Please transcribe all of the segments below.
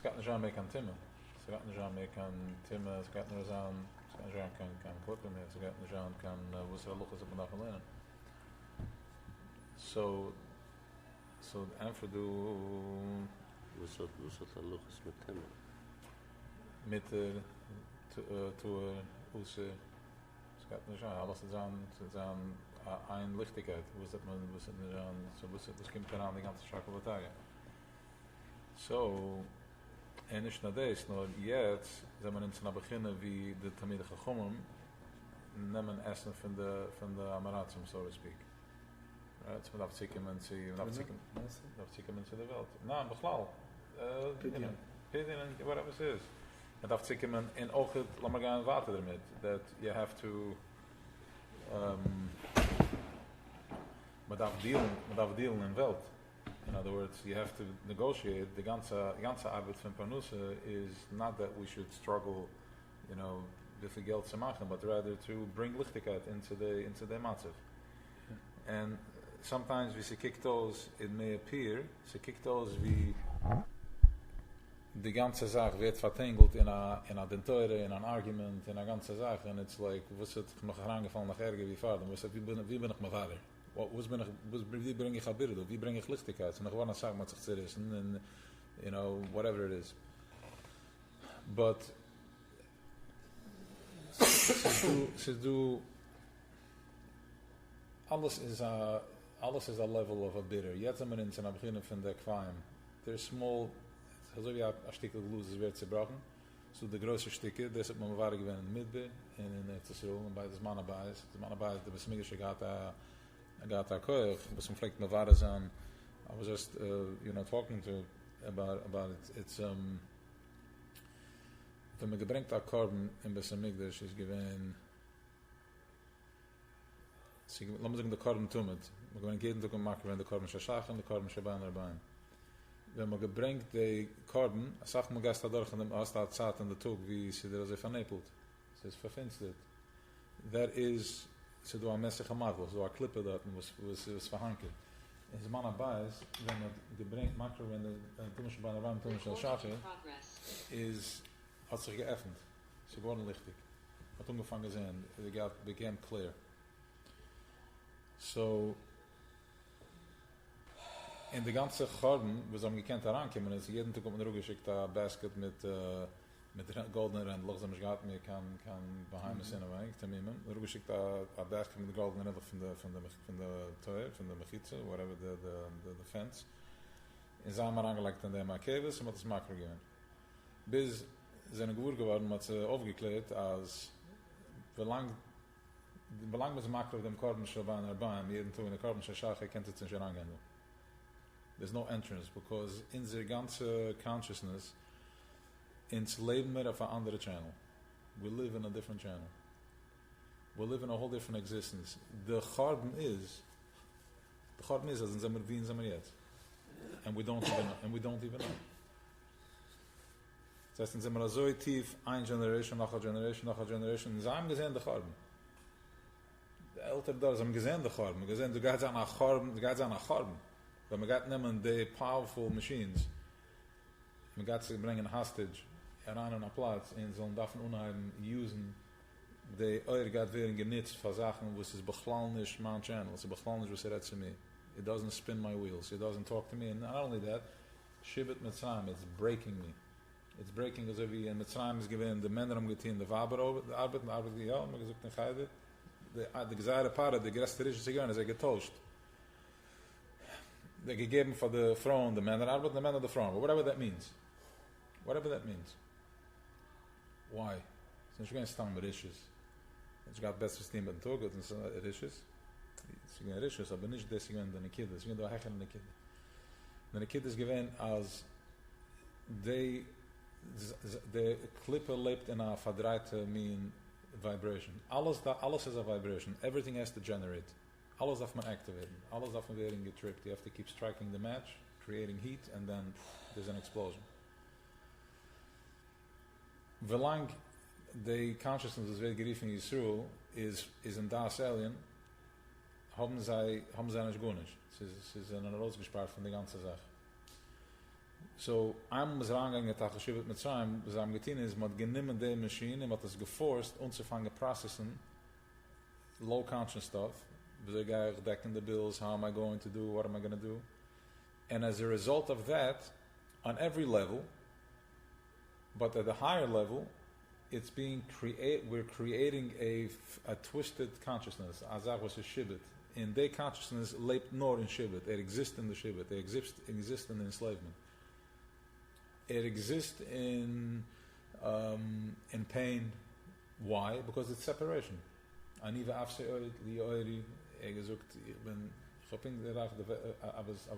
gaat niet aan mee kan timmen. Ze gaat niet aan mee kan timmen, ze gaat niet aan, ze gaat niet aan kan klippen meer, ze gaat niet aan kan, hoe ze lucht is op een dag alleen. So einfach du... Was hat lucht is met timmen? Mit hoe ze gaat niet aan, alles is aan een lichtigheid, hoe zit man, hoe zit niet aan, zo was komt eraan die ganze Schakolatage. So, en nicht nur das, nur jetzt, wenn man uns beginnen, wie die Talmidei Chachomim nehmen Essen von der Amaratzim, so to speak. Right? So man darf zieken mensen in de Welt. Nou, beglauw. Pidden, whatever it is. Man darf zieken men in ook het, laat maar gaan water ermee. That you have to man darf dealen in Welt. In other words, you have to negotiate. The ganze Arbeit von Parnusse is not that we should struggle, with the Geld zu machen, but rather to bring Lichtigkeit into the Matzev. And sometimes, wie sie kickt aus, it may appear, sie kickt aus wie die ganze Sache wird vertangelt in a Dentoire, in an argument, in a ganze Sache, and it's like, was het nog herangefallen nach Ärger wie Vater, was het, wie bin ich mein Vater? Wie bring ich Abirdo? Wie bring ich Lichtigkeit? Und ich war noch sagen, was ich zerrissen, and, whatever it is. But, sie do, alles is a level of a bitter. Jetzt sind wir in den Beginn von der Quaim. They're small, also wie ein Stückchen Glus, das wird zerbrochen. So die große Stücke, das hat man geworden in Midbe, in Etzisruel, und bei das Manabais, der Besmigische got a koich, but some flake Nevada's on. I was just, talking to about it. It's wenn man gebringt a Korben in Besamigdash is given. Lass mal sagen, der Korben tummet. Man gewinnt jeden Tag machen, wenn der Korben Shashach und der Korben Shaban Rabbaim. Wenn man gebringt die Korben, sagt man gestern durch in dem Austat Zat in der Tug, wie sie der so vernebelt. Es ist verfinstert. That is, so do a Message Hamadl, so a Klippe dort, was verhankert. In the man Abayas, wenn man gebringt, makro, wenn der Tumish Shaban Rabbaim, Tumish Shashach is, hat sich geöffnet. Sie wurden lichtig. Hat angefangen sein. It became clear. So, in de ganze Garden, wo sie gekannt herankommen, ist jeden Tag kommt man geschickt a Basket mit goldenen Rändlern, so man gehad mir kann Bahamas in a week, Tamimim. Er geschickt a Basket mit goldenen Rändlern von der Torah, von der Mechitze, whatever the fence. In Zaman angelegt an der Makevis, und hat das Makro gegeben. Bis seine Geburt geworden, hat sie aufgeklärt, als belang mit dem Makro dem Korben Shaban Rabbaim, jeden Tag in der Korben Shashach, kennt es nicht herangehen. There's no entrance, because in their ganze consciousness, ins Leben mehr auf a andere channel. We live in a different channel. We live in a whole different existence. The Chorben is, as in Zemmer wie in Zemmer jetzt. And we don't even know. Das heißt, in Zemmer so tief, ein Generation, nach a Generation, in Zayim gesehen, der Chorben. Die Eltern da, haben gesehen, der Chorben. Gesehen, du gehst an a Chorben. But we got them the powerful machines. We got to bring a hostage on a Platz in so darf unheim usen the got very genutzt for Sachen, was is bechlanisch man channel. It's bechlanisch was redt to me. It doesn't spin my wheels. It doesn't talk to me. And not only that, Shibet Mitzrayim, it's breaking me. It's breaking as if in Mitzrayim is given the men am getin the Vaber over the Arbeit ja, man gesagt in Geide. The gezaire Para, the gesterische Sigan is getauscht. They're given for the throne, the man that arbeit, the man of the throne, but whatever that means. Why? Since you're going to stand with issues. It's got best esteem but tog, it's issues. It's going to issues, aber nicht deswegen the kid. It's going to hacken the kid. The kid is given as the clipper lebt in a verdreite mean vibration. Alles is a vibration. Everything has to generate. Alles darf man activaten. Alles darf man werden getrippt. You have to keep striking the match, creating heat, and then there's an explosion. Velang the consciousness is very geriefen in Yisroel is in Das Alien, haben sie nicht gut nicht. Es ist ein Rausgespart von der ganzen Sache. So, I'm was rangegangen at Achashivit Mitzrayim, was am getin is, mat genimmen de machine, and mat is geforced, unzufangen processen, low conscious stuff, we ga ich decken the bills, how am I going to do, what am I going to do? And as a result of that, on every level, but at a higher level, it's being we're creating a twisted consciousness, azach was a shibit. In their consciousness, lebt nor in shibit, it exists in the shibit, it exists in the enslavement. It exists in pain. Why? Because it's separation. Aniva afse li oiri, gesucht, ich hoping that I was,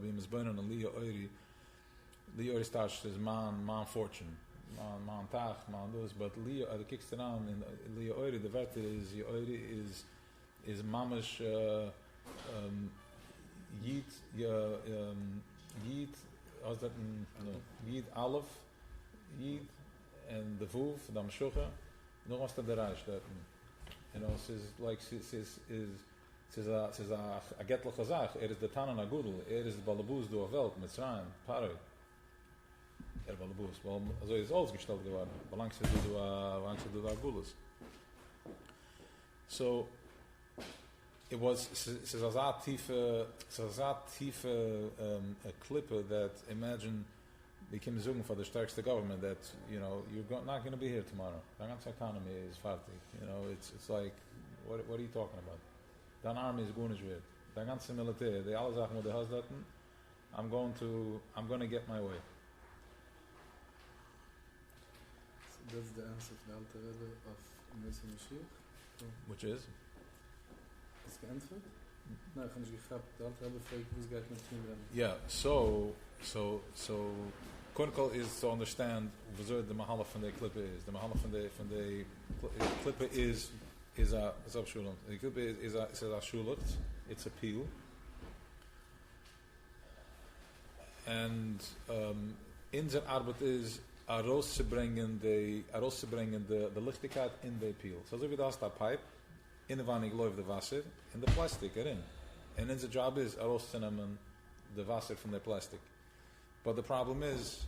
being misborn on li oiri starts as man fortune, man tag, man dus, but li the kicks around in li oiri, the word is mamish yid, als dat yid alef, yid, and the vuv, the amshucha, nog was dat de reis dat. Says like says a getl chazach. Is the Tanan Agudel. Is the Balabuz do a Welt Mitzrayim Paroi. Balabuz. Well, so is ausgestellt geworden. Belangs du da Agudas. So it was says a tiefe a clipper that imagine became zogen for the stärkste government that you're not going to be here tomorrow. The ganze economy is fertig. It's like what are you talking about? The army is going to schwer. The ganze military, they alle sagen, the hasdaten, I'm going to get my way. So that's the answer to the Alter Rebbe of Messiah Mashiach? Which is? Ist geantwortet? No, ich habe nicht gefragt. Der Alter Rebbe fragt, wie es geht mit ihm. Yeah, so Kunkel is to understand what the mahala from the klippe is. The mahala from the klippe is a subshulant. The klippe is a shulat. It's a peel. And in the arbeit is herauszubringen the lichtigkeit in the peel. So wie das da pipe in the wanig läuft the Wasser in the plastic erin. And then the job is herauszunehmen the Wasser from the plastic. But the problem is,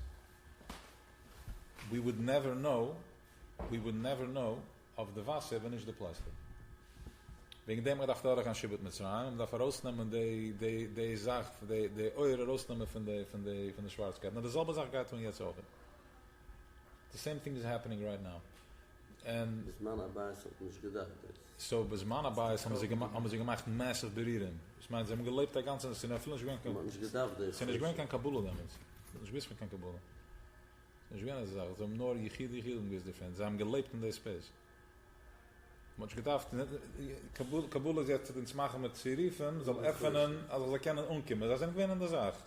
we would never know of the Wasser wenn nicht the plastic. Wegen dem gedacht da gaan Shibbut Mitzrayim, da herausnehmen de Sach, de eure herausnehmen von de Schwarzkeit. Now the selbe Sach geht man jetzt auch. The same thing is happening right now. And so bis man dabei ist, haben sie gemacht massive berieren. Ich meine, sie haben gelebt der ganze, sie sind nicht gewinnt kein Kabula damals. Ich weiß kein Kabula. Ich weiß nicht, sie haben nur Yechid different. Sie haben gelebt in der Space. Man hat gedacht, Kabula ist jetzt ins Machen mit Zerifen, soll öffnen, also sie können umkommen. Das ist eine gewinnende Sache.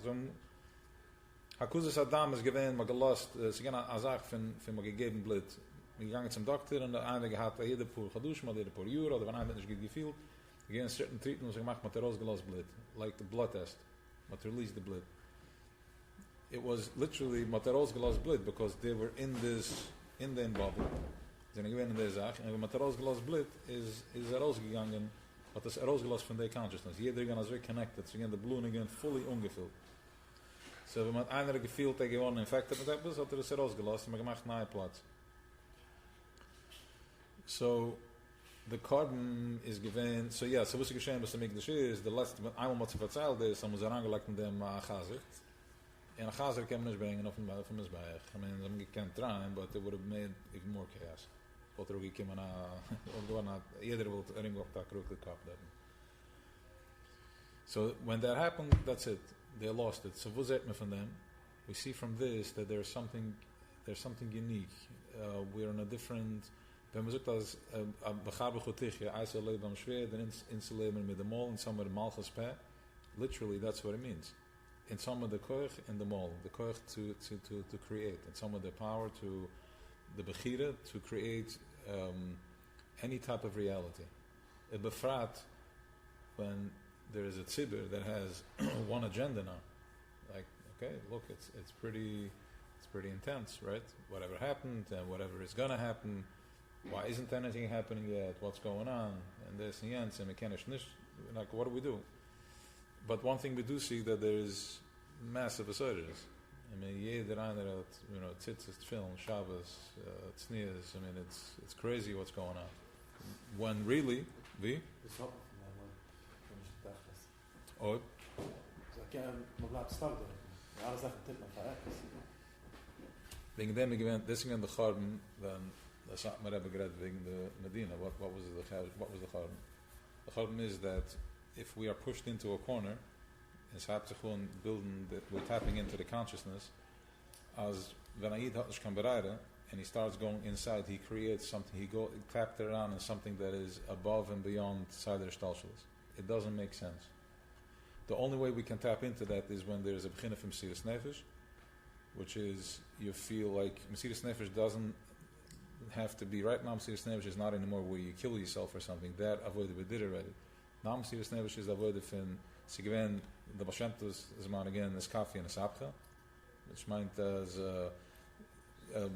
Hakuzes Adam ist gewinnt, man gelost, sie gehen eine Sache von man gegeben Blit. Wir gegangen zum Doktor und der eine hat jede pur Chadush, mal jede pur Jura, oder wenn einer nicht gefühlt. Wir gehen certain treatment, was gemacht, mit der rausgelost Blit. Like the blood test. Mit release the blood. It was literally mit der rausgelost Blit, because they were in the bubble. Sie sind gewinnt in der Sache. Und mit der rausgelost Blit ist rausgegangen, hat das rausgelost von der Consciousness. Jeder gehen als wir connected. Sie gehen die Blumen gehen fully ungefüllt. So wenn man einer gefühlt, der gewonnen infected mit etwas, hat es rausgelost und man gemacht neue Platz. So the carbon is given. So what's the geschehen, was to make the shit is the last. Einmal was verzeiht ist, haben sie angelegt in dem Chazer. And a Chazer can nicht bringen auf dem Missbeich. I mean, they can't try, but it would have made even more chaos. But er gekommen jeder wollte ring auf der Krug gekappt haben. So when that happened, that's it. They lost it. So was it from them? We see from this that there's something unique. We're in a different. Wenn man sagt, dass Bechabe Chotichje, Eise Leben am Schwer, then Insuleben mit dem Mol, and some of the Malchus Peh, literally that's what it means. In some of the Koich and the Mol, the Koich to create, and some of the power to the Bechira to create any type of reality. A Befrat, when there is a Tzibur that has one agenda now, like, okay, look, it's pretty intense, right? Whatever happened and whatever is gonna happen. Why isn't anything happening yet? What's going on? And this and yens and mechanisch nicht. Like, what do we do? But one thing we do see that there is massive assertions. I mean, jeder einer hat, tzitzis, tefillin, Shabbos, tznias. I mean, it's crazy what's going on. When really, wie? Das hat man von dem, wenn ich gedacht habe. Oh, Man bleibt stark dort. Ja, alle Sachen tippt man für etwas. wegen dem gewinnt, deswegen the Chorben, dann, das hat man eben geredet wegen der Medina. What was the Chorben? The Chorben is that if we are pushed into a corner, it's hard to building that we're tapping into the consciousness, as when Aid hat nicht kann bereiden, and he starts going inside, he creates something, he tapped around in something that is above and beyond Seider Stalshalis. It doesn't make sense. The only way we can tap into that is when there's a begin of Mesiras Nefesh, which is you feel like Mesiras Nefesh doesn't have to be, right now Mesiras Nefesh is not anymore where you kill yourself or something. That avoided we did already. Now Mesiras Nefesh is avoided from Sigven, the Bashentus is man again, is Kafi and Sapcha, which meant as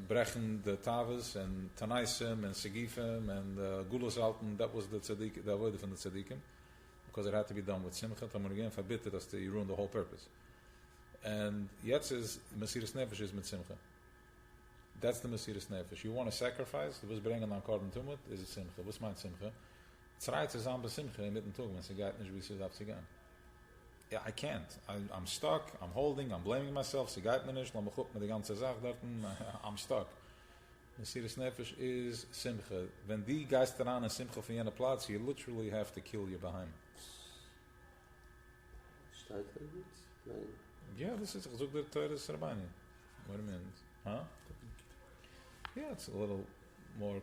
brechen the Tavis and Tanaisim and Segifim and Gulas Alten. That was the tzaddik, the avoided from the tzaddikim, because it had to be done with Simcha. Tamar again forbidden us to ruin the whole purpose. And Yetz is Mesiras Nefesh is mit Simcha. That's the Mesiras Nefesh. You want to sacrifice, was bringen an Korban Tumut, is it Simcha. Was meint Simcha? Tzreit is an Simcha in mitten Tug, when sie geht nicht, wie sie darf sie gehen. Yeah, I can't. I'm stuck, I'm holding, I'm blaming myself, sie geht mir nicht, lass mich gucken mit der ganze Sache dort, I'm stuck. Mesiras Nefesh is Simcha. When die Geister an a Simcha von jener Platz, you literally have to kill your behind. Steigt jetzt? Nein. Yeah, this is so the Torah Rabbani. What do you mean? Huh? Yeah, it's a little more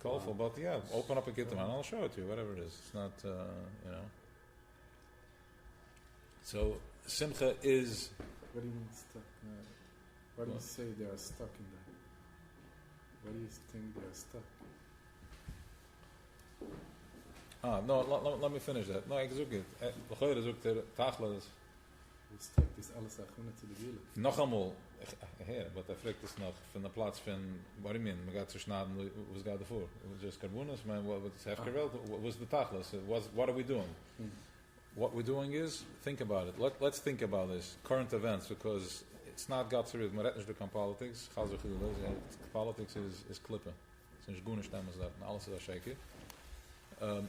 colorful, but yeah, open up a Gittim and I'll show it to you, whatever it is. It's not, So, Simcha is... What do you mean stuck? Why do you say they are stuck in that? Why do you think they are stuck? No, let me finish that. No, ik zoek het. L'choyer zoekt Tachlis. Stuck is alles achune zu der Gile. Noch einmal, but I fragt es noch von der Platz von, what do you mean? Man geht zu schnaden, was geht davor? Just Karbunas, man, what's half gewählt? What's the Tachlis? What are we doing? What we're doing is, think about it. Let's think about this. Current events, because it's not got to read. Man redt nicht durch politics. Politics is klippen. Sinds gune stemmen dat, and alles is shaky.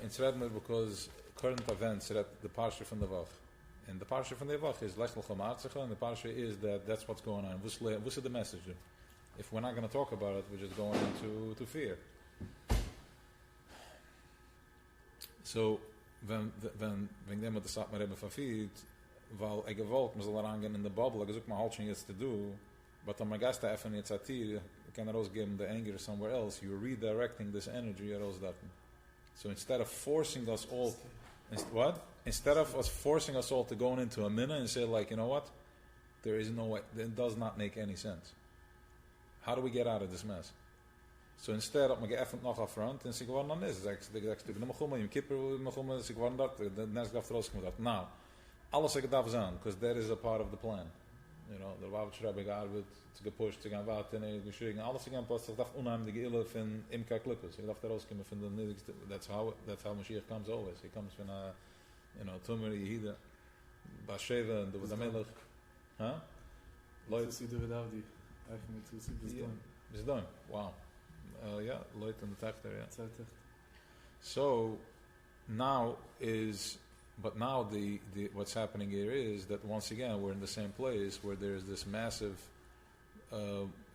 It's read because current events, the parsha from the Vach. And the parsha from the Vach is Lech Lecha Ma'atzecha, and the parsha is that's what's going on. What's the message? If we're not going to talk about it, we're just going into fear. So, wenn dem mit der Sache mir eben verfiert, weil gewollt, man soll herangehen in the bubble, gesucht mal halt schon jetzt to do, but wenn man Geist da öffnen jetzt hat hier, kann rausgeben the anger somewhere else, you're redirecting this energy raus daten. So instead of forcing us all, Instead of us forcing us all to go into a minna and say like, you know what, there is no way, it does not make any sense. How do we get out of this mess? So instead, op me geëffend nog af front, en ze gewoon dan is. Ik zeg, ik nog om, je kipper, nog om, ze gewoon dat, de next gaf eruit komt dat. Now, alles ik dat aan, because that is a part of the plan. You know, the Rav Shrebe gearbeitet, zu gepusht, zu gaan warten, en geschriegen, alles ik aan pas, ik dacht unheimliche Ille van Imka Klippers. Ik dacht eruit komen van de niedrigste, that's how Mashiach comes always. He comes from a, Tumor, Yehida, Basheva, and the Melech. Huh? Leute, sie doen without die, eigenlijk niet zo simpel is done. Wow. Leute in the Tech there, yeah. So, now the what's happening here is that once again we're in the same place where there's this massive,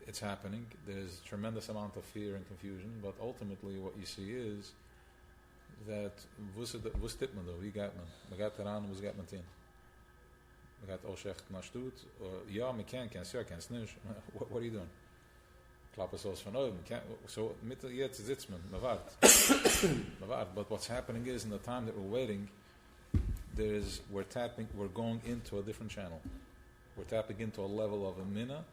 it's happening, there's a tremendous amount of fear and confusion, but ultimately what you see is that, wo steht man da, wie geht man? Man geht daran, was geht man hin? Man geht ausschecht nach Stutt, ja, man kann es nicht, what are you doing? Klappen zoals van oben. So, jetzt sitzt man wart. But what's happening is, in the time that we're waiting, we're going into a different channel. We're tapping into a level of a minna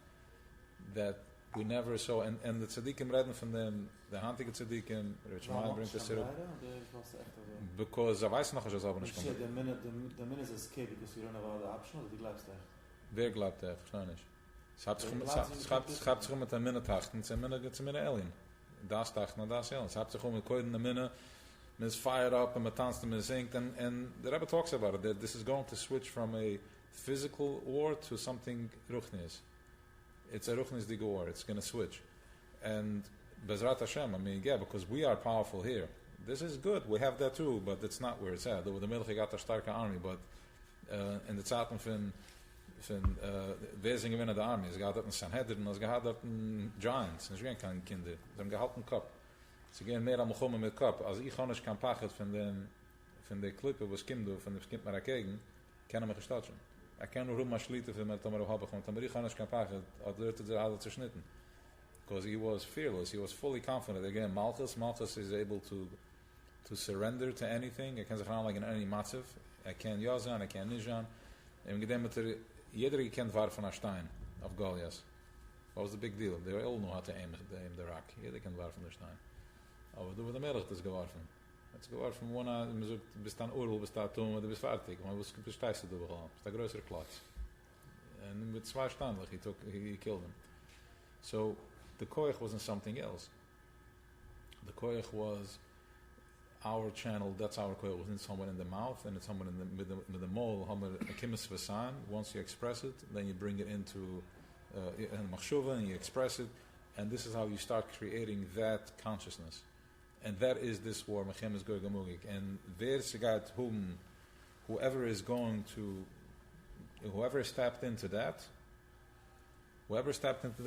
that we never saw. And the tzaddikim reden von dem, the handige tzaddikim, which Maya brings us here. Because I weiß noch, dass aber nicht kommt. The minna is escape, because you don't have all the options, die glaubst echt. Wer glaubt echt? Verstehe nicht. Schreibt sich mit der Minne tachten, es ist eine Minne Alien. Das tachten, das Alien. Schreibt sich mit Koiden der Minne, man is fired up, and man tanzt, and man singt, and the Rebbe talks about it, that this is going to switch from a physical war to something ruchnius. It's a ruchnis digor. It's going to switch. And Bezrat Hashem, I mean, yeah, because we are powerful here. This is good. We have that too, but it's not where it's at. The Melech got a starke army, but in the Zeiten von wer sind gewinnen der Army? Es gehad dort ein Sanhedrin, es gehad dort ein Giants. Es gehen keine Kinder. Sie haben gehalten Kopf. Sie gehen mehr am Mechumme mit Kopf. Also ich kann nicht kein Pachet von der Klippe, wo es kommt, von dem kommt mir dagegen, kann mich gestatschen. Kann nur mal schlitten, wenn man da mal haben kommt. Aber ich kann nicht kein Pachet, hat Leute der alle zerschnitten. Because he was fearless, he was fully confident. Again, Malchus is able to surrender to anything. Kann sich like in any matzav. Kann ja sein, kann nicht sein. Im Gedenkt jeder gekent war von a Stein auf Goliath. What was the big deal? They all know how to aim the rock. Jeder kennt war von der Stein. Aber du mit der Melech das geworfen. Das geworfen one bis dann Url bis da tun, du bist fertig. Aber was bist du du begonnen? Das der größere Platz. And with zwei Steine he killed him. So the koich wasn't something else. The koich was our channel, that's our koich. It wasn't someone in the mouth, and it's someone with the mole, once you express it, then you bring it into machshuva, and you express it, and this is how you start creating that consciousness. And that is this war, Mechem is Goygamugik. And whoever is tapped into that, whoever taps into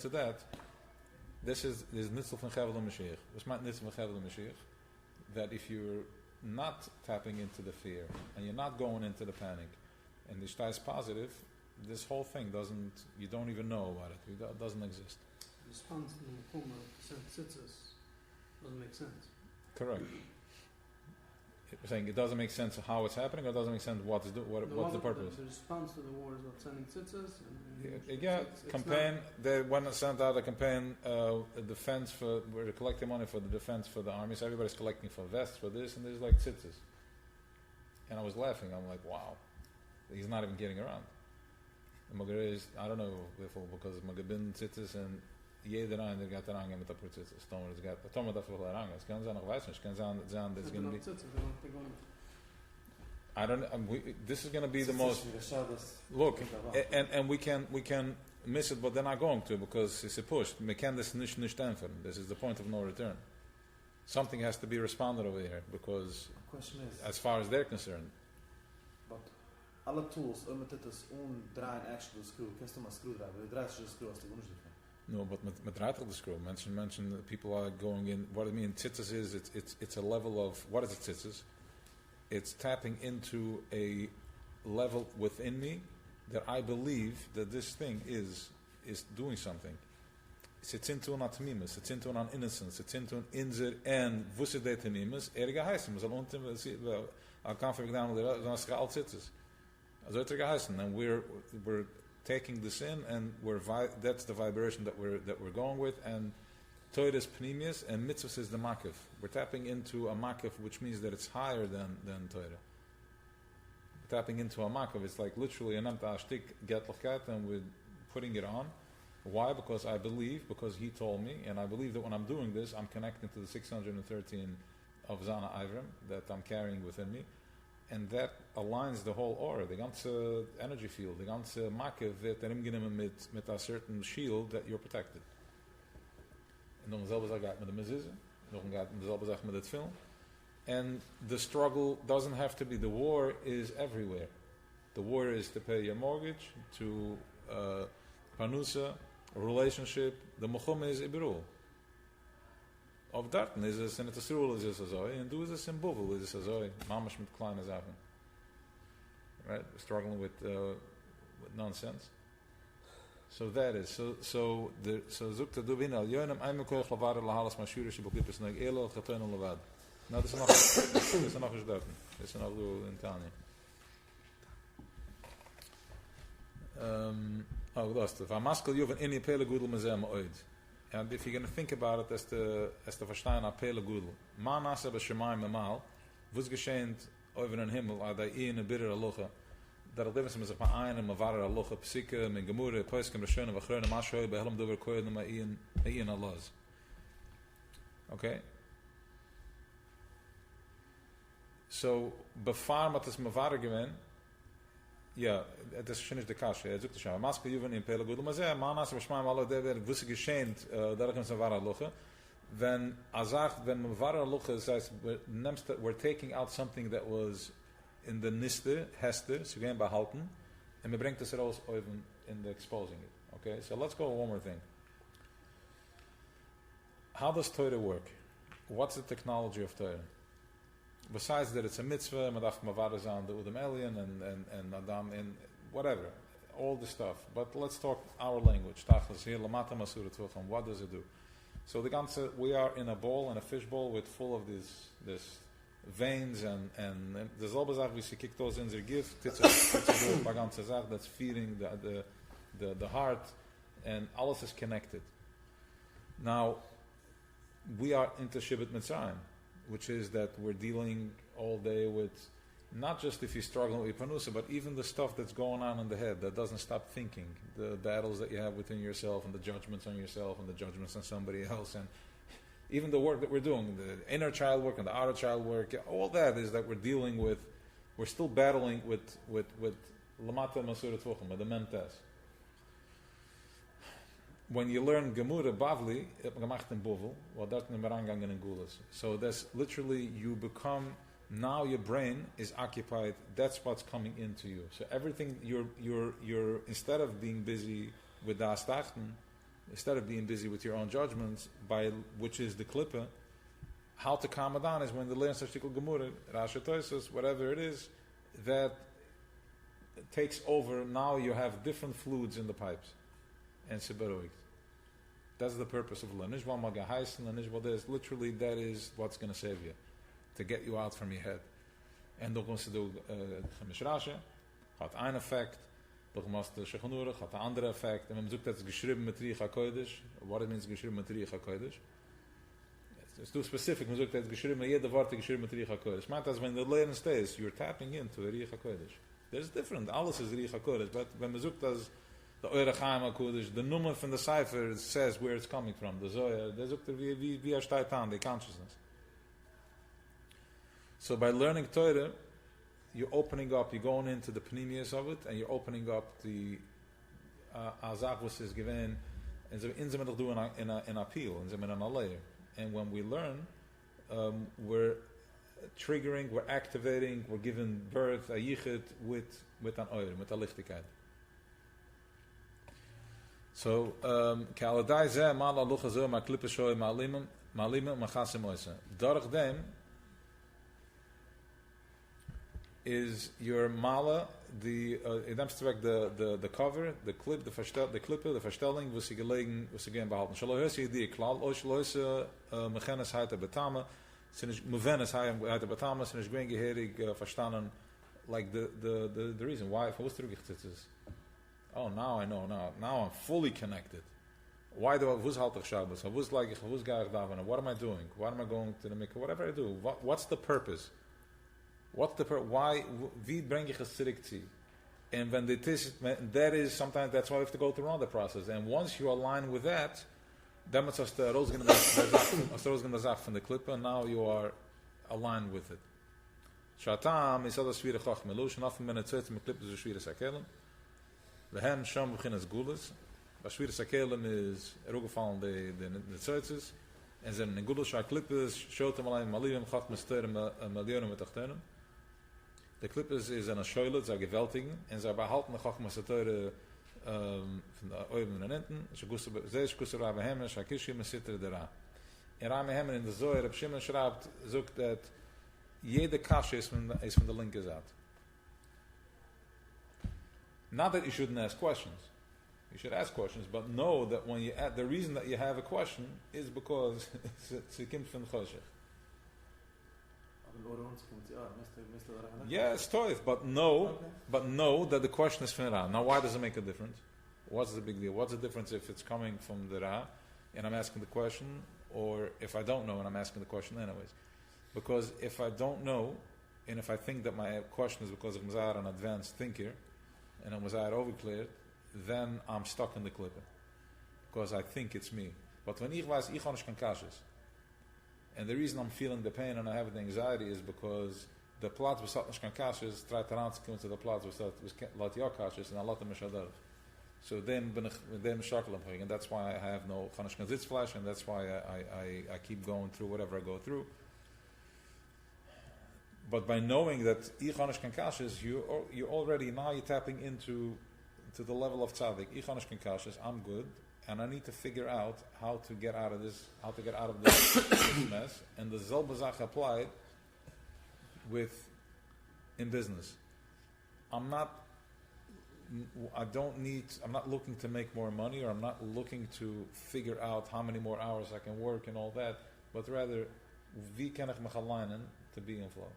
that, this is Nitzel van Chevel Mashiach. What's my Nitzel van Chevel Mashiach? That if you're not tapping into the fear and you're not going into the panic, and the shtai is positive, this whole thing you don't even know about it. It doesn't exist. The response to the Mukuma doesn't make sense. Correct. You're saying it doesn't make sense how it's happening, or it doesn't make sense what's the purpose? The response to the war is what, sending tzitzis? Campaign. They sent out a campaign, a defense where they're collecting money for the defense for the army. So everybody's collecting for vests for this, and there's like tzitzis. And I was laughing. I'm like, wow, he's not even getting around. And I don't know because Magabin tzitzis and jeder einer geht daran mit der Prozess. Tomer darf wohl daran. Es kann sein, ich weiß nicht, kann sein, that's going to be. I don't. This is going to be the most. Look, and we can miss it, but they're not going to because it's a push. We can this nicht empfehlen. This is the point of no return. Something has to be responded over here because, the question is, as far as they're concerned. But alle tools, met het draaien actual screw. Kennst du mal screwdriver? De draait je screw als die onzin. No, but met draait the screw. Mention people are going in. What I mean, tzitzis is it's a level of what is it? Tzitzis. It's tapping into a level within me that I believe that this thing is doing something. It's into an atmimus, it's into an innocence, it's into an inzer and vusidei tamimus. Geheißen, man soll unten also geheißen, and we're taking this in, and that's the vibration that we're going with, and Torah is Pnimius, and Mitzvah is the Makif. We're tapping into a Makif, which means that it's higher than Torah. Tapping into a Makif, it's like literally an Amtashtik Getlichkeit, and we're putting it on. Why? Because he told me, and I believe that when I'm doing this, I'm connecting to the 613 of Zana Ivrim that I'm carrying within me, and that aligns the whole aura, the ganze energy field, the ganze Makif, that mit a certain shield that you're protected. En nog dezelfde zaak gaat met de mezuzah, nog dezelfde zaak met het film. And the struggle doesn't have to be, the war is everywhere. The war is to pay your mortgage, to panusa, a relationship. The mochum is iberul. Of darten is es, en het asrul is es azoi, en du is es in buvel is es azoi, mamash met kleine zaken. Right? Struggling with nonsense. So that is so zoekt de win al joinem einmal koech lavare la halas mashura she bokipes nag elo gefen on lavad. Nou dat is nog eens dat. Dat is nog in Tanya. That's the Vamaskel Juven in the Pele Gudel Mazem Oid. And if you're going to think about it as the verstehen a Pele Gudel, Manase b'Shemaim Memal, was geschehnt over in Himmel, a da in a bitter aloha. Dat het leven is op een mavara aloha psike men gemure poiskem reshone vachrone mashoy bij helm dover koyne ma in Allahs. Okay. So before mat es mavara gewen, Ja, das ist nicht der Kasche. Sucht es schon. Maske Juven in Pele Gudel. Mazeh, Manas, Bashmaim, Allah, der wusste geschehen, dadurch uns eine wahre Luche. Wenn man wahre Luche, das heißt, we're taking out something that was in the Niste, Hester, so gehen behalten, and we bring this raus even in the exposing it. Okay, so let's go one more thing. How does Torah work? What's the technology of Torah? Besides that it's a mitzvah, madaf mavadas on the Udam Elian and Adam and whatever, all the stuff. But let's talk our language. Tachlis here, lamata masura tvacham. What does it do? So the ganze, we are in a bowl, in a fish bowl, with full of this veins and there's all bizarre we see kick those in their gift. It's a ganze zach that's feeding the heart, and alles is connected. Now we are into Shibit Mitzrayim, which is that we're dealing all day with not just if you're struggling with Panusa, but even the stuff that's going on in the head that doesn't stop thinking, the battles that you have within yourself and the judgments on yourself and the judgments on somebody else, and even the work that we're doing, the inner child work and the outer child work, all that is that we're dealing with, we're still battling with Lamata Masura Tvuchim, with the Mentes. When you learn Gemura Bavli, gemacht in Bovel, well, that's in Merangang and Gulas. So that's literally, you become, now your brain is occupied, that's what's coming into you. So everything, you're instead of being busy with Das Tachten, instead of being busy with your own judgments, which is the Klippe, how to calm it down is when the learn such Gemura, Rashi Toisos, whatever it is, that takes over, now you have different fluids in the pipes. And Sibaroik. That's the purpose of learning. Literally, that is what's going to save you, to get you out from your head. And dan kannst du Chemisch Rashi, hat ein Effekt, du machst Shechanurach, hat ein anderer Effekt. Und wenn man sagt, das ist geschrieben mit Riech HaKodesh, what it means geschrieben mit Riech HaKodesh? It's too specific, man sagt, das ist geschrieben, jede Wort geschrieben mit Riech HaKodesh. Meint, dass wenn the learning stays, you're tapping into Riech HaKodesh. There's different, alles is Riech HaKodesh, but when man sagt, dass the Eure Chaim HaKodesh, the number from the cipher says where it's coming from. The Zohar, there's wie steht an, the consciousness. So by learning Torah, you're opening up, you're going into the pneumius of it, and you're opening up the Azach, which is given, and in the middle do in appeal, in the middle of a layer. And when we learn, we're triggering, we're activating, we're giving birth, a yichid, with an oil, with a lichtigkeit. So, Kaladai zeh mala lucha zeh ma klippe shoy malimim machasim oise. Dorch dem is your mala, the cover, the clip, the klippe, the verstelling, was sie gelegen, was sie gehen behalten. Shalo hörsi die klal, o shalo hörsi mechenes heite betame, sin is muvenes heite betame, sin is gwen geherig verstanden, like the reason why, for was teruggesetzt is. Oh, now I know. Now I'm fully connected. Why do I? Who's halter Shabbos? Who's garich davening? What am I doing? What am I going to the mikveh? Whatever I do, what's the purpose? Why? Wie bring ich es zurück? And when that is sometimes that's why we have to go through another process. And once you align with that, then it's just the Rosgan Zach from the clipper. And now you are aligned with it. Shatam is other schwere chachmelu. Shnafim ben etzet mit klippe zu schwere sakelim. Lehen sham beginnes gules. Was schwere sakelim is gefallen the tzeitzes. En zijn in gules sha klippes shotem allein malivim chach mesterim miljonen mit achterim. De klippes is een schoile, ze geweltigen, en ze behalten de chach mesterim van de oeben en enten. Ze gusse Rabbi Hemen, sha kishi mesitre dera. En Rabbi Hemen in de Zohar, Reb Shimon schreibt, zoekt dat jede kasche is van de linker zaad. Not that you shouldn't ask questions. You should ask questions, but know that when you the reason that you have a question is because it's a kind from Choshech. Yeah, it's tough, but know that the question is from Ra. Now, why does it make a difference? What's the big deal? What's the difference if it's coming from the Ra and I'm asking the question, or if I don't know and I'm asking the question anyways? Because if I don't know, and if I think that my question is because I'm an advanced thinker, and I'm overcleared, then I'm stuck in the clipper. Because I think it's me. But when ich weiß, ich habe nicht kein Kashes. And the reason I'm feeling the pain and I have the anxiety is because the Platz was not kan kashes, try to come to the Platz was lot your kashes, and a lot of Mishadar. So then and that's why I have no Chanishkan Zitzflash, and that's why I keep going through whatever I go through. But by knowing that Chanishkan kashes, you already, now you're tapping into the level of tzaddik. Chanishkan kashes, I'm good, and I need to figure out how to get out of this mess. And the Zelbazach applied in business. I'm not looking to make more money, or I'm not looking to figure out how many more hours I can work and all that, but rather, wie kan ich mich alignen to be in flow?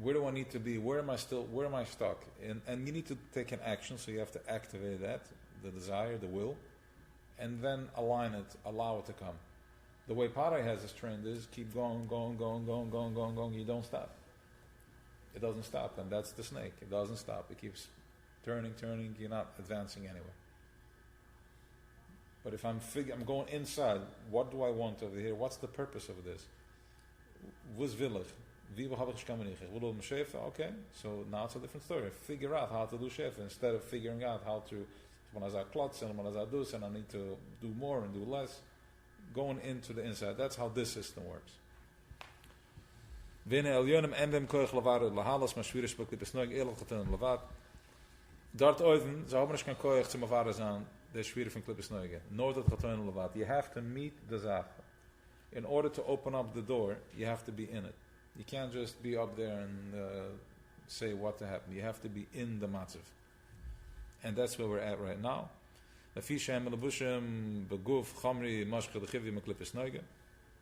Where do I need to be? Where am I stuck? And you need to take an action, so you have to activate that, the desire, the will, and then align it, allow it to come. The way Parai has this trend is keep going, you don't stop. It doesn't stop, and that's the snake. It doesn't stop. It keeps turning, you're not advancing anywhere. But if I'm going inside, what do I want over here? What's the purpose of this? Was willig? Okay, so now it's a different story. Figure out how to do shefa instead of figuring out how to, when I need to do more and do less. Going into the inside. That's how this system works. Dort oven, ze hebben niet kan koeig te mevaren zijn, de schwierig van klippes neugen. Nooit dat getoen levat. You have to meet the zach. In order to open up the door, you have to be in it. You can't just be up there and say what to happen. You have to be in the matzav. And that's where we're at right now. Lafishem lebushim beguf khamri mashke de givi me klippes neugen.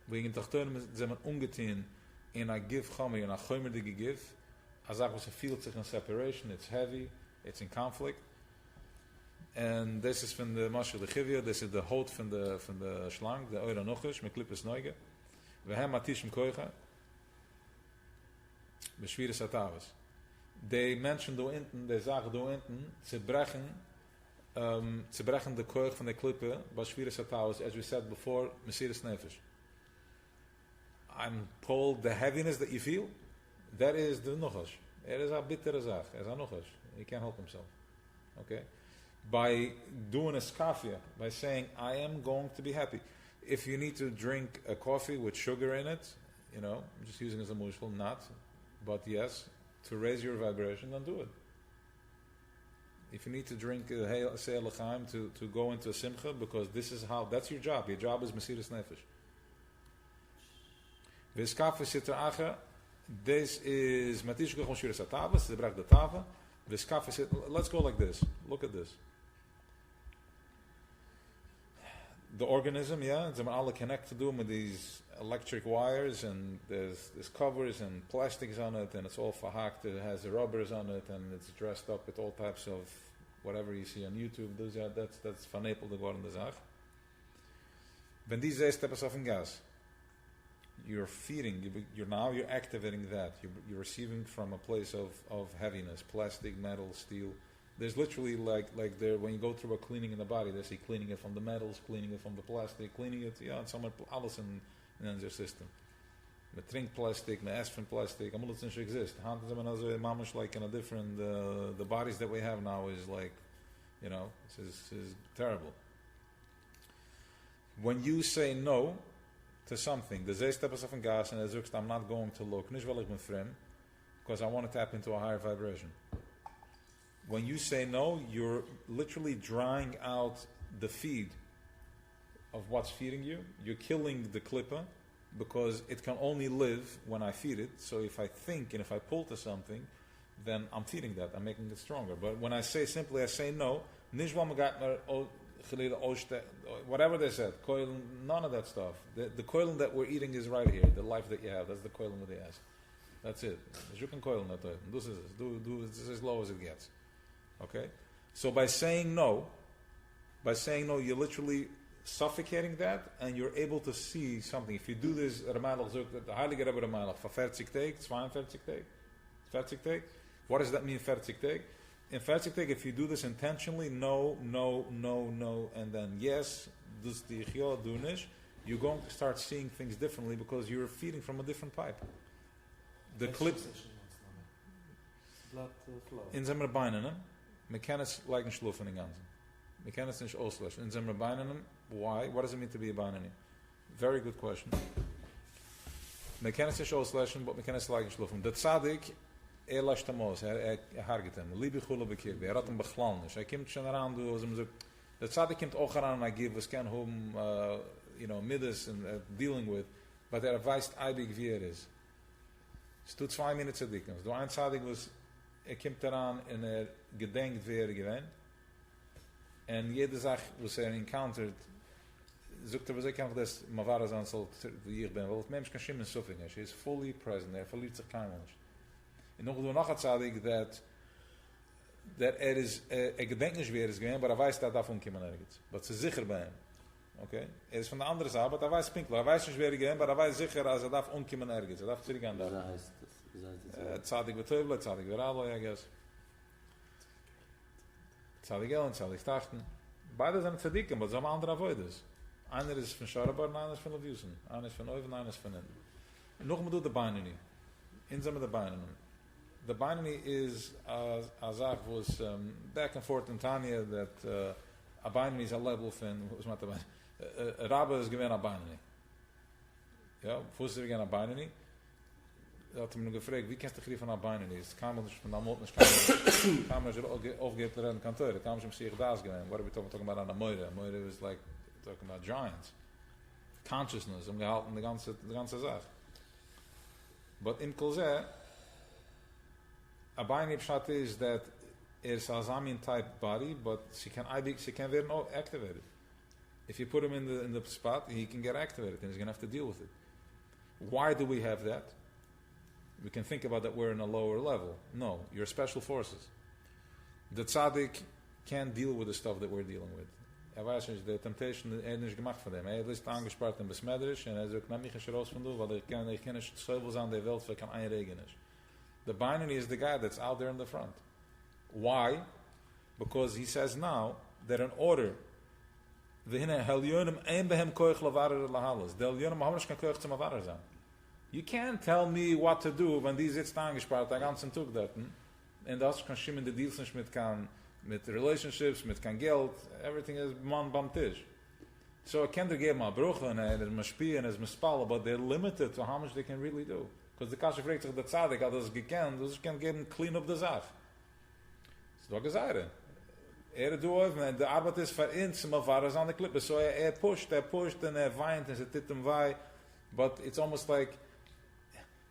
We in tachtonen zijn ungeteen in a give khamri and a khomer de give. Azach was a field in separation. It's heavy. It's in conflict. And this is from the Mashal de Chivya, this is the hout from the Schlang, the Eura Nochish, mit Klippes Neuge. We have Matishim Koicha, Beschwieres Atavas. They mention do inten, they sagen do inten, ze brechen the Koich van de Klippe, Beschwieres Atavas, as we said before, Mesiris Nefesh. I'm told the heaviness that you feel, that is the Nochish. It is a bitter Zach, as a Nochish. He can't help himself. Okay? By doing a skafia, by saying, I am going to be happy. If you need to drink a coffee with sugar in it, I'm just using it as a mushal, not, but yes, to raise your vibration, then do it. If you need to drink a Seir L'chaim to go into a simcha, because that's your job. Your job is Mesiris Nefesh. V'skafia sitra acha, this is Matish Gechon Shiras HaTavas, the Brach the Tava. Let's go like this. Look at this. The organism, they're all connected to them with these electric wires, and there's covers and plastics on it, and it's all verhakt. It has the rubbers on it, and it's dressed up with all types of whatever you see on YouTube. That's van Nepal de geworden Zach. When these days step us off in gas, you're feeding, you're activating that. You're receiving from a place of heaviness, plastic, metal, steel. There's literally like there, when you go through a cleaning in the body, they say cleaning it from the metals, cleaning it from the plastic, cleaning it, and someone alles in their system. Met drinkplastic, met aspirin plastic, allemaal dat niet exist. Hand is also mamish like in a different, the bodies that we have now is like, this is terrible. When you say no to something, the zee steps off in gas and as I'm not going to look, nicht weil ich bin fremd, because I want to tap into a higher vibration. When you say no, you're literally drying out the feed of what's feeding you. You're killing the klippa because it can only live when I feed it. So if I think and if I pull to something, then I'm feeding that. I'm making it stronger. But when I say no, whatever they said, none of that stuff. The koilen that we're eating is right here. The life that you have, that's the koilen with the ass. That's it. You can koilen that. This is as low as it gets. Okay? So by saying no, you're literally suffocating that, and you're able to see something. If you do this, the Heilige Rebbe Ramalach, for 40 Tag, 42 Tag, 40 Tag. What does that mean, 40 Tag? In 40 Tag, if you do this intentionally, no, and then yes, you're going to start seeing things differently because you're feeding from a different pipe. the clip Blood flow. in Zimmer Beinen, man kann es like nicht schlufen den ganzen. Man kann es nicht auslöschen. In Zimmer Beinen, why? What does it mean to be a Beinani? Very good question. Man kann es nicht auslöschen, but man kann es like nicht schlufen. Der Tzadik, lasst ihm aus, harget ihm. Liebe Chula bekirbe, hat ihm bechlanisch. Kommt schon heran, du, so, der Tzadik kommt auch heran, gibt, was kann middes and dealing with, but weiß eibig wie ist. Es tut 2 Minuten Tzadikim. Du ein Tzadik was, kommt heran und gedenkt, wie gewinnt. Und jede Sache, was encountered, sucht was ich einfach das Mavaras ansel, wie ich bin, weil Mensch kann schimmen so viel nicht. He is fully present, verliert sich kein Mensch. Und noch ein Tzadik, that is, gedenkt nicht, wie ist gewinnt, aber weiß, dass davon kommen ergens. Aber sie sicher bei ihm. Okay? Ist von der anderen Seite, aber weiß pinkler. Weiß nicht, wie gewinnt, aber weiß sicher, als darf umkommen ergens. Darf zurückgehen da. Was heißt das? Tzadik beteubel, Tzadik verabel, I guess. Tzadik Elen, Tzadik Tachten. Beide sind Tzadikim, aber sie haben andere Avoides. Einer ist von Scharabar, einer ist von Levusen. Einer ist von Oven, einer ist von Innen. Und noch mal du der Beinani. Insame der Beinani. The Beinani is a Zach was back and forth in Tanya that a Beinani is a level von, was macht a Rabbe is gewinn a Beinani. Ja, fuß ist gewinn a Beinani. Er hat mir gefragt, wie kannst du griffen a Beinani? Es kam uns von der Mut, es kam uns aufgeht in Kantor, kam uns sich das gewinn. What are we talking about on a Moire? Moire was like, talking about giants. Consciousness, gehalten die ganze Sache. But in Kolzeh, a Beinani pshat is that it's a Zamin type body, but she can very activated. If you put him in the spot, he can get activated, and he's going to have to deal with it. Why do we have that? We can think about that we're in a lower level. No, you're special forces. The tzaddik can't deal with the stuff that we're dealing with. Weiß nicht, the temptation nicht gemacht von dem. Ist angespart in Besmeidrisch, und sagt, na mich raus von du, weil ich kann nicht Schreibels an der Welt, weil kann einregen ist. The Beinani is the guy that's out there in the front. Why? Because he says now that in order you can't tell me what to do when these sitzt angespart, der ganzen Tag dort. And das kann schimmen die Deals nicht mit relationships, mit kein Geld, everything is man bam tisch. So I can't give my bruch and es maspie and es maspala, but they're limited to how much they can really do. Because the Kasha fragt sich, der Tzadik hat das gekannt, das kann geben, clean up the Sach. Das ist doch gesagt. Du öffnen, die Arbeit ist für ihn, zum Avaras an der Klippe. So pusht, and weint, and tut ihm wei. But it's almost like,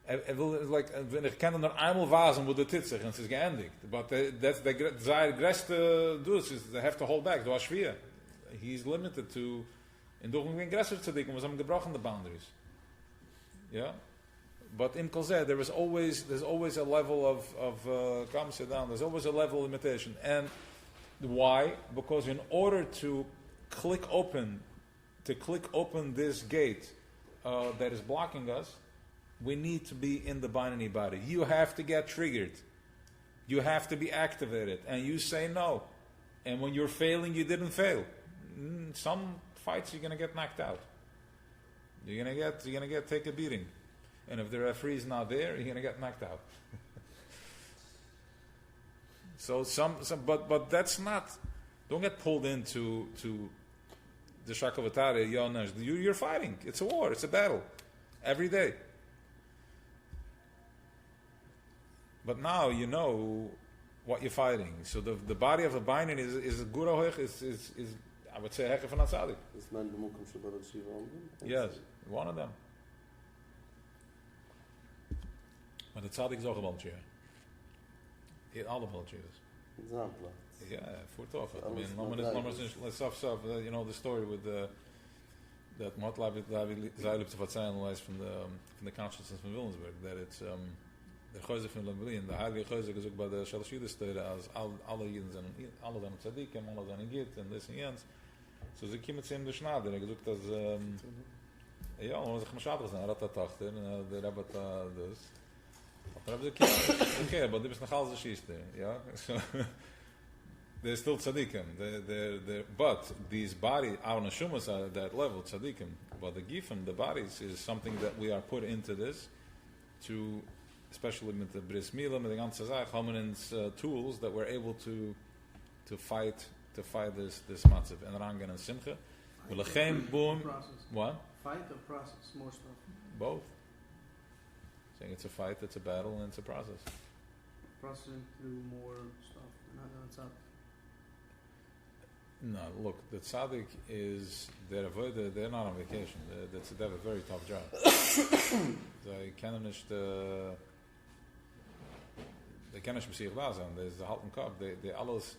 will, like, wenn ich kann nur einmal wasen, wo der tit sich, und es ist geendigt. But that's the größte dus, is they have to hold back, du hast schwer. He's limited to, in doch ein größer zu dicken, was haben gebrochen, the boundaries. Yeah? But in Kolzeh, there's always a level of come sit down. There's always a level of limitation. And why? Because in order to click open this gate that is blocking us, we need to be in the Beinani body. You have to get triggered. You have to be activated, and you say no. And when you're failing, you didn't fail. Some fights you're gonna get knocked out. You're gonna take a beating. And if the referee is not there, you're going to get knocked out. So but that's not. Don't get pulled into the shakavatare. You're fighting. It's a war. It's a battle every day. But now you know what you're fighting. So the body of a Beinani is a gura hoich. Is I would say hecher van atzadik. Yes, one of them. Maar de tzaddik is ook een baltje. Alle baltjes. Yeah, voor toch. I mean, let's the story with that Motlavi Zaylip te verzeilen lijst van de consciousness van Williamsburg. That it's de geuze van Lamberlin. De heilige geuze is ook bij de Shalashide-steden als alle Jiden zijn, alle zijn tzaddikim, alle zijn in Git en dit en jens. So ze komen ze in de schnader. Ik zoek dat ja, maar ze gaan schaden zijn. Dat achter en de rabat dus. Okay, but there is noch alles Geschichte, yeah. So they're still tzaddikim. But these bodies, our neshumas are at that level tzaddikim. But the gifim, the bodies, is something that we are put into this to especially with the bris milah, with the ganze Sache, Hominins tools that were able to fight this matzav and rangen and simcha. Boom. What? Fight or process, more stuff. Both. Saying it's a fight, it's a battle, and it's a process. Processing through more stuff. That's up. No, look, the tzaddik is they're not on vacation. They have a very tough job. They kennen nicht mit sich da sein. There's the halten Kopf. They alles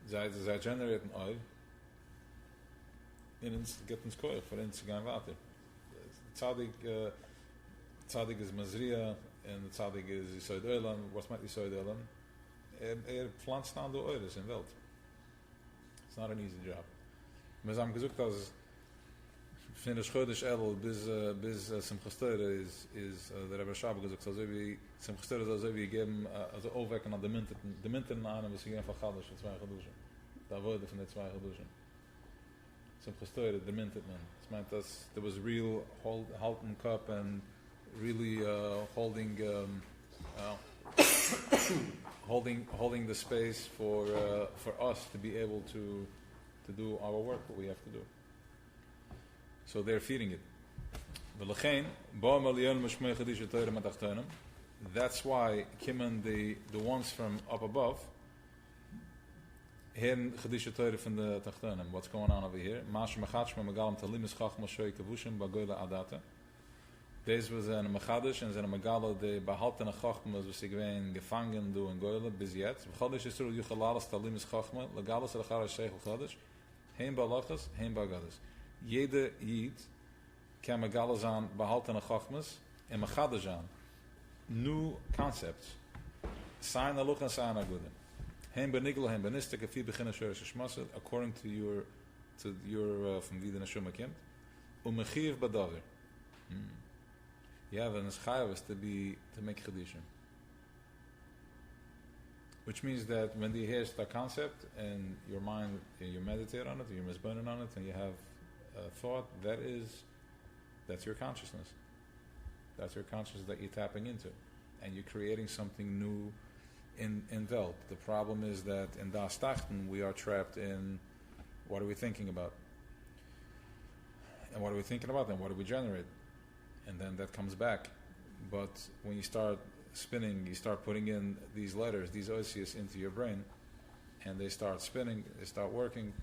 zij generaten oil. In uns get uns koich für uns zu gehen weiter. Tzaddik is Mazriya and tzaddik is Yisoid Olam. Was meint Yisoid Olam? Pflanzt an die Oiles in Welt. It's not an easy job. Wir haben gesagt, dass von der Schodesh Elul bis Simchas Torah is der Rebbe Shabbat gesagt, also wie Simchas Torah ist also wie geben, also aufwecken an de Minten an, was sie gehen von Chadash, von 2 Geduschen. Da wurde von den 2 Geduschen. Simchas Torah, der Minten man. Das meint, dass there was real halten cup and really holding the space for us to be able to do our work, what we have to do. So they're feeding it. That's why Kimon, the ones from up above, hen Chedisha Torah from the Tachtonim. What's going on over here? Deze was een Mechadish en zijn Megala de behaltene Chachma was zich geween gevangen door een Goyle bis jetzt. Chadish is er Yuchalalas Talimis Chachma, Legalas Rechara Sheikhel Chadish, heen Balachas, heen Bagadas. Jede Yid kan Megala zijn behaltene Chachmas en Mechadish aan. New concepts. Sign Aluch en Sign Aguda. Heen Benigel, heen Benistik, if you begin a Sherish Shmasad, according to your from Vida Neshuma Kimt. Umechiv Badaver. You have an eschayavas to make chedusha, which means that when you hear the concept and your mind, you meditate on it, you're misburning on it, and you have a thought, that's your consciousness. That's your consciousness that you're tapping into, and you're creating something new in Welt. The problem is that in Das Tachten we are trapped in what are we thinking about, and what are we thinking about, and what do we generate. And then that comes back. But when you start spinning, you start putting in these letters, these osius into your brain, and they start spinning, they start working.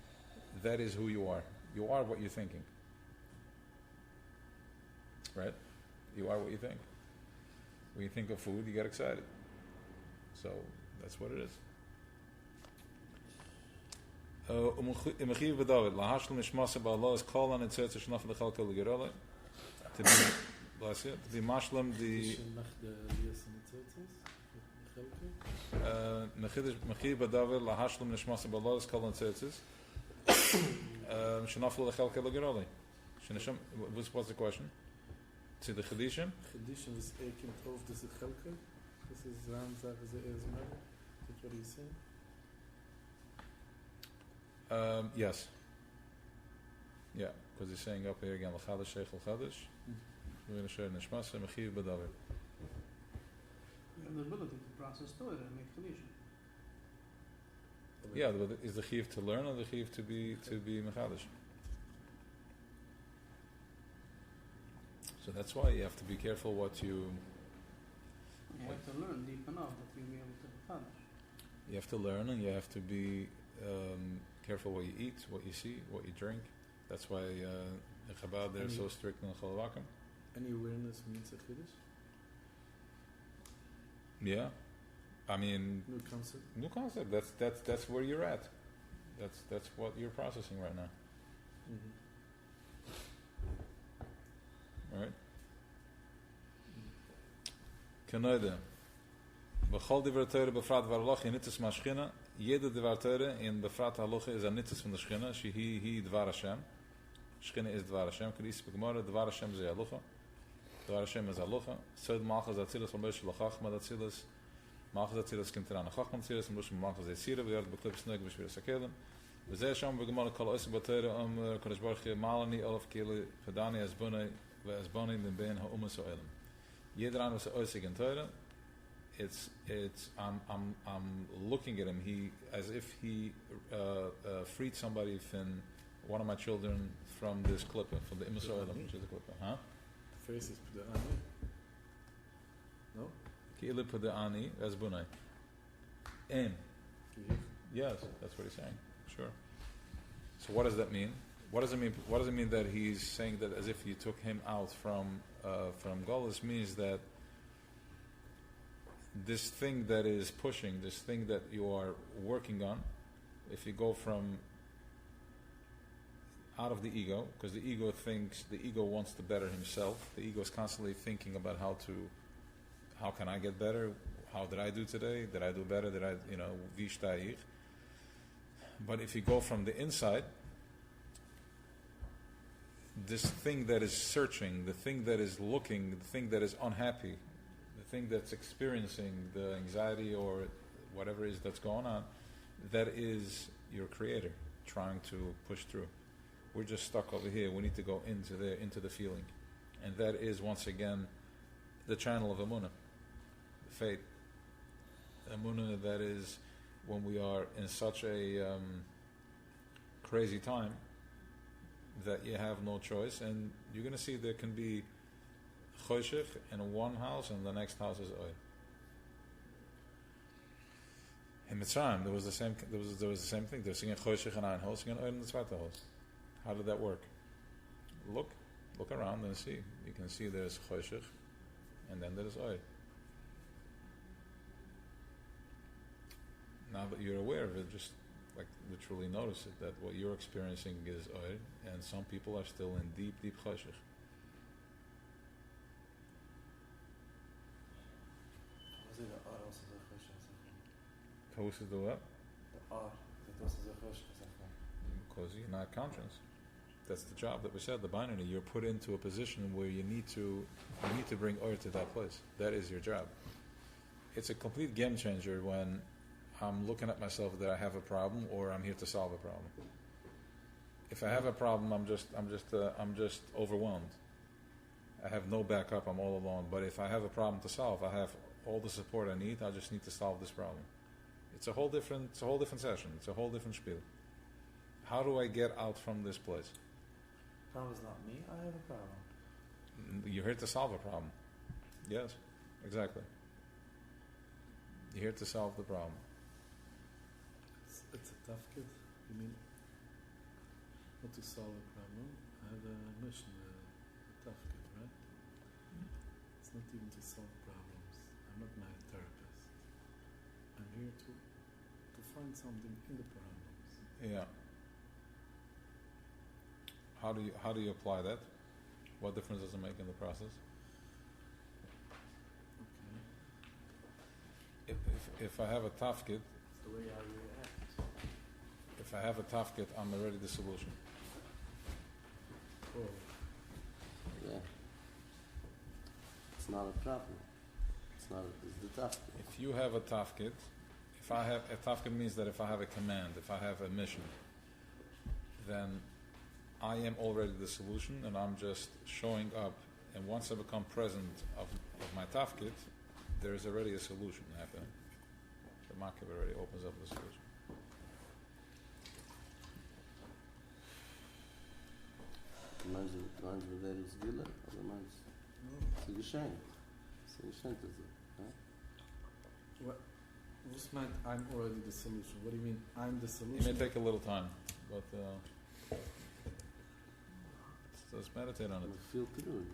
That is who you are. You are what you're thinking. Right? You are what you think. When you think of food, you get excited. So that's what it is. To be mashlam mechiv badavel lahashlam nishmas balos kol tzitzis shenaflu lechelke legeroli. What's the question? To the chedishim? Chedishim is ekim tov this is chelke. This is Ram Zach is Ezmer. That's what he's saying. Yes. Yeah, because he's saying up here again l'chadash sheichel chadash. We have the ability to process Torah and make chedusha. Yeah, but is the chiv to learn or the chiv to be mechadish? So that's why you have to be careful what you. You have to learn deep enough that you'll be able to mechadish. You have to learn, and you have to be careful what you eat, what you see, what you drink. That's why in Chabad they're so strict in Chalavakim. Any awareness means a chiddush? Yeah, I mean new concept. New concept. That's where you're at. That's what you're processing right now. All right. Kanoida. Bechol divrei Torah befrat varloch in nitzes maschina. Jede divrei Torah in befrat haloch is a nitzes from the schina. He dvar Hashem. Schina is dvar Hashem. Kedis begmara dvar Hashem ze halocha. Dvar Hashem is halocha. Sod malchus atzilus from Moshe lachachma atzilus. Malchus atzilus kimt ran chachma atzilus. Moshe malchus etzira. We are beklip snoig b'shvir sakelim. V'zeh Hashem begmara kol osim b'Torah kodesh baruch hu malani olaf kili fadani as bunay ve'as bunay min ben ha'umas ha'elim. Jeder an was oisig in Torah I'm looking at him. He as if he freed somebody from one of my children from this clipper, from the Emunah, which is the clipper, huh? The face is the ani. No. Ki'ile Puda'ani as Bunai. Aim. Yes, that's what he's saying. Sure. So what does that mean? What does it mean? What does it mean that he's saying that as if you took him out from Golus means that this thing that is pushing, this thing that you are working on, if you go from out of the ego, because the ego wants to better himself. The ego is constantly thinking about how can I get better? How did I do today? Did I do better? Did I, wie stehe ich? But if you go from the inside, this thing that is searching, the thing that is looking, the thing that is unhappy, the thing that's experiencing the anxiety or whatever it is that's going on, that is your creator trying to push through. We're just stuck over here. We need to go into there, into the feeling. And that is, once again, the channel of Emunah, the faith. Emunah, that is when we are in such a crazy time that you have no choice, and you're going to see there can be choshech in one house and the next house is oil. In Mitzrayim, there was the same thing. They're singing choshech in ein house, singing oil in the zweite house. How did that work? Look around and see. You can see there's choshech, and then there's oil. Now that you're aware of it, just like literally notice it, that what you're experiencing is oil, and some people are still in deep, deep choshech. Who is the what? Because you're not conscious. That's the job that we said, the binary. You're put into a position where you need to bring oil to that place. That is your job. It's a complete game changer when I'm looking at myself that I have a problem, or I'm here to solve a problem. If I have a problem, I'm just overwhelmed. I have no backup. I'm all alone. But if I have a problem to solve, I have all the support I need. I just need to solve this problem. It's a whole different session. It's a whole different spiel. How do I get out from this place? The problem is not me. I have a problem. You're here to solve a problem. Yes, exactly. You're here to solve the problem. It's a tough kid. You mean not to solve a problem? I have a mission, a tough kid, right? It's not even to solve problems. I'm not my therapist. I'm here to find something in the problems. Yeah. How do you apply that? What difference does it make in the process? Okay. If I have a tough kid, It's the way how you react. if I have a tough kid, I'm already the solution. Oh, Yeah. It's not a problem. It's the tough kid. If you have a tough kid, if I have a tough kid means that if I have a command, if I have a mission, then I am already the solution, and I'm just showing up. And once I become present of my tough kid, there is already a solution happening. The Makiv already opens up the solution. Meinst du, der ist Giller? Oder meinst du? Es ist geschehen. Es ist geschehen, das ist. what's meant I'm already the solution? What do you mean I'm the It solution? may take a little time, but let's meditate on it. Man feel through it.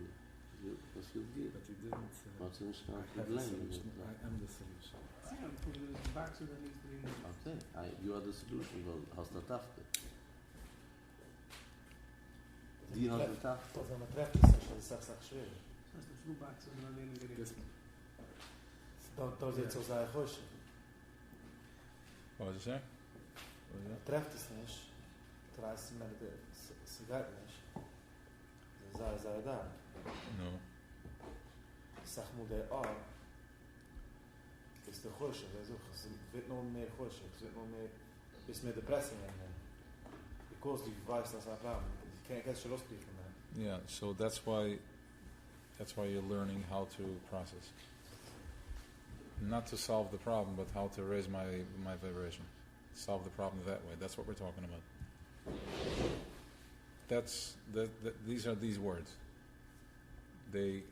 Das feel good. But he didn't say What's in I have the solution. I am the solution. Yeah, because the back to the needs to be Okay, you are the solution. Well, hast du tough kid? Die hat the tough kid. Also, man trefft es nicht, das ist auch schwer. Das heißt, du back to the lane This gericht. Da sieht so sehr hoch. What was you saying? Man trefft es nicht. Du weißt, es geht nicht. Sei da. No. Sag mal, der Arm ist der Chosche. Es wird noch mehr Chosche. Es wird noch mehr, bis mehr Depression in. Because du weißt, dass er Problem. Du kannst schon loskriegen. Yeah, so that's why you're learning how to process. not to solve the problem, but how to raise my vibration, solve the problem that way. That's what we're talking about. These are these words. They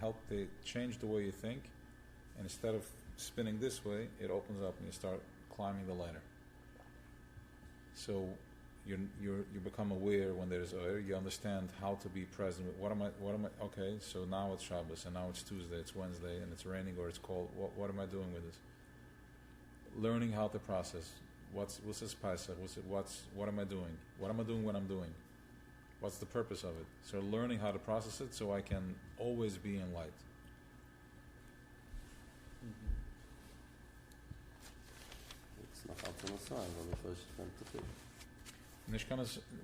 help. They change the way you think, and instead of spinning this way, it opens up and you start climbing the ladder. So you become aware when there's oil. You understand how to be present. What am I? Okay, so now it's Shabbos, and now it's Tuesday, it's Wednesday, and it's raining or it's cold. What am I doing with this? Learning how to process. What's this Pesach? What am I doing? What am I doing when I'm doing? What's the purpose of it? So learning how to process it, so I can always be in light. It's not out in a sign, but the first time to think.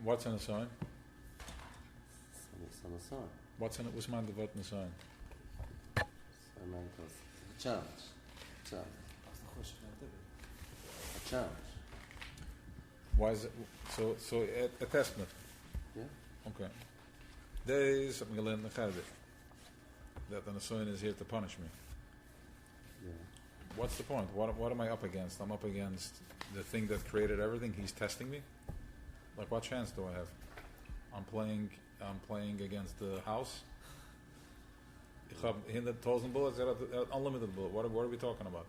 What's in a sign? It's on a sign. What's my devote in a sign? So I meant a challenge. A challenge. Why is it so a testament? Yeah. Okay. Days I'm going to learn that an assignment is here to punish me. Yeah. What's the point? What am I up against? I'm up against the thing that created everything. He's testing me. Like, what chance do I have? I'm playing against the house. Ich habe 100,000 bullets. Unlimited bullet. What are we talking about?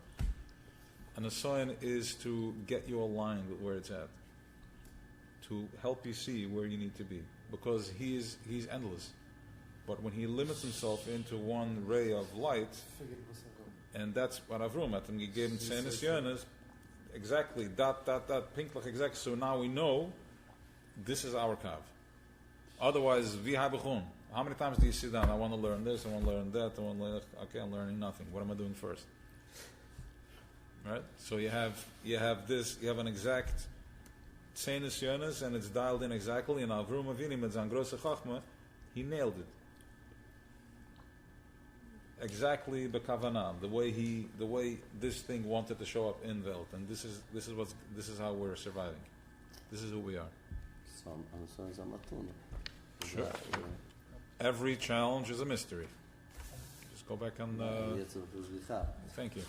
An assignment is to get you aligned with where it's at, to help you see where you need to be, because he's endless. But when he limits himself into one ray of light, and that's what Avrum hat him gegeben, 10 nisyonos, exactly, pinklich, exactly. So now we know this is our kav. Otherwise, wie habe ich how many times do you sit down? I want to learn this, I want to learn that, okay, I'm learning nothing. What am I doing first? Right? So you have this, you have an exact 10 nisyonos, and it's dialed in exactly, and Avrum Avinu mit seiner großen Chachma, he nailed it. Exactly b'kavanah, the way this thing wanted to show up in Welt, and this is how we're surviving. This is who we are. Sure. Every challenge is a mystery. Just go back and thank you.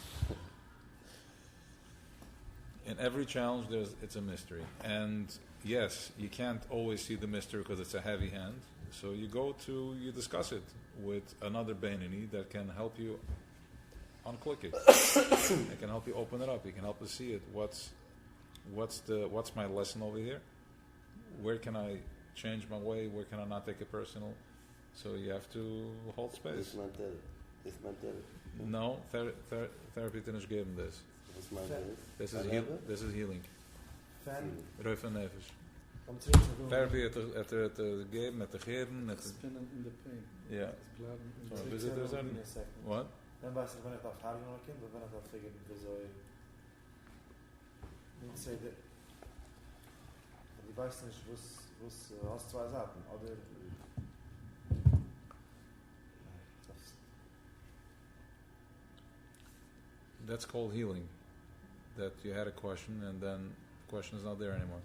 In every challenge, it's a mystery, and yes, you can't always see the mystery because it's a heavy hand. So you discuss it with another Beinoni that can help you unclick it. It can help you open it up. It can help you see it. What's my lesson over here? Where can I change my way? Where can I not take it personal? So you have to hold space. No, therapy didn't give him this. This is healing. Reuf and Nefesh. Therapy at the game, at the geven, at the spinning in the pain. Yeah. So visitors are what? Dann weiß ich, wenn ich auf Haare noch Kind, wenn ich auf Figure, wieso ich say that ich weiß nicht, was hast zwei Sachen, oder That's called healing. That you had a question and then the question is not there anymore.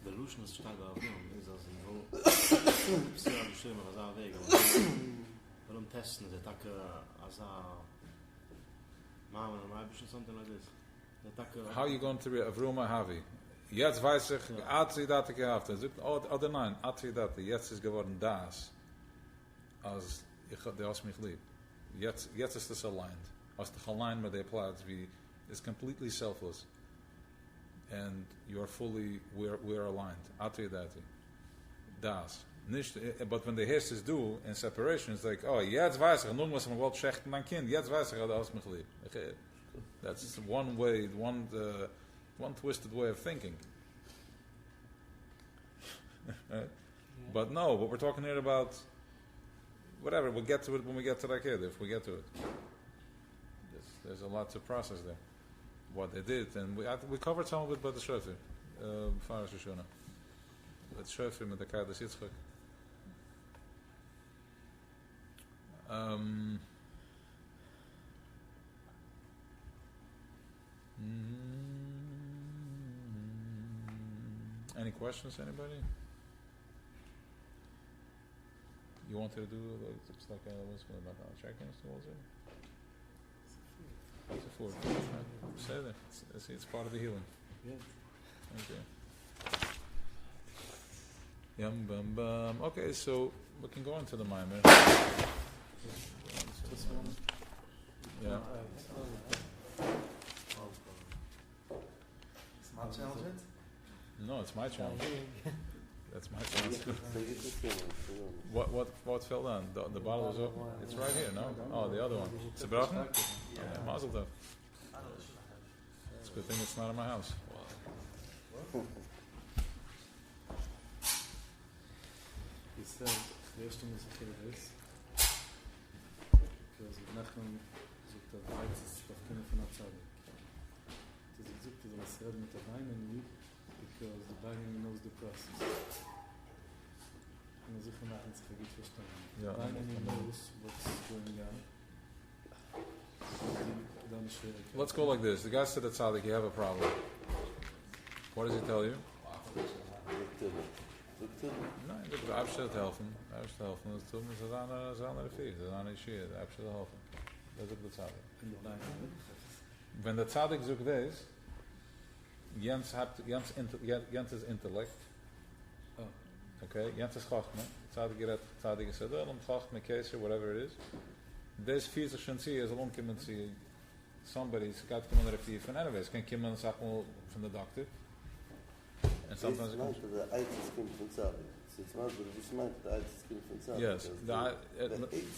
The illusion is stark auf ihm, ist also wo sehr schön, was auch wegen. Warum testen sie Tacke als Mama und Maibisch something like this. How are you going to read Avruma Havi? Jetzt weiß ich, Atri dat gehabt. Oder nein, Atri dat. Jetzt ist geworden das. Als der hast mich lieb. Jetzt ist das aligned. Als de aligned met de plaats wie is completely selfless. And you are fully, we are aligned. Atri dati. Das. Nicht, but when the Hirst is do in separation, it's like, oh, jetzt weiß ich, nun muss man wohl schechten mein Kind, jetzt weiß ich, du hast mich lieb. Okay. That's one way, one twisted way of thinking. Right? Yeah. But no, what we're talking here about, whatever, we'll get to it when we get to that kid, if we get to it. There's a lot to process there. What they did, and we covered some of it by the Shofer, Faras Rishona. With Shofer, with the Kaddish Yitzchak. Any questions, anybody? You wanted to do it's like what's it like check-ins towards it? It's a food. Say that. It's part of the healing. Yeah. Okay. Yum bum bum. Okay, so we can go into the mimer. Just one. Yeah. It's not challenging? No, it's my challenge. That's my challenge. So you just feel it. What fell down? The bottle was open. It's right here. No. Oh, the other one. It's a broken. Yeah, mazel tov. It's a good thing it's not in my house. He said, the erste Mal ist es, because Nachman sucht der Weiz, ist auf keinen von der Zadig. Das ist sucht, dass er mit der Beinen liegt, because the Beinen knows the process. Und er sucht nach uns gut verstanden. Ja. Beinen knows what's going on. Dann schwierig. Let's go like this. The guy said to Tzaddik, you have a problem. What does he tell you? No, ik heb absoluut helfen. Absoluut helfen. Dat doen ze aan de vier. Dat aan de shit. Absoluut helfen. Dat is ook de Tzaddik. In the Beinen. When the Tzaddik zoekt deze, Jens is intellect. Oh. Okay, Jens is Chachma. Tzaddik is Adel, Chachma, Keser, whatever it is. Deze vier zich schon zien, is al omkomen zien. Somebody's got to come on the vier van anyways. Kan komen zeg maar van de dokter. And sometimes it comes. The eighth kind from Tzaddik. It's not the eighth kind from Tzaddik. Yes,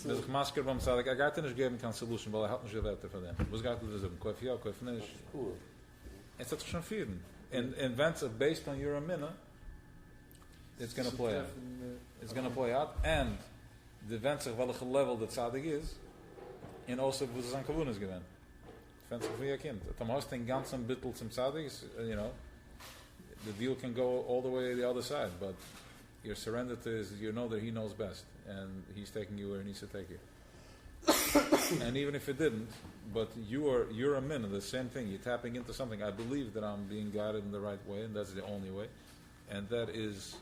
the masker from Tzaddik. I got to not give him solution, but I help nicht weiter von dem. Was gaat het doen? Koef ja, koef nicht. Cool. It's such schon vieren. And events are based on your minna. It's going to play out. It's going to play out, and the events are welke level that Tzaddik is, and also wo es an Kavunas gewinnt. Events of your kind. Tam hast den ganzen Bittel zum Tzaddik, you know. The deal can go all the way to the other side, but your surrender to is you know that he knows best, and he's taking you where he needs to take you. And even if it didn't, but you're a minna, the same thing. You're tapping into something. I believe that I'm being guided in the right way, and that's the only way, and that's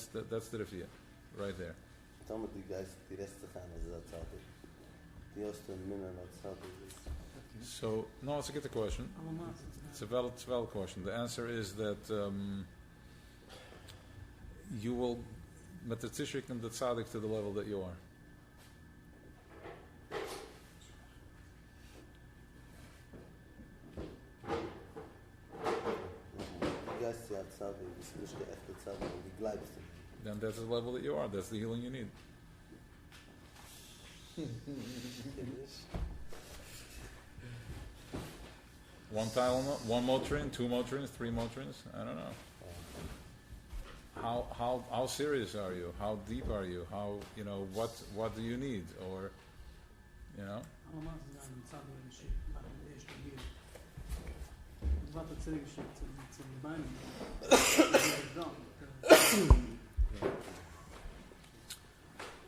the rafia, right there. Some of the guys, the rest of the time is that Tzaddik. The Oster Minna, not Tzaddik. So no, it's a good question. It's a valid question. The answer is that you will met the tzishik and the tzaddik to the level that you are. Then that's the level that you are. That's the healing you need. One Tylenol, one Motrin, two Motrins, three Motrins. I don't know. How serious are you? How deep are you? How what do you need? Or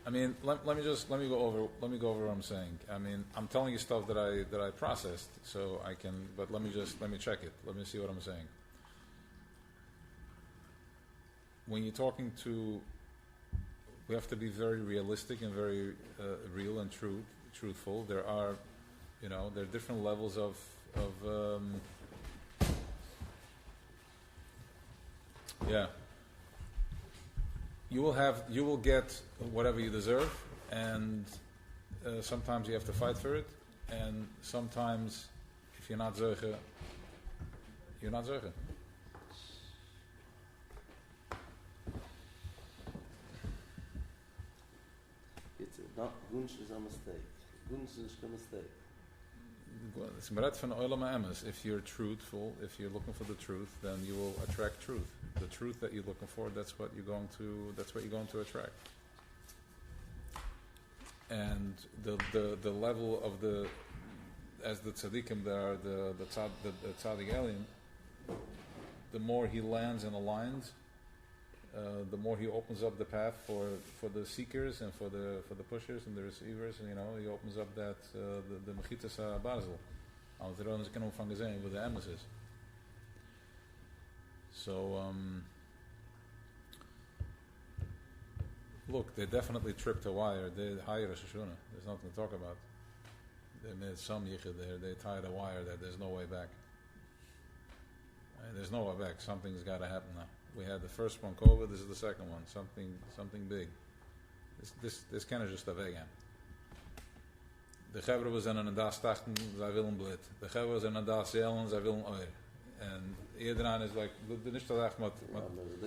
I mean, let me go over what I'm saying. I mean, I'm telling you stuff that I processed, so I can. But let me check it. Let me see what I'm saying. When you're talking to, we have to be very realistic and very real and truthful. There are, there are different levels of yeah. You will get whatever you deserve, and sometimes you have to fight for it, and sometimes if you're not zeuge, you're not zeuge. Gunsh is a mistake. Gunsh is a mistake. It's merat van olam ha'emes. If you're truthful, if you're looking for the truth, then you will attract truth. The truth that you're looking for, that's what you're going to attract. And the level of as the tzaddikim, there are the tzaddik elim, the more he lands and aligns, the more he opens up the path for the seekers and for the pushers and the receivers, and he opens up that the mechitas barzel. Al the ronos can only gesehen with the emes. So Look, they definitely tripped a wire. They hired a Shoshuna. There's nothing to talk about. They made some yichud there. They tied a wire that there's no way back. There's no way back. Something's got to happen now. We had the first one, COVID. This is the second one. Something big. This kind of just a vegan. De Gevre was in een das tachten, zij willen blit. De Gevre was in een das zelen, zij willen oor. En iedereen is like, niet te zeggen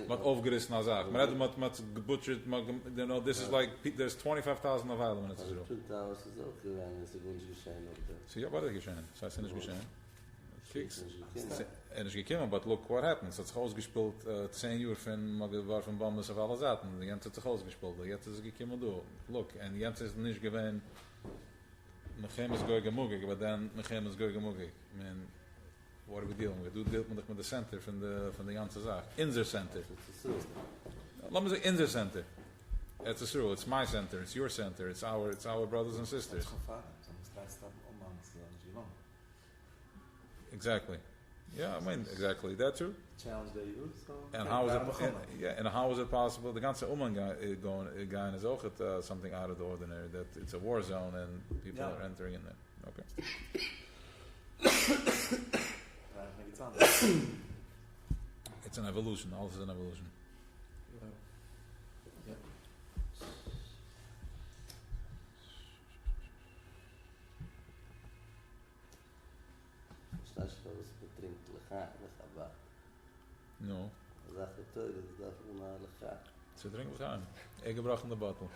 met overgerissen naar zaken. Maar het met gebutcherd, you know, this is like, there's 25,000 available in het Israel. Twin Towers is ook gegaan, is een geschehen op de... So ja, wat is geschehen? Zij zijn niet geschehen. En is gekomen, but look what happens. Het is ausgespeeld 10 uur van Bambus auf alle zaten. Die Jens hat sich ausgespeeld. Die Jens is gekomen door. Look, en Jens is niet geween Mechem is goy gemugig, but then Mechem is goy gemugig. I mean, what are we dealing with? Du dealt met the center van de ganze zaak. In their center. Let me say in their center. It's a true. It's my center. It's your center. It's our brothers and sisters. Exactly. Yeah, I mean exactly that too. Challenge that you. And how is it possible? The ganze going is also something out of the ordinary. That it's a war zone and people are entering in there. Okay. It's an evolution. All is an evolution. Yeah. No. Ze Ze drinken gaan. Ik gebracht in de bottle.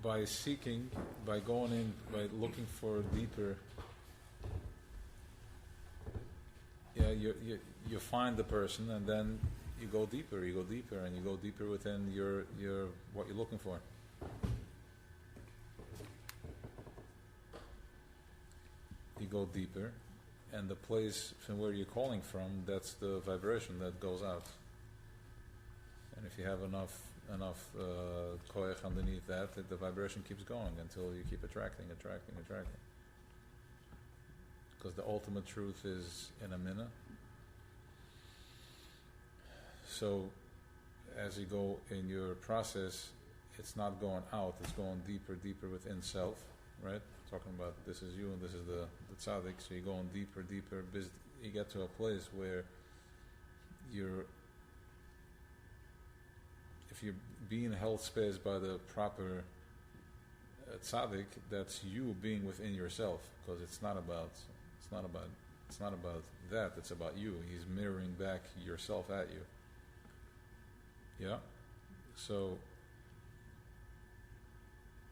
By seeking, by going in, by looking for deeper. Yeah, you find the person, and then you go deeper, and you go deeper within your what you're looking for. You go deeper, and the place from where you're calling from, that's the vibration that goes out. And if you have enough koyach underneath that, the vibration keeps going until you keep attracting. Because the ultimate truth is in Emunah. So, as you go in your process, it's not going out, it's going deeper within self, right? Talking about this is you and this is the tzaddik, so you're going deeper, you get to a place where if you're being held space by the proper tzaddik, that's you being within yourself, because it's not about that, it's about you. He's mirroring back yourself at you. Yeah? So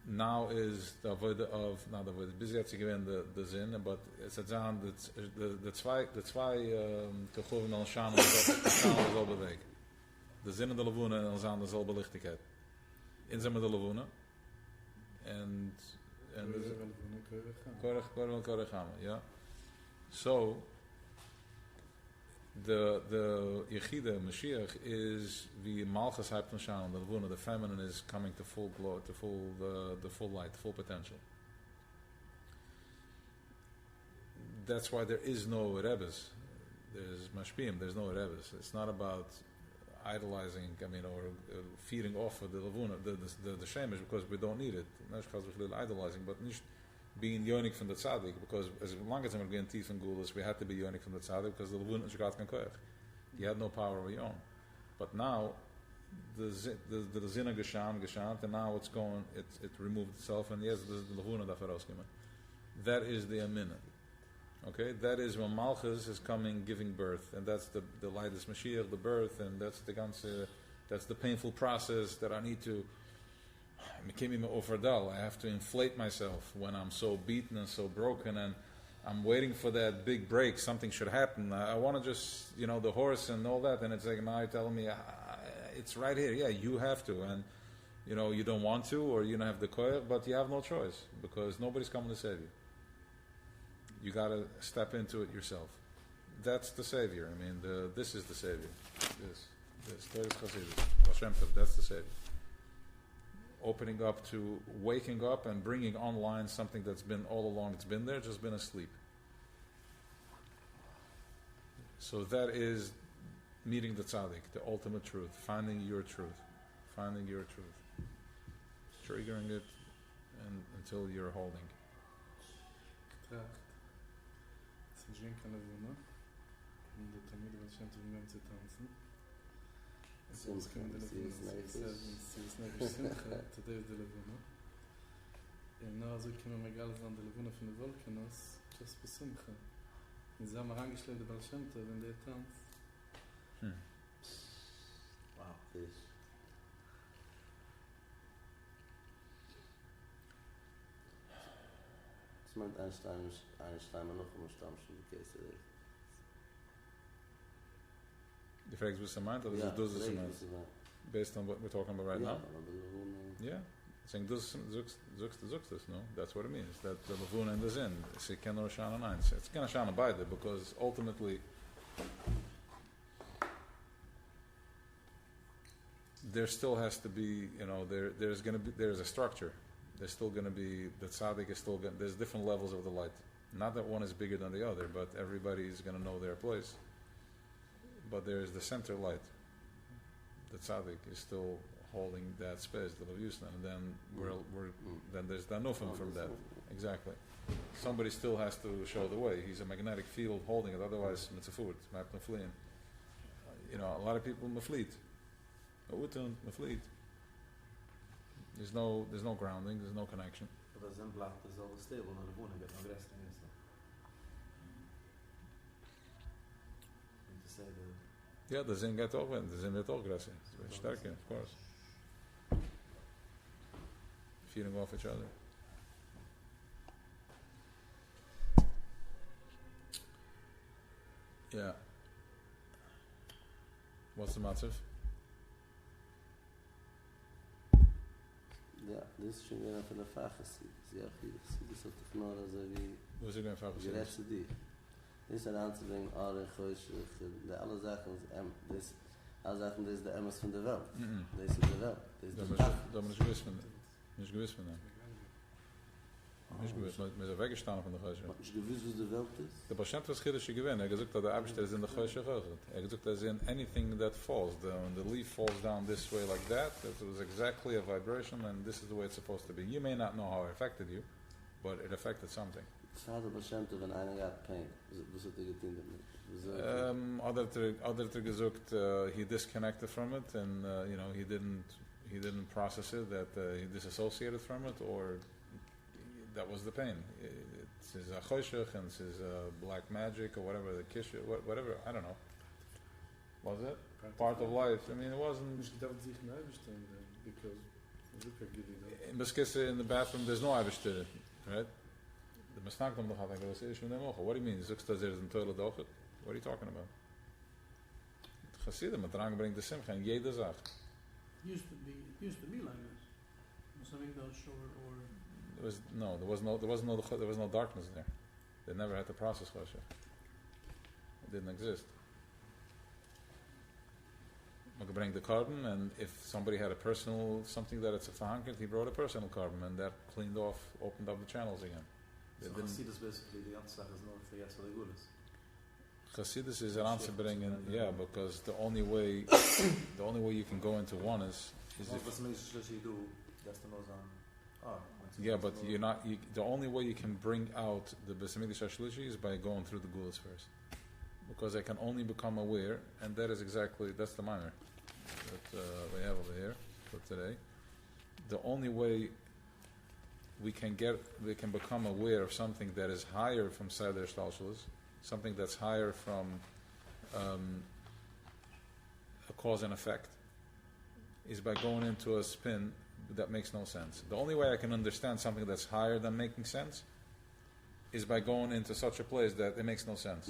now is the avodah of, not the avodah, busy hat sich gewähnt the zin, but it's a zan, the zwei gechoven al shan dezelfde weg. De zin en de levuna en zan dezelfde lichtigheid. In zijn met de levuna. En korig gaan, ja. So, the Yechida Mashiach is the Malchus Hypton Shalom, the Levuna, the feminine is coming to full glory, to the full light, full potential. That's why there is no Rebbes. There's Mashpim, there's no Rebbes. It's not about idolizing, or feeding off of the Levuna, the Shemesh, because we don't need it. Not because we're idolizing, but nicht being yonik from the tzaddik, because as long as we're getting teeth and gulas, we had to be yonik from the tzaddik, because the levuna shkat kan koyach. You had no power of your own. But now the zina geshant, and now it's going, it removed itself, and yes, the levuna dafaroskima. That is the Emunah. Okay, that is when Malchus is coming, giving birth, and that's the light is Mashiach, the birth, and that's the painful process that I need to. I have to inflate myself when I'm so beaten and so broken, and I'm waiting for that big break. Something should happen. I want to just, the horse and all that, and it's like now you're telling me it's right here. Yeah, you have to, and you don't want to, or you don't have the koyach, but you have no choice because nobody's coming to save you. You got to step into it yourself. That's the savior. This is the savior. This Hashem, that's the savior. Opening up to waking up and bringing online something that's been all along, it's been there, just been asleep. So that is meeting the tzaddik, the ultimate truth, finding your truth, triggering it, and until you're holding. Getracht. Zum Schenken Lavuna. Und der Talmud war schon zu dem zu tanzen. So es kommt der Lavuna. Sie ist nebisch Simcha. Today is the Lavuna. Und na so kommen wir egal an der Lavuna von der Volkanos. Just for Simcha. Und sie haben herangeschleppt der Baal Shem Tov in der Tanz. Wow. Fish. Es meint Einstein noch stammschen die Käse. The fragt was meint, or Ja, does it meint? Based on what we're talking about right now? Yeah. Saying zugst this, no? That's what it means. That the Lavuna and the Zin. Sie kennen nur Shana 9. It's gonna Shana beide, because ultimately there still has to be, there's a structure. There's still going to be, the tzaddik is still going, there's different levels of the light. Not that one is bigger than the other, but everybody's going to know their place. But there is the center light. The tzaddik is still holding that space, the Levusna, and then then there's the nufim from that. Exactly. Somebody still has to show the way. He's a magnetic field holding it, otherwise it's a food, it's fleeing. A lot of people mafleet. Mafleet. There's no grounding, there's no connection. But the Zen block is always stable, and the Lavuna get no rest in it. To say that. Yeah, the Zen get over, and the Zen wird auch aggressive. It's very stärker, of course. Feeding off each other. Yeah. What's the matzav? Ja, das ist schon wieder von der Fachessie. Sie das hat doch nur also wie... Wo ist er denn Fachessie? Die letzte dich. Das ist ein anzubringen, alle alle Sachen, alle Sachen, das ist der Emmes von der Welt. Das ist der Welt. Das ist der Dach. Da bin ich gewiss von dem. Nicht gewiss von dem. Nicht gewiss, man ist weggestanden von der Chösche. Nicht gewiss, was die Welt ist? Der Bashant was Chiddisch gewinnt. Er gesagt, dass der Abster ist in der Chösche gehört. Er gesagt, dass in anything that falls, when the leaf falls down this way like that was exactly a vibration, and this is the way it's supposed to be. You may not know how it affected you, but it affected something. Vater Bashant, wenn einer hat pain, was hat getan damit? Other gesagt, he disconnected from it, and he didn't process it, that he disassociated from it, or that was the pain. It's his choshech and it's his black magic or whatever, the kish, whatever, I don't know. Was it? Part of life. I mean, it wasn't... Because in the bathroom, there's no Eibishter, right? The Masnakdom doch hat ein grosses Issue in dem Ocho. What do you mean? Zugst dass in toilet doch? What are you talking about? Chassidim, mit rangbringt the Simcha in jede Sache. Used to be like this. Something that was short or... There was no darkness there. They never had to process Choshev. It didn't exist. Man bring the carbon, and if somebody had a personal something that it's a verankerd, he brought a personal carbon, and that cleaned off, opened up the channels again. So Chassidus basically the answer is not for yes or the Gulis. Chassidus is an answer bringing, because the only way you can go into one is if you do, that's the most but you're not. The only way you can bring out the Beis Hamikdash HaShlishi is by going through the Gulas first, because I can only become aware, and that's the minor that we have over here for today. The only way we can become aware of something that is higher from Seder Shtalshalos, something that's higher from a cause and effect, is by going into a spin that makes no sense. The only way I can understand something that's higher than making sense is by going into such a place that it makes no sense.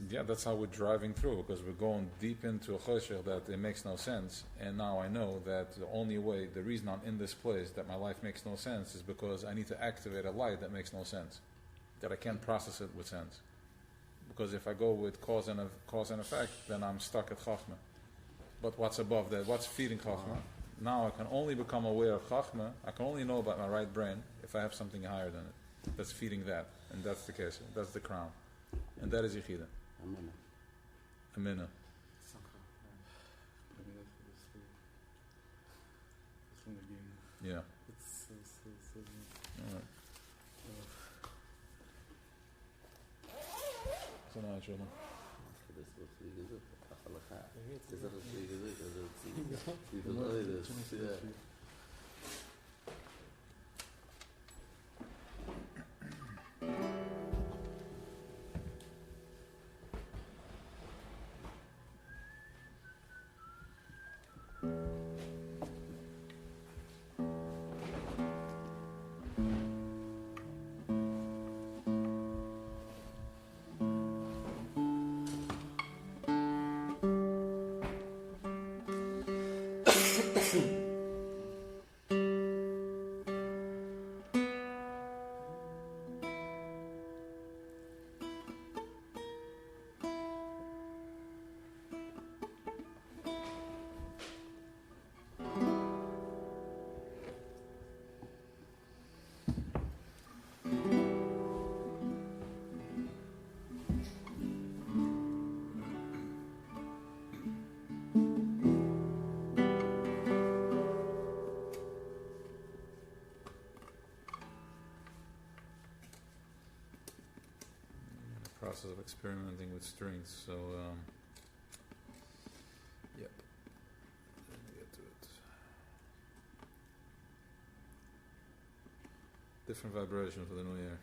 Yeah, that's how we're driving through, because we're going deep into a choshech that it makes no sense, and now I know that the reason I'm in this place, that my life makes no sense, is because I need to activate a light that makes no sense, that I can't process it with sense. Because if I go with cause and effect, then I'm stuck at Chachma. But what's above that? What's feeding Chachma? Now I can only become aware of Chachma. I can only know about my right brain if I have something higher than it that's feeding that. And that's the case. That's the crown. And that is Yechida. Emunah. Emunah. Yeah. It's so All right. So now, children. Das wird viel gesagt. Ach, Allah. Das ist auch viel gesagt. Also, sie verleuden es. Ja. Process of experimenting with strings, so yep. Let me get to it. Different vibration for the new year.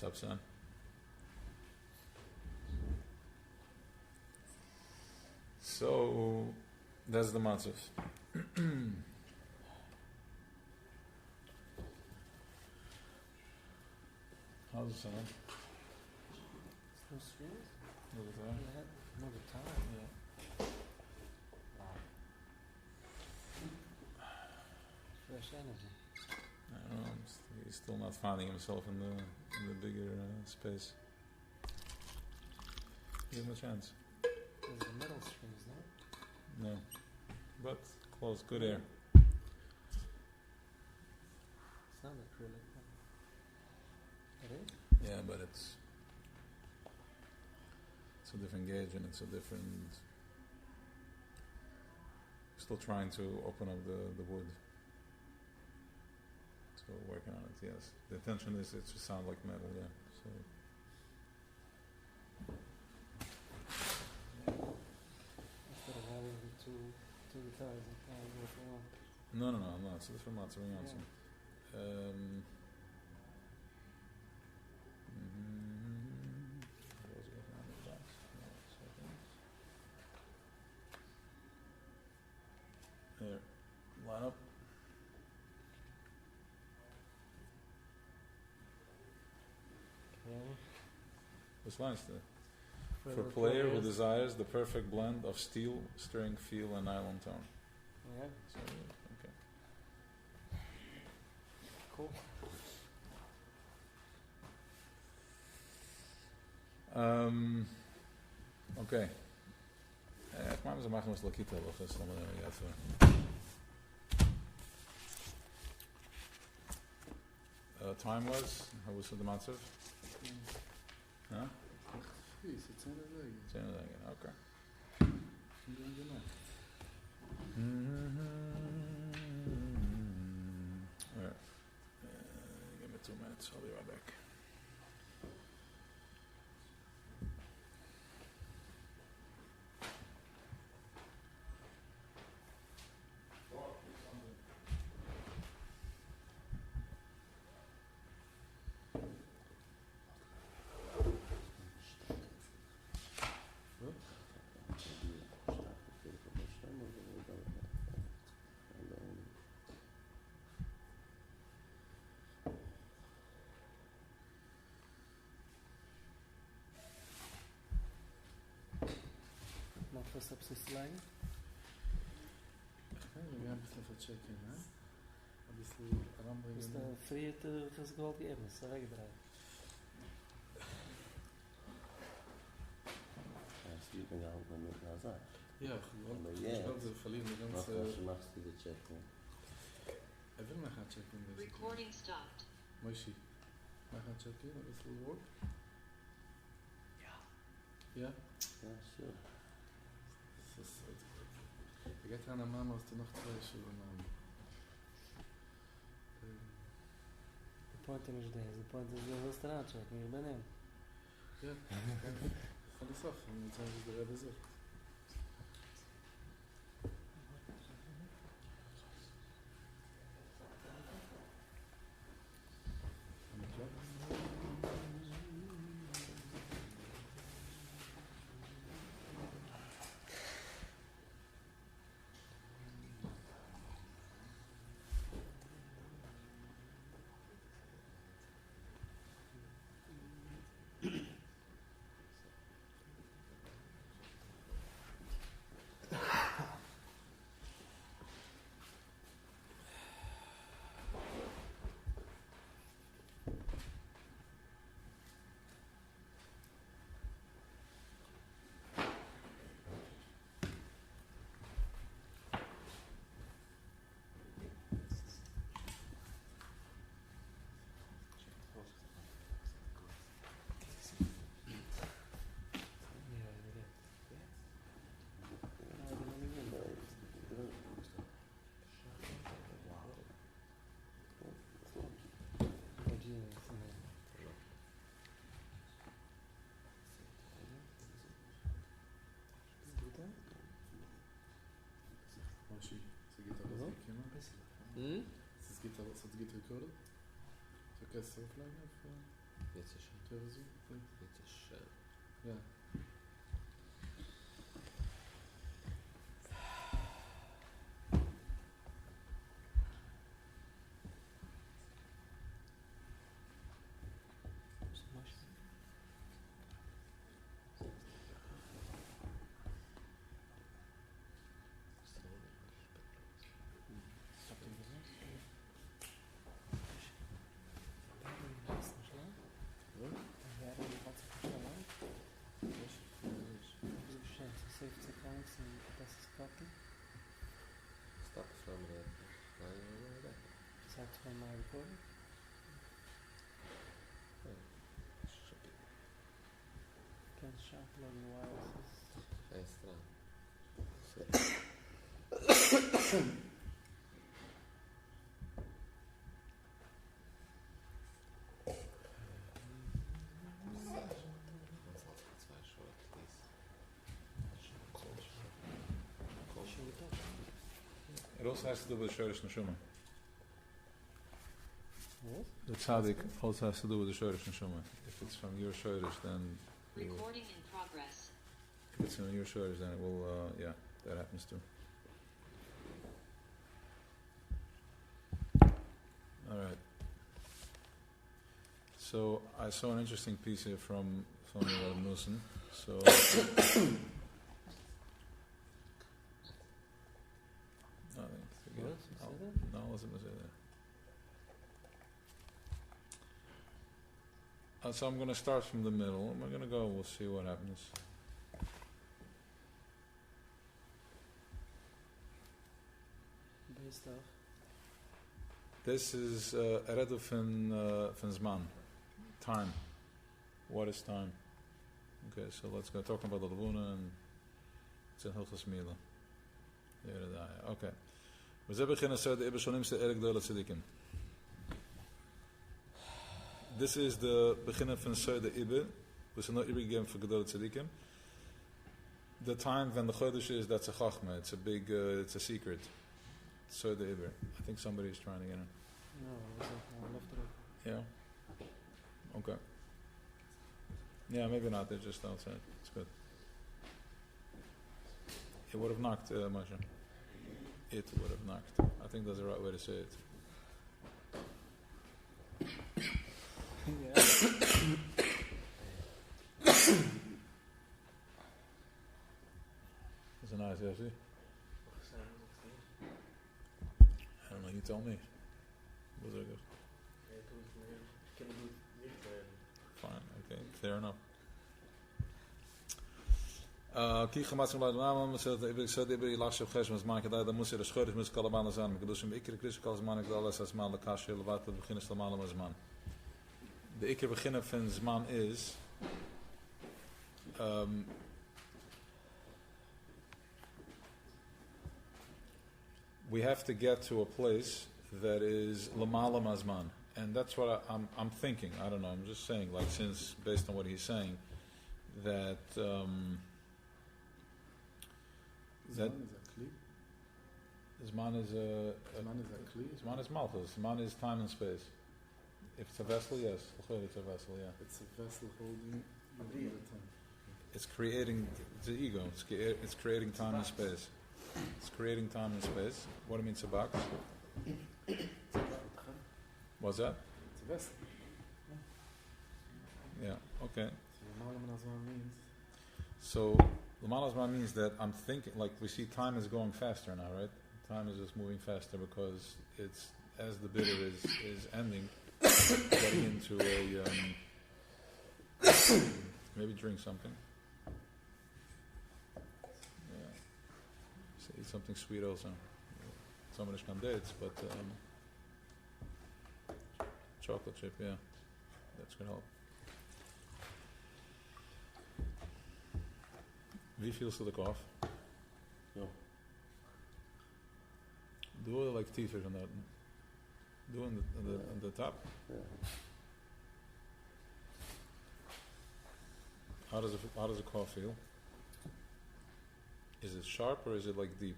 What's up, son? So, that's the matzav. How's it sound? No strings? Look at that. No guitar? Yeah. Fresh energy. I don't know. He's still not finding himself in the bigger space. Give him a chance. There's the metal strings, no? No, but close. Good air. Sound acrylic. It is? Yeah, but it's a different gauge and it's a different. Still trying to open up the wood. So working on it. Yes, the intention is it should sound like metal. Yeah. So. Instead of having two guitars, you can go for one. No. It's a different matzav. Yeah. I was working on the box. Here, line up. Okay. This line's for player who desires the perfect blend of steel, string, feel, and nylon tone. Yeah, So, okay. cool. Okay. Ich meine, wir machen was Lakita, aber das ist nochmal jetzt. Time was? How was the matzav? Huh? Please, it's in the leg. It's in again. Okay. I'm doing the night. Alright. Give me 2 minutes. I'll be right back. Not for subsistence. Okay, we gaan een beetje verchecken, hè? Een beetje Dus de aanbrengen. friete gesgold geven, is dat weggedraaid. Sieht man ja auch mal mit einer Sache. Ja, gewoon. Aber Ich jetzt, glaube, wir verlieren die was ganze... machst du die Check, ne? Er will nachher checken. Recording stopped. Moishi, nachher checken, ein bisschen work. Ja. Ja? Ja, sure. Das ist so gut. Ich hätte eine Mama, hast du noch 2 Schuhe Namen. The point is this. The point is the restaurant check. Ich bin ihm. Ja, von der Sache. Und jetzt haben wir der Rebbe gesagt. Moishi, so geht das Mhm. nicht, ne? Hm? So geht recorded? So kannst du auflegen auf... Terzi? Ja. Stop from the Start from my recording. Can upload the wireless. It also has to do with Shorish Neshama. What? The tzaddik also has to do with the Shorish Neshama. If it's from your Shorish, then Recording in progress. if it's from your Shorish, then it will, yeah, that happens too. Alright. So, I saw an interesting piece here from Nussen. So, no, wasn't there. So I'm going to start from the middle. We're going to go. We'll see what happens. Based off. This is Eredu van Zman. Time. What is time? Okay, so let's go talking about the Lavuna and it's in Hilchos Mila. Okay. This is the beginning van Seude Ibe. We zijn not Ibe gegeven for Gedol Tzadikim. The time when the Chodesh is, that's a Chachma. It's a big, it's a secret. Seude Ibe. I think somebody's trying to get in. No, I left it open. Yeah? Okay. Yeah, maybe not. They're just outside. It's good. It would have knocked, Masha. It would have knocked. I think that's the right way to say it. It's a nice FC. I don't know, you tell me. Was it good? Fine, okay, fair enough. Ki gemaakt met de naam, ik zei dat ik lachje op gesmes maken dat moest er scheurig met kalabanen zijn. Ik dus een ikere Christus kalman ik alles als man de kasje wat het beginnen te malen met man. De ikere beginnen van zman is we have to get to a place that is lamalam azman, and that's what I'm thinking. I don't know. I'm just saying, like, since based on what he's saying, that that Zman is a Zman is Malchus. Zman is time and space. If it's a vessel, yes. It's a vessel, yeah. It's a vessel holding the time. It's creating the ego. It's creating time and space. It's creating time and space. What do you mean, it's a box? What's that? It's a vessel. Yeah, okay. Means. So, Lamal Azman means that I'm thinking, like we see time is going faster now, right? Time is just moving faster because it's, as the bitter is ending, getting into a, maybe drink something. Yeah. So eat something sweet also. Somebody's can dates, but chocolate chip, yeah. That's gonna help. Wie feels to the cough? No. Do it like teeth on that. Do it on the top. Yeah. How does the cough feel? Is it sharp or is it like deep?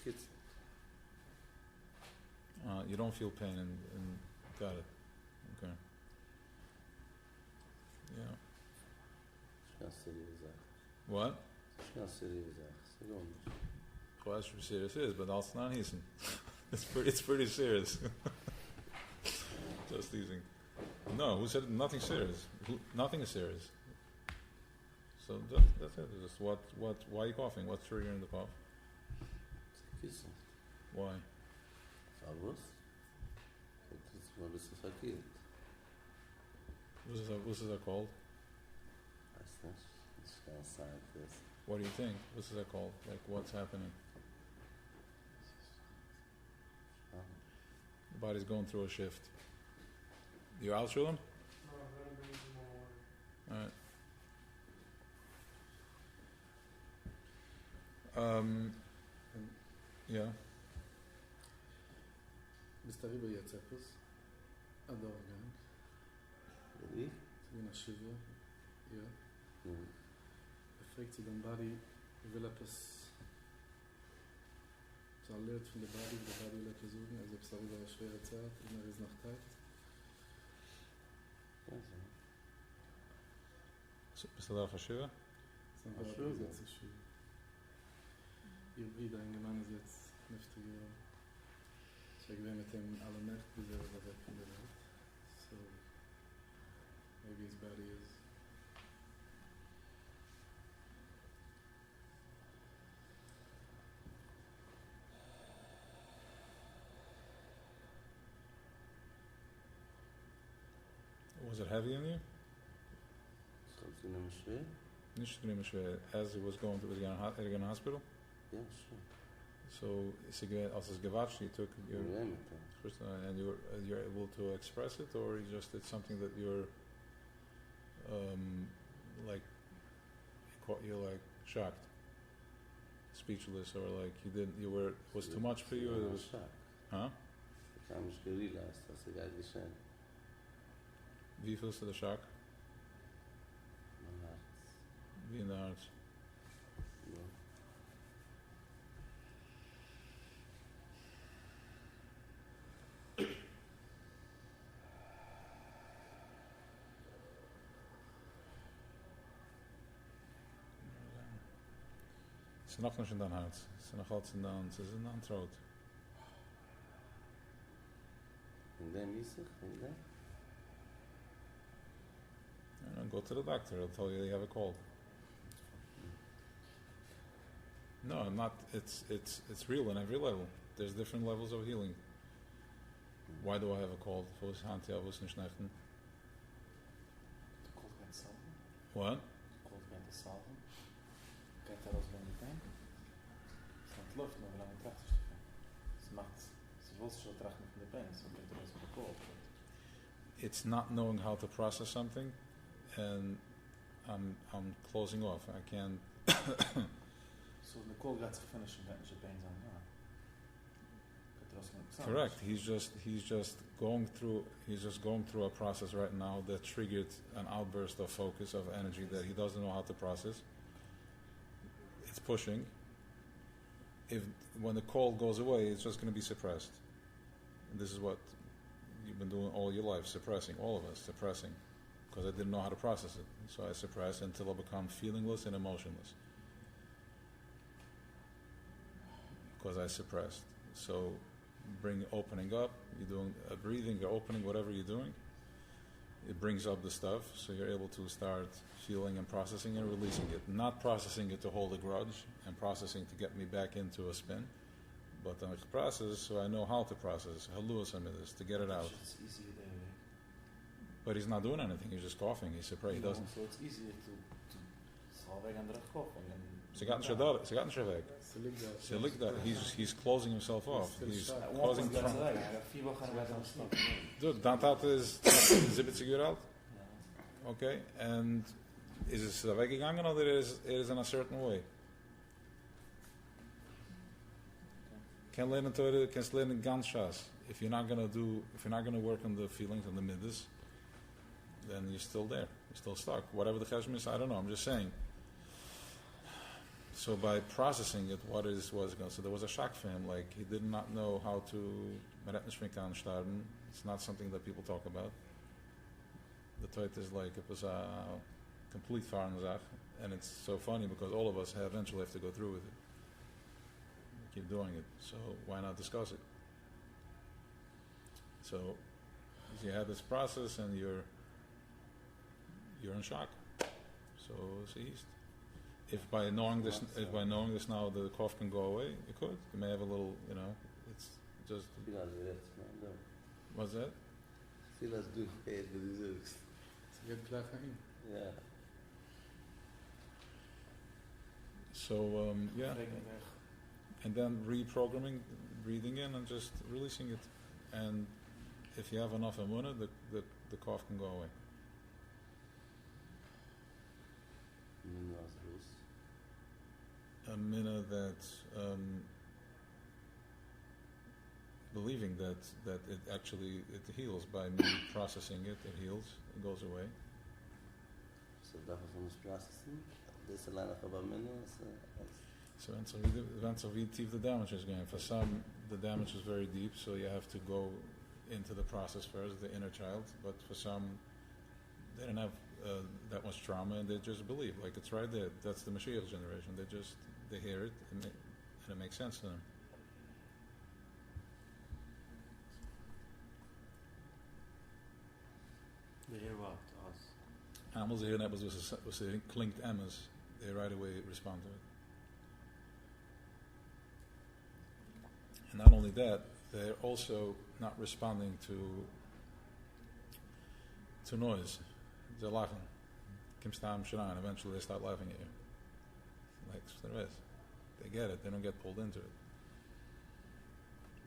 It's You don't feel pain and got it. Okay. Yeah. It's not serious, What? it's not serious, it's not Well, that's serious is, but also not easy. It's pretty serious. Just teasing. No, who said nothing serious? Nothing is serious. So that's it. Just why are you coughing? What's triggering the cough? Kissen. Why? Favos. It's mal bisschen verkehrt. What's that called? Weiß nicht. Ich kann sagen, das. What do you think? What's that called? Like, what's happening? The body's going through a shift. You out, Shulam? Alright. Yeah. Bist du darüber jetzt etwas? Ein Dorfgang. Wie? Zu einer Shiva. Ja. Mhm. Fragt sich dein Body, will etwas so alert von der Body will etwas suchen, also ob es darüber eine schwere Zeit, immer ist noch Zeit. Ja, so. So, bist du da auf Shiva? Das ist ein Wort, das ist Shiva. Ihr Bruder, ein Mann ist jetzt 50 Jahre. Ich habe mit ihm alle Nacht, bis er weg von der Welt. So, maybe his body is Was it heavy on you? So, it's in a schwer? Nicht schwer. As it was going to the hospital? Ja, sure. So, als es gewatscht, you took your Ja, mit dem. first, and you're able to express it, or you just it's something that you're like you're like shocked, speechless, or like it was too much for you. Or it was, Schock. huh? Ich habe mich gerealized, dass er gerade geschehen. Wie fühlst du den Schock? Mein Herz. Wie in der Herz? Ja. Es ist noch nicht in dein Herz. Es ist noch alles in dein Throat. In dem ist in dem? And go to the doctor. He'll tell you have a cold. No, not. It's real on every level. There's different levels of healing. Why do I have a cold? Wo ist Hand, ja, wo ist nicht Schnechten? Cold can't solve them. What? Cold can't solve them. Can't tell us when you pain. Es ist nicht Luft, nur wie lange tracht sich die Pain. Es macht, sie will sich schon trachten von der Pain, so can't tell us when the cold. It's not knowing how to process something, and I'm closing off. I can't. So the cold got to finish and get your pains on, yeah. Correct. He's just going through a process right now that triggered an outburst of focus, of energy that he doesn't know how to process. It's pushing. When the cold goes away, it's just going to be suppressed. And this is what you've been doing all your life, suppressing, all of us, suppressing. Because I didn't know how to process it. So I suppressed until I become feelingless and emotionless. Because I suppressed. So bring opening up, you're doing a breathing, you're opening, whatever you're doing, it brings up the stuff, so you're able to start feeling and processing and releasing it. Not processing it to hold a grudge and processing to get me back into a spin, but I process so I know how to process, to get it out. It's easier there, right? But he's not doing anything, he's just coughing, he's surprised, he doesn't. So it's easier to solve and coughing. Ze gaat niet zo weg. Ze ligt daar. He's closing himself off. He's causing trauma. Dude, dat is 70 uur oud. Okay, and is het weggegangen or it is in a certain way? Can learn ganz shas. If you're not gonna work on the feelings and the middas, then you're still there. You're still stuck. Whatever the chesm is, I don't know. I'm just saying. So by processing it, what was going? So there was a shock for him. Like he did not know how to. It's not something that people talk about. The Torah is like it was a complete Farnzach, and it's so funny because all of us eventually have to go through with it. We keep doing it, so why not discuss it? So you have this process, and you're in shock. So ceased. If by knowing this now the cough can go away, you could. You may have a little, it's just. What's that? Vieles du geht, wie du sagst. Es wird gleich ein. Ja. So yeah, and then reprogramming, breathing in, and just releasing it. And if you have enough Emunah, the cough can go away. Emunah that believing that it actually it heals by me processing it. It heals. It goes away. So davon von uns processing. This allein auch aber Minna. So depends on how deep the damage is going. For some, the damage is very deep, so you have to go into the process first, the inner child. But for some, they don't have that much trauma, and they just believe, like it's right there. That's the Mashiach generation. They hear it, and it makes sense to them. They hear what? Us. Animals hear that was klinked emmers. They right away respond to it. And not only that, they're also not responding to noise. They're laughing. Kimstam Sharan, eventually they start laughing at you. Like there is. They get it, they don't get pulled into it.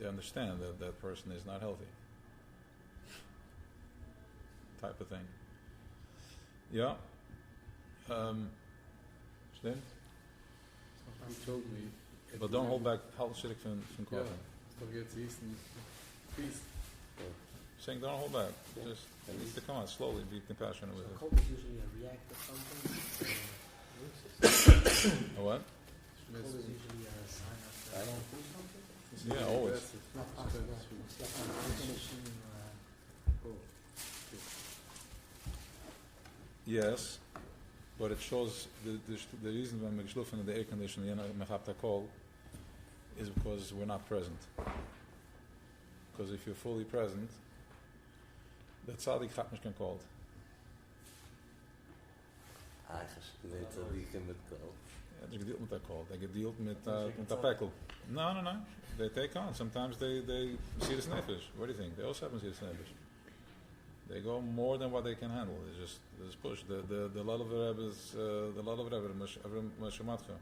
They understand that that person is not healthy. Type of thing. Yeah. Stimmt? You told me. But don't hold back. How should I from Ja, coughing? ist doch jetzt essen. Peace. Saying don't hold back. Just it needs to come out slowly. Be compassionate with it. Cold is usually a reactive something. A what? Cold is usually a sign of something. Yeah, always. It's not after that. It's like an air conditioning. Yes, but it shows the reason when we're geschlafen in the air conditioner call is because we're not present. Because if you're fully present, the tzaddik hat nicht called. Ich weet dat ik hem met kool. Ja, they gedealt met that call. They gedealt met that pekel. No. They take on. Sometimes they see the nefesh. What do you think? They also haven't seen the nefesh. They go more than what they can handle. They just push. The lot of Rebbe's, Moshe Matcha,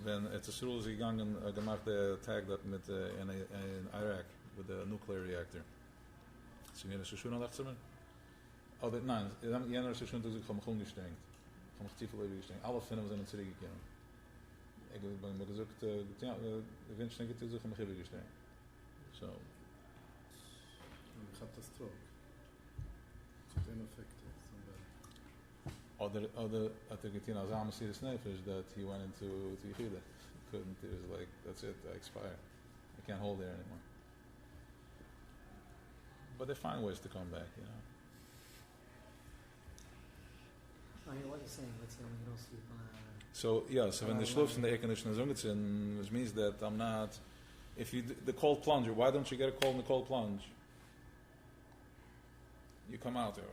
when it's a Surul is gegangen, gemacht the attack that met in Iraq with the nuclear reactor. Sie mir das schon nachzumachen? Oh, nein, jener ist schon durch vom Grund gestrengt. Vom Stiefel gestrengt. Alle Filme sind zurückgekommen. Ich habe mir gesagt, ja, wenn ich denke, zu vom Gehirn gestrengt. So. Katastrophe. It's ineffective. Other at the Getin Azam serious nefesh that he went into Yechida. Couldn't. It was like, that's it. I expire. I can't hold there anymore. But they find ways to come back, I mean, what you're saying, let's say when you don't sleep on So when the shluf in the air conditioner is ungetzin, which means that I'm not. If you the cold plunger, why don't you get a cold in the cold plunge? You come out there.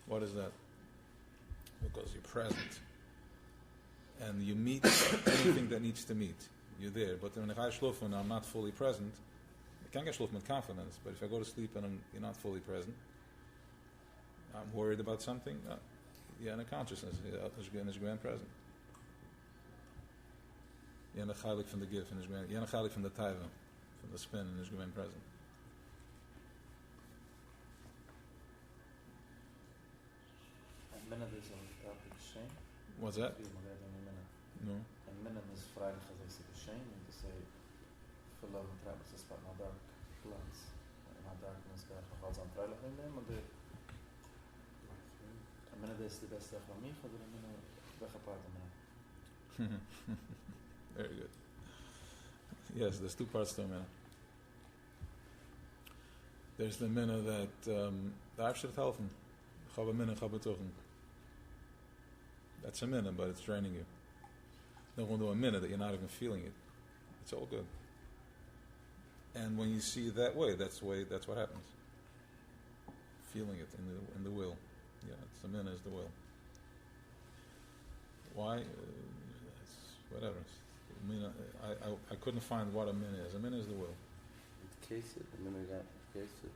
What is that? Because you're present, and you meet anything that needs to meet. You're there. But when I shluf and I'm not fully present, I can get shluf with confidence. But if I go to sleep and you're not fully present, I'm worried about something. You're in a consciousness. You're going present. You're in the chalik from the gift, and you're in the chalik from the taiva, from the spin, and you're going present. Minna is on top of the shame. What's that? No. And minna is Friday has a shame, and to say, for love and trap, it's a spot in a dark place. In a darkness, God, how on Friday in them, and minna is the best of me, for the minna, back apart of Very good. Yes, there's two parts to a minna. There's the minna that darf should helfen. Chava minna, chava tuchen. That's a minna, but it's draining you. Don't want to do a minna that you're not even feeling it. It's all good. And when you see it that way, that's what happens. Feeling it in the will. Yeah, it's the minna is the will. Why? It's whatever. I couldn't find what a minna is. A minna is the will. It's kesed. A minna got kesed.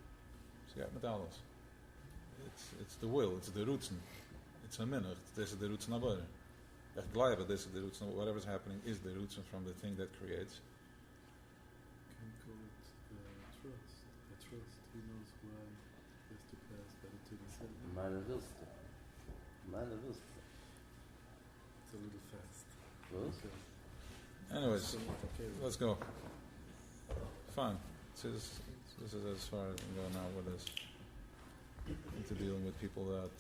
So yeah, metalos. It's the will. It's the roots. It's a minna. This is the roots nabar. Echt blijven. This is the roots. Whatever's happening is the roots from the thing that creates. Can call it trust. I trust. He knows why he has to pass by the Tivus Heaven. Meine Wilste. Meine Wilste. It's a little fast. Was? Okay. Anyways, Okay. let's go. Fine. This is as far as I can go now with this. Into dealing with people that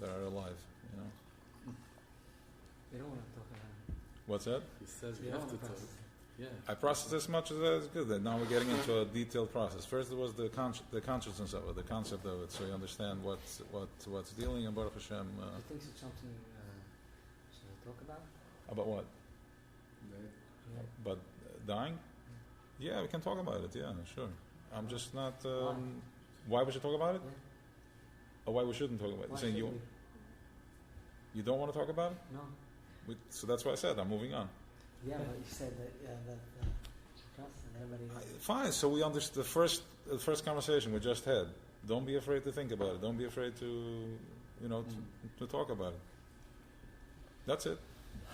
are alive, you know. We don't want to talk about it. What's that? He says we We have don't to want talk. process. Yeah. I processed as much as that is good. Then now we're getting into a detailed process. First, there was the consciousness of it, the concept of it, so you understand what's dealing. And Baruch Hashem, Do you think it's something should we talk about? about what? Yeah. But dying? Yeah, we can talk about it. Yeah, sure. I'm just not. Why we should talk about it? Yeah. Or why we shouldn't talk about it? Why You're saying should you don't want to talk about it? we? No. So that's why I said I'm moving on. Yeah, but you said that trust and everybody. Fine. So we understood the first conversation we just had. Don't be afraid to think about it. Don't be afraid to, to talk about it. That's it.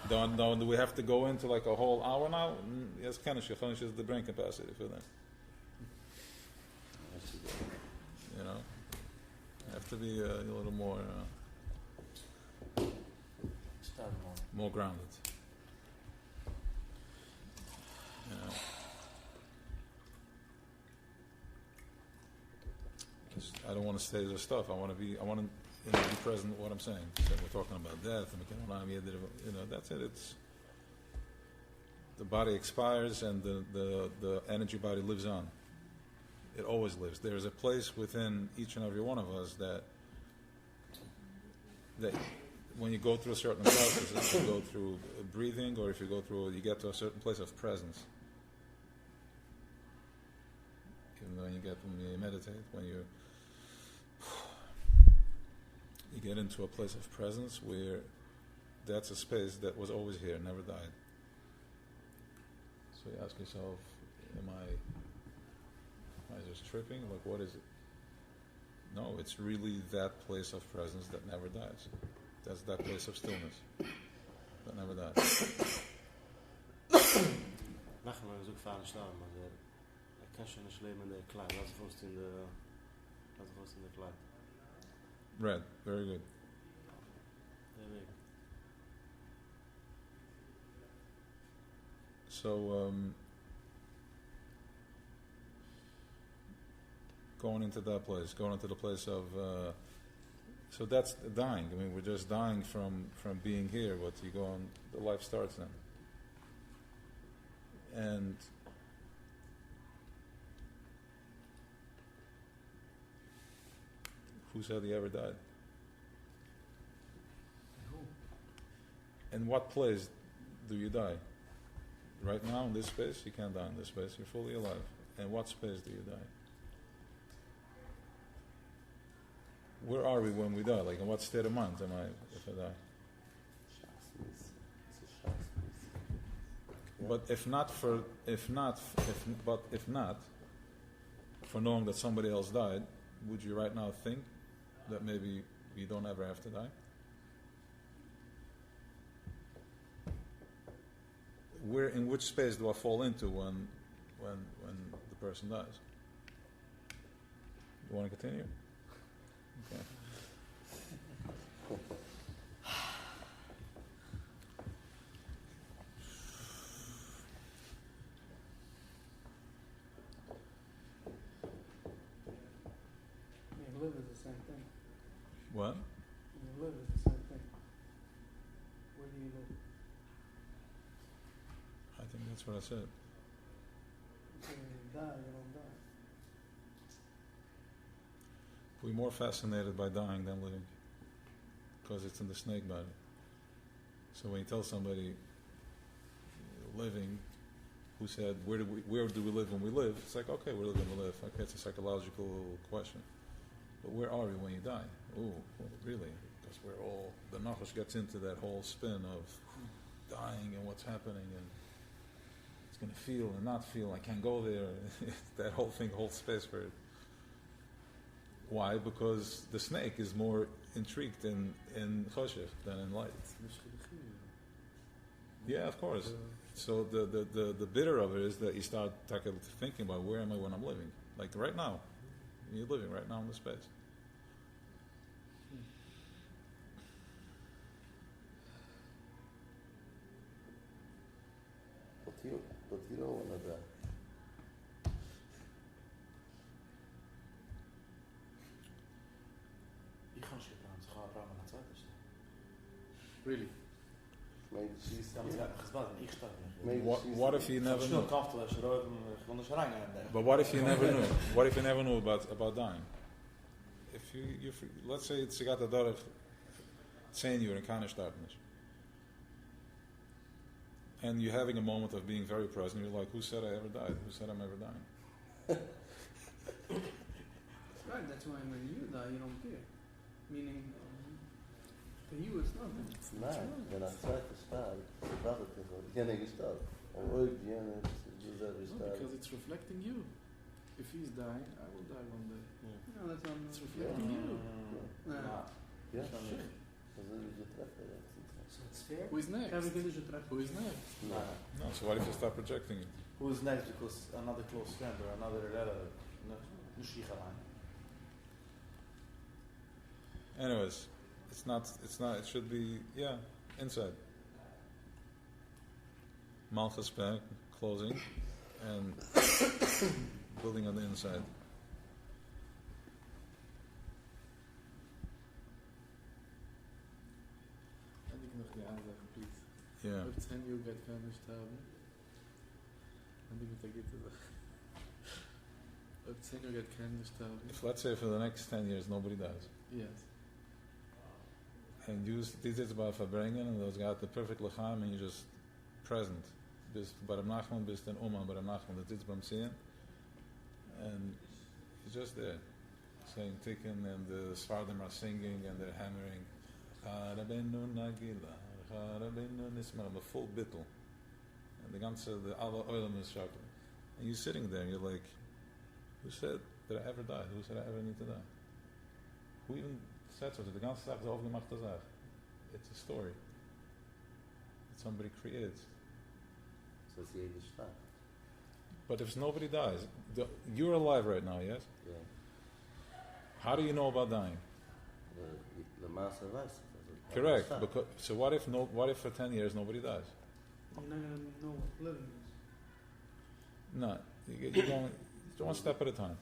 Don't do we have to go into like a whole hour now? Yes, Kanish is the brain capacity for that. You know, have to be a little more grounded. You know. I don't want to say this stuff. I want to be present with what I'm saying. So we're talking about death, and that's it. It's the body expires, and the energy body lives on. It always lives. There's a place within each and every one of us that when you go through a certain process, if you go through breathing, or if you get to a certain place of presence. When you meditate, when you get into a place of presence where that's a space that was always here, never died. So you ask yourself, am I just tripping? Like, what is it? No, it's really that place of presence that never dies. That's that place of stillness that never dies. Machen wir so fahren starten, aber kann schon nicht leben in der Kleid. Lass uns in der Kleid. Red, very good. So, going into that place, going into the place of, so that's dying. I mean, we're just dying from being here. What you go on, the life starts then. And who said he ever died? In what place do you die? Right now in this space, you can't die in this space. You're fully alive. In what space do you die? Where are we when we die? Like, in what state of mind am I if I die? But if not for knowing that somebody else died, would you right now think that maybe you don't ever have to die? In which space do I fall into when the person dies? You want to continue? Okay. You live is the same thing. What? You live is the same thing. Where do you live? I think that's what I said. Until you die, you don't die. We're more fascinated by dying than living, because it's in the snake body. So when you tell somebody living, who said, where do we live when we live? It's like, okay, we're living when we live. Okay, it's a psychological question. But where are we when you die? Oh, really? Because the Nachash gets into that whole spin of dying and what's happening, and it's going to feel and not feel. I can't go there. That whole thing holds space for it. Why? Because the snake is more intrigued in Choshech than in light. Yeah, of course. So the bitter of it is that you start thinking about, where am I when I'm living? Like right now. You're living right now in the space. But you don't want to die. Ich kann nicht planen, ich kann planen nach Zeit. Really? Maybe she's What if you never knew? But what if you never knew? What if you never knew about dying? If you let's say it's got a daughter saying you're in keine Startnis, and you're having a moment of being very present, you're like, who said I ever died? Who said I'm ever dying? Right, that's why when you die, you don't care. Meaning, for you it's nothing. Nein, wenn er zweite starb, wartet er so. Jene gestorben. Und jene ist gestorben. Because it's reflecting you. If he's dying, I will die one day. No, that's not. It's reflecting you. Ja, sure. Also ich treffe das. So it's fair? Who is next? Everything is a track. Who is next? No, so what if you start projecting it? Who is next because another close friend or another relative? Anyways, it's not, it should be, inside. Malchus back, closing, and building on the inside. Kann ich noch die Ansage, please? Yeah. Ob 10 Jahre geht kein nicht haben. Und ich mit der Gitte sage. Ob 10 Jahre geht kein nicht haben. If let's say for the next 10 years nobody dies, Yes. and you did it about verbringen, and those got the perfect lechaim, and you're just present. Bist Baram Nachman, bist in Oma Baram Nachman, that it's beim Sehen, and you're just there, saying Tikkun, and the Sfardim are singing, and they're hammering, Rabbeinu Nagila, Rabbeinu Nismar, the full bittul, and the other oilam is sharp, and you're sitting there, and you're like, who said that I ever died? Who said I ever need to die? Who even said so? The ganze Sache ist aufgemachte Sache. It's a story that somebody creates. So it's jede Stadt. But if nobody dies, you're alive right now, yes? Yeah. How do you know about dying? The master weiß. Correct. Because, so what if for 10 years nobody dies? You're not going to know what living is. No. You're going one step at a time.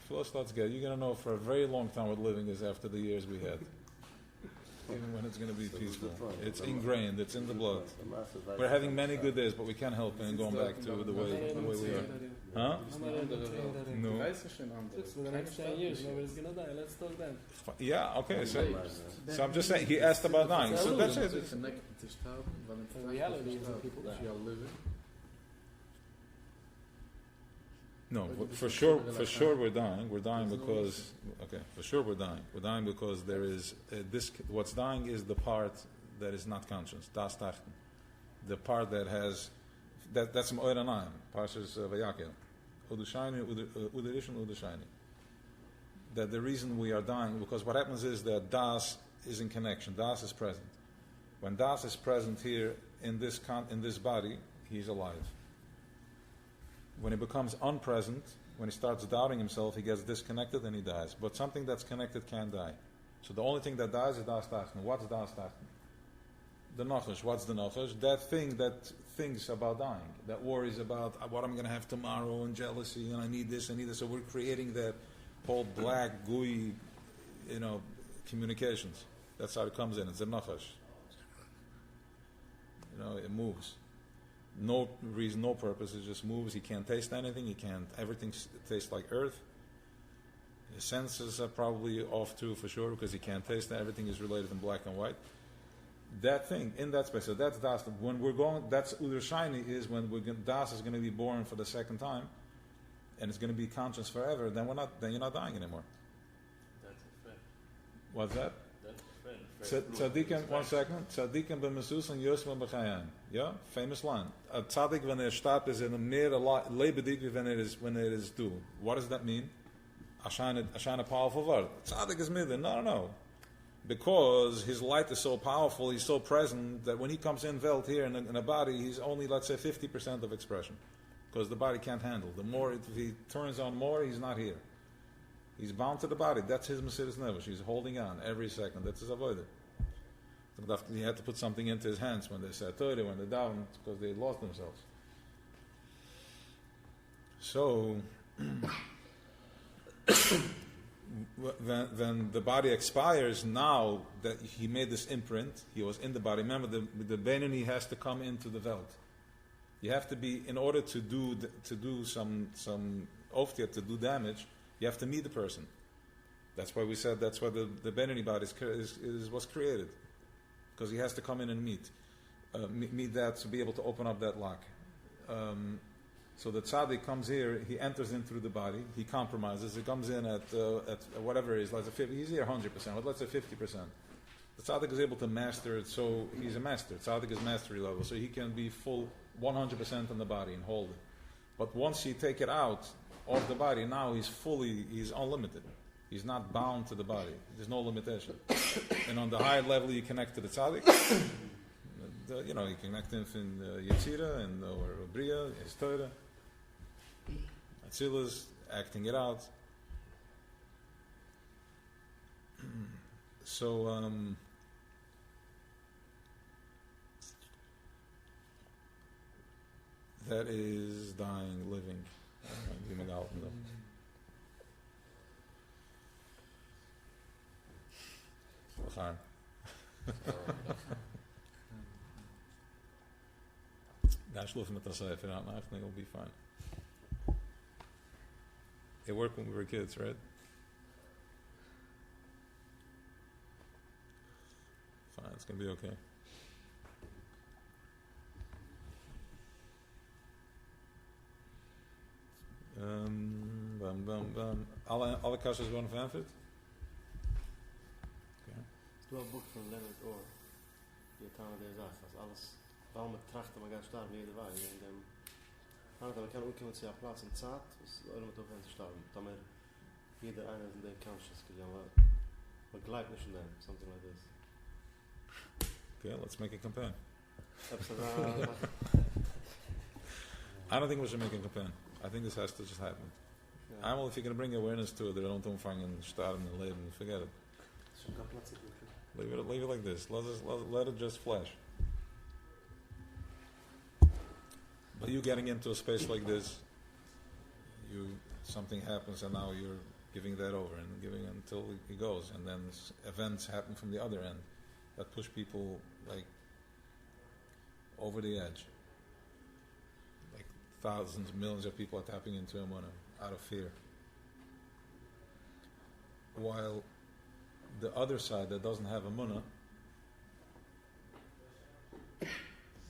First, let's get. You're going to know for a very long time what living is after the years we had. Even when it's going to be peaceful. It's ingrained. It's in the blood. We're having many good days, but we can't help it and going back to the way we are. Huh? No. Next 10 years, nobody's gonna die. Let's talk then. Yeah, okay. So I'm just saying, he asked about dying. So that's it. In reality, people die. You are living. No, for sure we're dying. We're dying because, for sure we're dying. We're dying because there is what's dying is the part that is not conscious. Das Tachten. The part that has, that's from Oyer Anayim, Parshas Vayakel. Udashayni, Udarishon, Udashayni. That the reason we are dying, because what happens is that Das is in connection. Das is present. When Das is present here in this body, he's alive. When he becomes unpresent, when he starts doubting himself, he gets disconnected and he dies. But something that's connected can't die. So the only thing that dies is Das Tachten. What's Das Tachten? The Nachash. What's the Nachash? That thing that thinks about dying, that worries about what I'm going to have tomorrow and jealousy and I need this. So we're creating that whole black, gooey, communications. That's how it comes in. It's a Nachash. It moves. No reason, no purpose. It just moves. He can't taste anything. Everything tastes like earth. His senses are probably off too, for sure, because he can't taste it. Everything is related in black and white. That thing, in that space, so that's das. When we're going, that's Uder Shiny is when das is going to be born for the second time, and it's going to be conscious forever, then you're not dying anymore. That's a fact. What's that? That's a fact. Tzadikim, one second. Tzadikim b'mesus and yosem b'chayim. Yeah, famous line. A tzadik when it starts is in a mere lebedik when it is due. What does that mean? Ashana powerful word. Tzadik is midden. No. Because his light is so powerful, he's so present that when he comes in Welt here in a body, he's only, let's say, 50% of expression. Because the body can't handle. The more, if he turns on more, he's not here. He's bound to the body. That's his Mesiras Nefesh. He's holding on every second. That's his avodah. He had to put something into his hands when they said Torah, when they davened, because they lost themselves. So, when the body expires, now that he made this imprint, he was in the body. Remember, the Benoni has to come into the Welt. You have to be, in order to do some oftia, to do damage, you have to meet the person. That's why we said that's why the Benoni body was created, because he has to come in and meet that to be able to open up that lock. So the tzaddik comes here, he enters in through the body, he compromises, he comes in at whatever it is, let's say 50, he's here 100%, but let's say 50%. The tzaddik is able to master it, so he's a master. Tzaddik is mastery level, so he can be full 100% on the body and hold it. But once you take it out of the body, now he's unlimited. He's not bound to the body. There's no limitation. And on the higher level, you connect to the tzaddik. You connect him in Yetzirah and or Bria, his Torah, Atzilus, acting it out. So, that is dying, living. Giving out in them. Dash looking at the side, if you're not, I think it'll be fine. It worked when we were kids, right? Fine, it's gonna be okay. Alle kastjes gewoon veranderd? Es du ein Buch von Leonard Orr, die hat der Sache, also alles, warum man trachten, man geht sterben jede Weile, wegen dem, man kann auch kommen zu einem Platz in Zeit, was alle mit aufhören zu sterben, damit jeder einer in den Conscious, man gleibt nicht in dem, something like this. Okay, let's make a campaign. I don't think we should make a campaign. I think this has to just happen. Yeah. I'm well, if you're going to bring awareness to it, they don't umfang and start and live and forget it. Leave it like this. Let it just flash. But you getting into a space like this, something happens and now you're giving that over and giving until it goes, and then events happen from the other end that push people like over the edge. Like thousands, millions of people are tapping into Emunah out of fear. While the other side that doesn't have Emunah,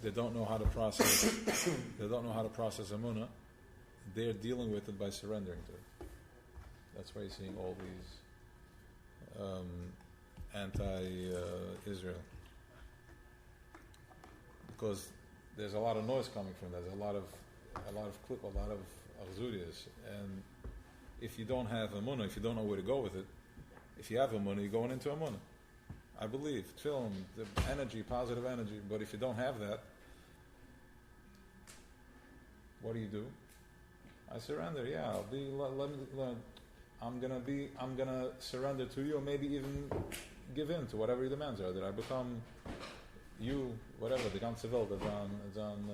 they don't know how to process. They don't know how to process Emunah. They're dealing with it by surrendering to it. That's why you're seeing all these anti-Israel, because there's a lot of noise coming from that. There's a lot of Azurias, and if you don't have Emunah, if you don't know where to go with it, if you have Emunah, you're going into Emunah. I believe, film, the energy, positive energy. But if you don't have that, what do? I surrender. Yeah, I'm gonna surrender to you, or maybe even give in to whatever your demands are. That I become you, whatever the ganze Welt is on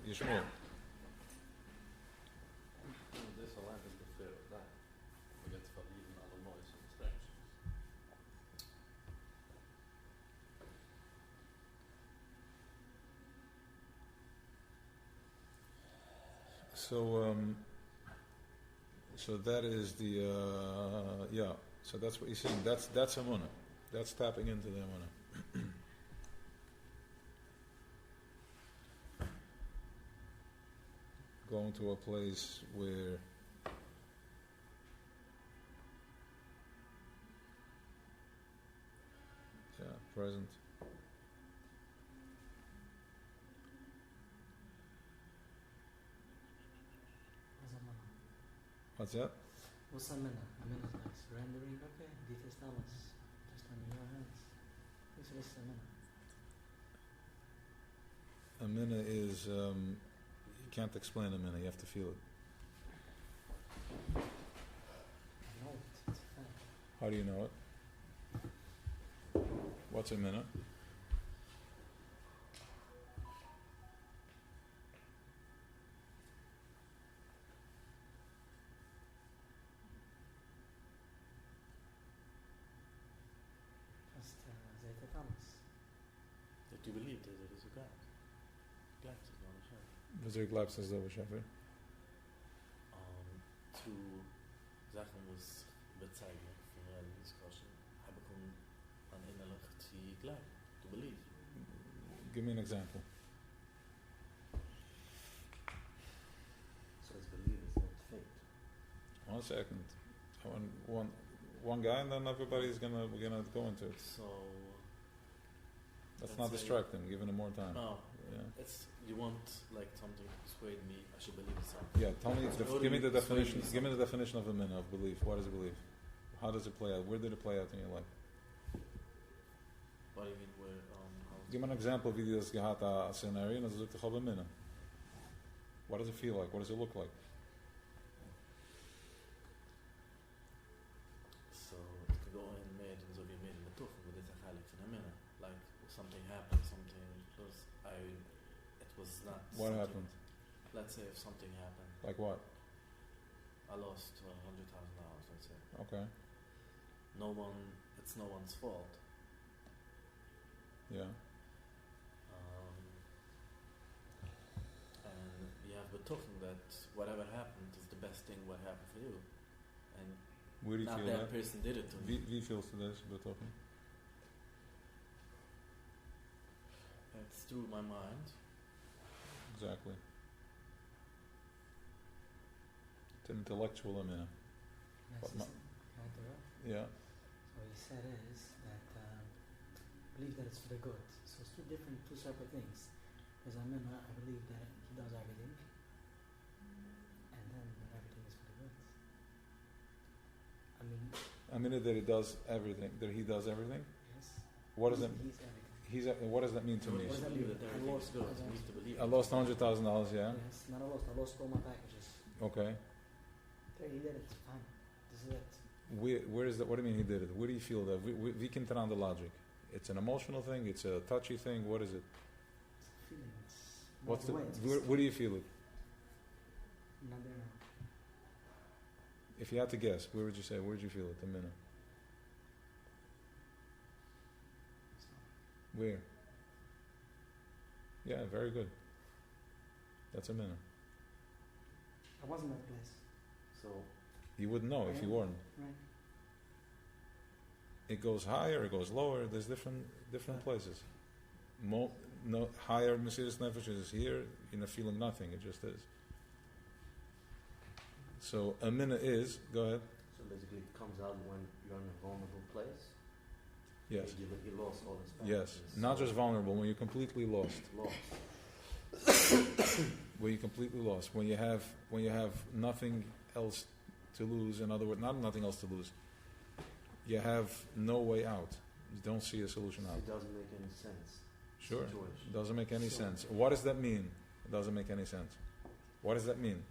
Yishmir. So that is the yeah. So that's what you're saying. That's Emunah. That's tapping into the Emunah. Going to a place where present. What's that? What's Emunah? Emunah is like surrendering. Okay, details tell us. Just under your hands. This is Emunah. Emunah is you can't explain Emunah. You have to feel it. I know it. It's a fact. How do you know it? What's Emunah? Just Zayta Thomas. That you believe that there is a God. God is not a shadow. Was er glaubt, dass er Schaffer? Zu Sachen was bezeichnet von der Diskussion, habe ich an innerlich zu glauben, to believe. Give me an example. So it's believe, it's not faith. 1 second. One guy, and then everybody's gonna go into it. So Let's let's not say- distract him. Give him more time. no, Yeah. it's you want like something to persuade me I should believe in something. Yeah. Tell me. So Give me the persuade definition. me Give me the definition of Emunah, of belief. What is belief? How does it play out? Where did it play out in your life? What do you mean where how Give me an example. Wie das gehad a scenario, and das ist the Emunah. What does it feel like? What does it look like? So it could go in made and so we made in the Torah, but it's a chalik from a minute. Like something happened, something was it was not. What something- happened? Let's say if something happened, Like what? I lost $100,000. Let's say Okay. it's no one's fault. Yeah. And you have been talking that whatever happened is the best thing what happened for you, and Where do you not feel that that? person did it to me. Wie feels this? Betroffen? It's through my mind. Exactly. It's an intellectual Emunah. That's ma- can I interrupt? Yeah. So what he said is that believe that it's for the good. So it's two separate things. There's Emunah, I believe that he does everything, and then that everything is for the good. I mean, Emunah that he does everything. That he does everything. yes. What does that? He's everything. What does that mean to me? What does that Believe mean? that I everything is lost- good. I You need to believe. I lost $100,000. Yeah. Yes, not I lost all my packages. Okay. There, he did it. Fine. This is it. Where is that? What do you mean he did it? Where do you feel that? We can turn on the logic. It's an emotional thing. It's a touchy thing. What is it? It's a feeling. It's What's the? way. It's Where do you feel it? not there now. If you had to guess, where would you say? Where would you feel it? The minute. It's not. Where? Yeah, very good. That's a minute. I was in that place. So You wouldn't know if you weren't. Right. It goes higher, it goes lower. There's different places. No higher Mesiras Nefesh is here. You're not feeling nothing. It just is. So a minute is. Go ahead. So basically it comes out when you're in a vulnerable place. Yes. You lost all this Yes. Not just vulnerable. When you're completely lost. When you're completely lost. When you have nothing else to lose. In other words, not nothing else to lose. You have no way out. You don't see a solution out. It doesn't make any sense. Sure. Situation. It doesn't make any So- sense. What does that mean? It doesn't make any sense. What does that mean?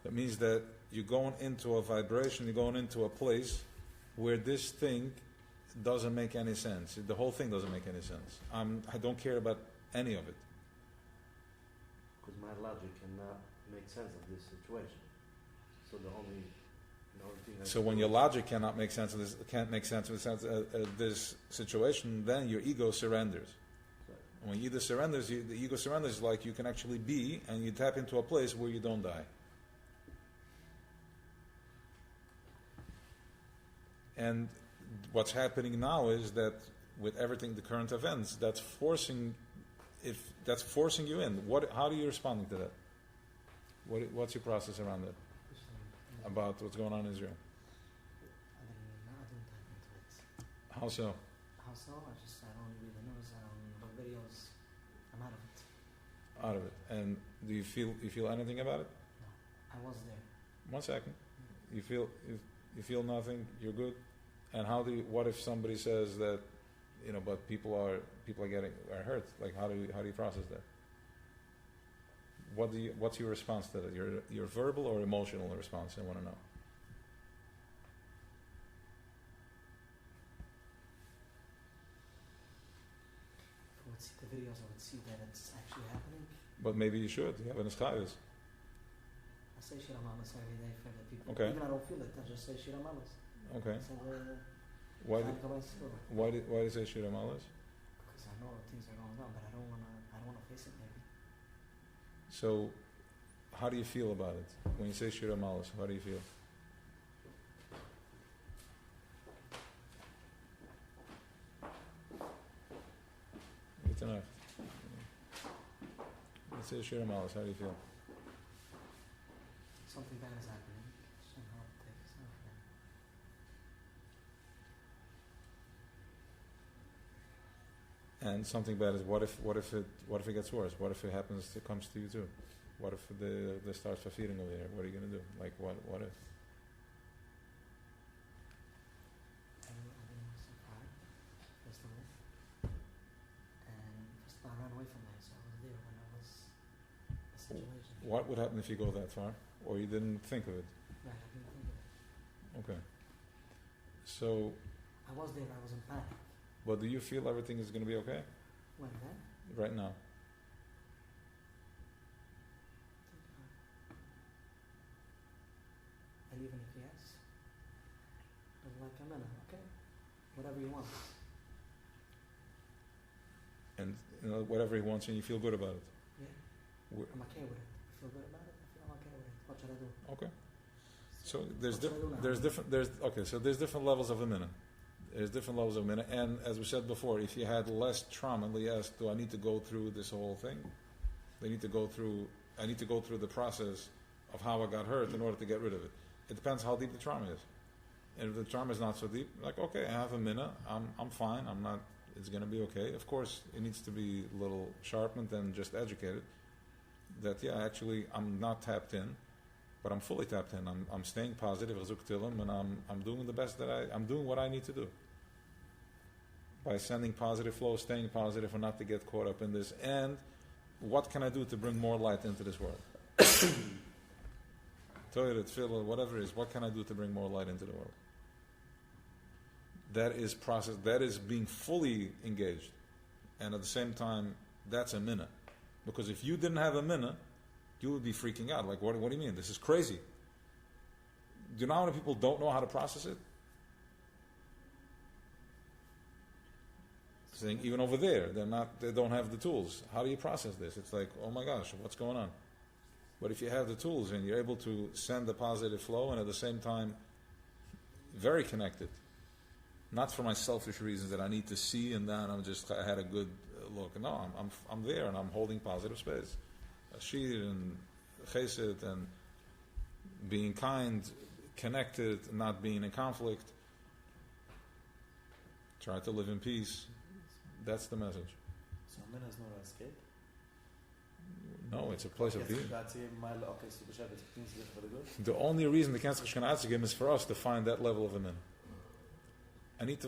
That means that you're going into a vibration, you're going into a place where this thing doesn't make any sense. The whole thing doesn't make any sense. I don't care about any of it. Because my logic cannot make sense of this situation. So the only thing I So can when do your is- logic can't make sense of this situation, then your ego surrenders. When the ego surrenders like you can actually be, and you tap into a place where you don't die. And what's happening now is that with everything, the current events, that's forcing you in. How do you respond to that? What's your process around it? About what's going on in Israel? I didn't type into it. How so? How so? I don't read the news, I don't look videos. I'm out of it. Out of it. And do you feel anything about it? No. I was there. 1 second. You feel nothing, you're good? And what if somebody says that, but people are hurt? Like how do you process that? What's your response to that? Your verbal or emotional response? I want to know. If I would see the videos, I would see that it's actually happening. But maybe you should. You have an eschayus. I say Shira Mamas every day for the people. Okay. Even I don't feel it, I just say Shira Mamas. Okay. I say, Why do you say Shira Malas? because I know things are going on, but I don't wanna face it maybe. So, how do you feel about it? When you say Shira Malas, how do you feel? Tonight. Let's say Shira Malas, how do you feel? Something bad is happening. Somehow it takes off. And something bad is what if it gets worse? What if it comes to you too? What if they start feeding over there? What are you gonna do? Like what if? I didn't survive, first of all. And first of all, I ran away from there, so I was there when I was in a situation. What would happen if you go that far? Or you didn't think of it? Right, I didn't think of it. Okay. So, I was there, I was in panic. but do you feel everything is gonna be okay? When then? Right now? And even if yes, I was like, Emunah, okay, whatever you want. And whatever he wants and you feel good about it? Yeah, I'm okay with it. I feel good about it, I'm okay with it. What should I do? Okay. So there's What should I do now? so there's different levels of Emunah. There's different levels of Emunah, and as we said before, if you had less trauma, you ask, do I need to go through this whole thing? I need to go through the process of how I got hurt in order to get rid of it. It depends how deep the trauma is. And if the trauma is not so deep, like, okay, I have Emunah, I'm fine, it's gonna be okay. Of course, it needs to be a little sharpened and just educated. That, yeah, actually, I'm not tapped in, but I'm fully tapped in. I'm staying positive, and I'm doing the best I'm doing what I need to do. By sending positive flow, staying positive, and not to get caught up in this. And what can I do to bring more light into this world? Torah, tefillah, whatever it is, what can I do to bring more light into the world? That is process. That is being fully engaged, and at the same time, that's Emunah. Because if you didn't have Emunah, you would be freaking out. Like, what do you mean? This is crazy. Do you know how many people don't know how to process it? Saying even over there, they don't have the tools. How do you process this? It's like, oh my gosh, what's going on? But if you have the tools and you're able to send a positive flow and at the same time very connected, not for my selfish reasons that I need to see and then I had a good look. No, I'm there and I'm holding positive space. Ashir and chesed and being kind, connected, not being in conflict. Try to live in peace. That's the message. So Emunah is not an escape? No, it's a place of being. Okay, so things for the good? The only reason the Kensach Shkanatzigim is for us to find that level of Emunah. I need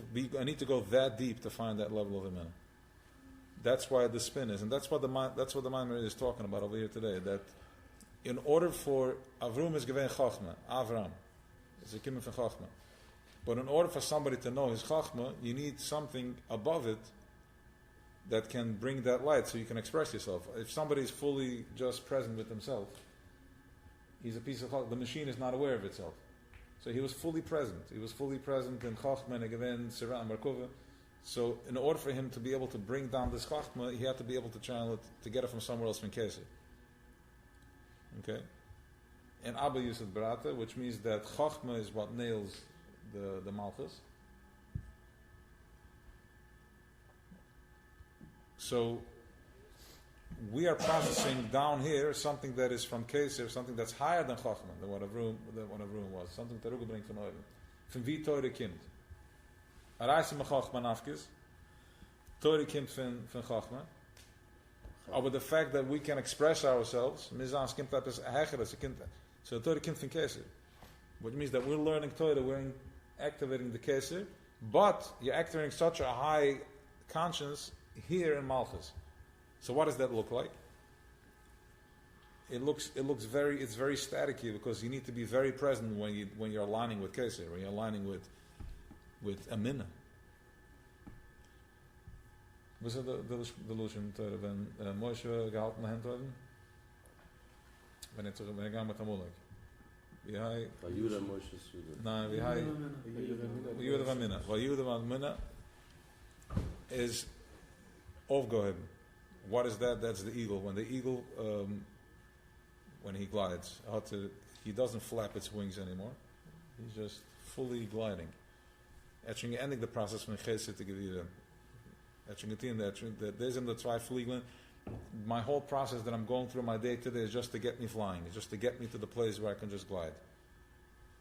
to go that deep to find that level of Emunah. That's why the spin is, and that's what the Maimon is talking about over here today. That in order for Avram is given Chachma, Avram, it's a kimmah from Chachma. But in order for somebody to know his Chachma, you need something above it that can bring that light, so you can express yourself. If somebody is fully just present with himself, he's a piece of Chachma. The machine is not aware of itself. So he was fully present. He was fully present in Chachma, Negeven, Sirah, and Merkova. So in order for him to be able to bring down this Chachma, he had to be able to channel it, to get it from somewhere else from Kesed. Okay? And Abba used Barata, which means that Chachma is what nails the Malchus. So we are processing down here something that is from Keser, something that's higher than Chachma, than what Avrum was, something that bringt von oben. Von wie Torah kommt. Areise me Chachma nafkes, Torah kommt von Chachma. Aber the fact that we can express ourselves, Mizans kommt etwas hecheres, so Torah kommt von Keser. Which means that we're learning Torah, we're activating the Keser, but you're activating such a high conscience here in Malchus. So what does that look like? It's very staticky because you need to be very present when you're aligning with Keser, when you're aligning with Emunah. Was het de illusion wenn Moshe gehalten Hand haben? Wenn er gegangen mit Amalek. Wie hij Vayuda Moshe Suda. Nein, wie hij Vayuda Emunah. Vayuda Emunah is aufgehoben. What is that? That's the eagle. When the eagle, when he glides, he doesn't flap its wings anymore. He's just fully gliding. Etching ending the process from Chesed to Gevira. Etching it in that there's in the Zweifliegen. My whole process that I'm going through my day today is just to get me flying. It's just to get me to the place where I can just glide.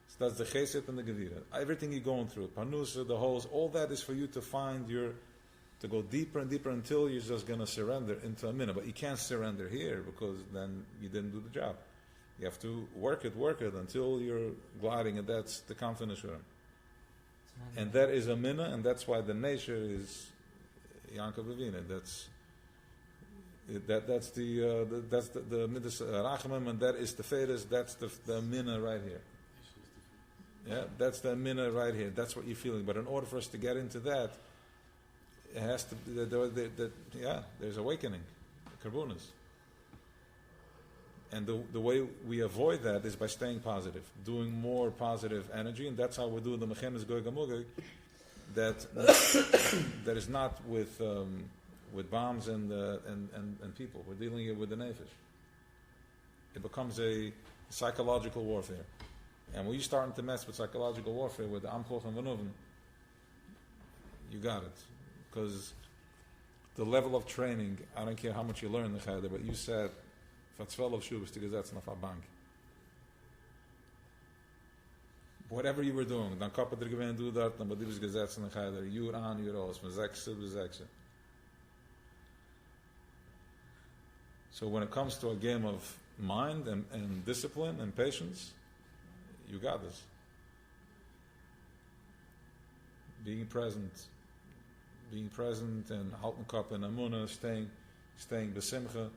So that's the Chesed and the Gevira. Everything you're going through, Panusa, the holes, all that is for you to find to go deeper and deeper until you're just going to surrender into Emunah. But you can't surrender here because then you didn't do the job. You have to work it until you're gliding, and that's the confidence. And that is Emunah, and that's why the nature is Yankov Avina. That's the Midas Rachamim, and that is the Fedes. That's the Emunah right here. Yeah, that's the Emunah right here. That's what you're feeling. But in order for us to get into that, it has to be there's awakening, karbunas. And the way we avoid that is by staying positive, doing more positive energy, and that's how we're doing the mechemes goy gamugay. That is not with bombs and people. We're dealing here with the nefesh. It becomes a psychological warfare, and when you're starting to mess with psychological warfare with the Amchoch and Vanuvim, you got it. Because the level of training, I don't care how much you learn in the Cheder, but you said, for 12 shubas to gesetz auf a bank. Whatever you were doing, dan kappen er gewinn do dat, dan bedieves gesetz in the Cheder, uur aan, uur aus, van 6 bis 6. So when it comes to a game of mind and discipline and patience, you got this. Being present and halten kop and Emunah, staying besimcha.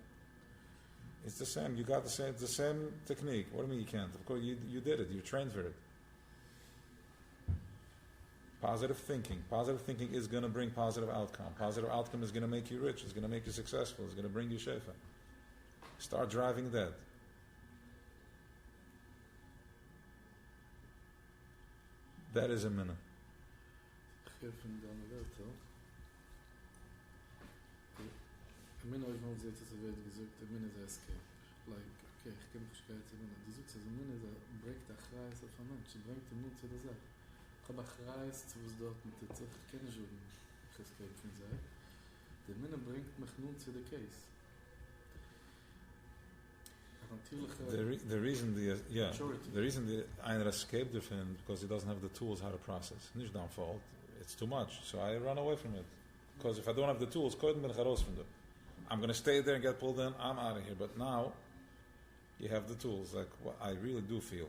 It's the same. You got the same technique. What do you mean you can't? Of course, you did it. You trained for it. Positive thinking. Positive thinking is going to bring positive outcome. Positive outcome is going to make you rich. It's going to make you successful. It's going to bring you shefa. Start driving that. That is Emunah. Emunah is not that it's a way to gesagt, Emunah is escape. Like, okay, ich kann nicht gehen zu Emunah. Die sagt, Emunah ist bringt der Chreis auf ein Mensch. Sie bringt den Mut zu der Sache. Ich habe ein Chreis zu was dort mit der Sache. Ich kenne schon nicht escape von sich. Die Emunah bringt mich nun zu der Case. The reason the einer escaped him because he doesn't have the tools how to process. Nicht down fault. It's too much. So I run away from it. Because if I don't have the tools, I'm going to stay there and get pulled in, I'm out of here. But now, you have the tools. Like, well, I really do feel.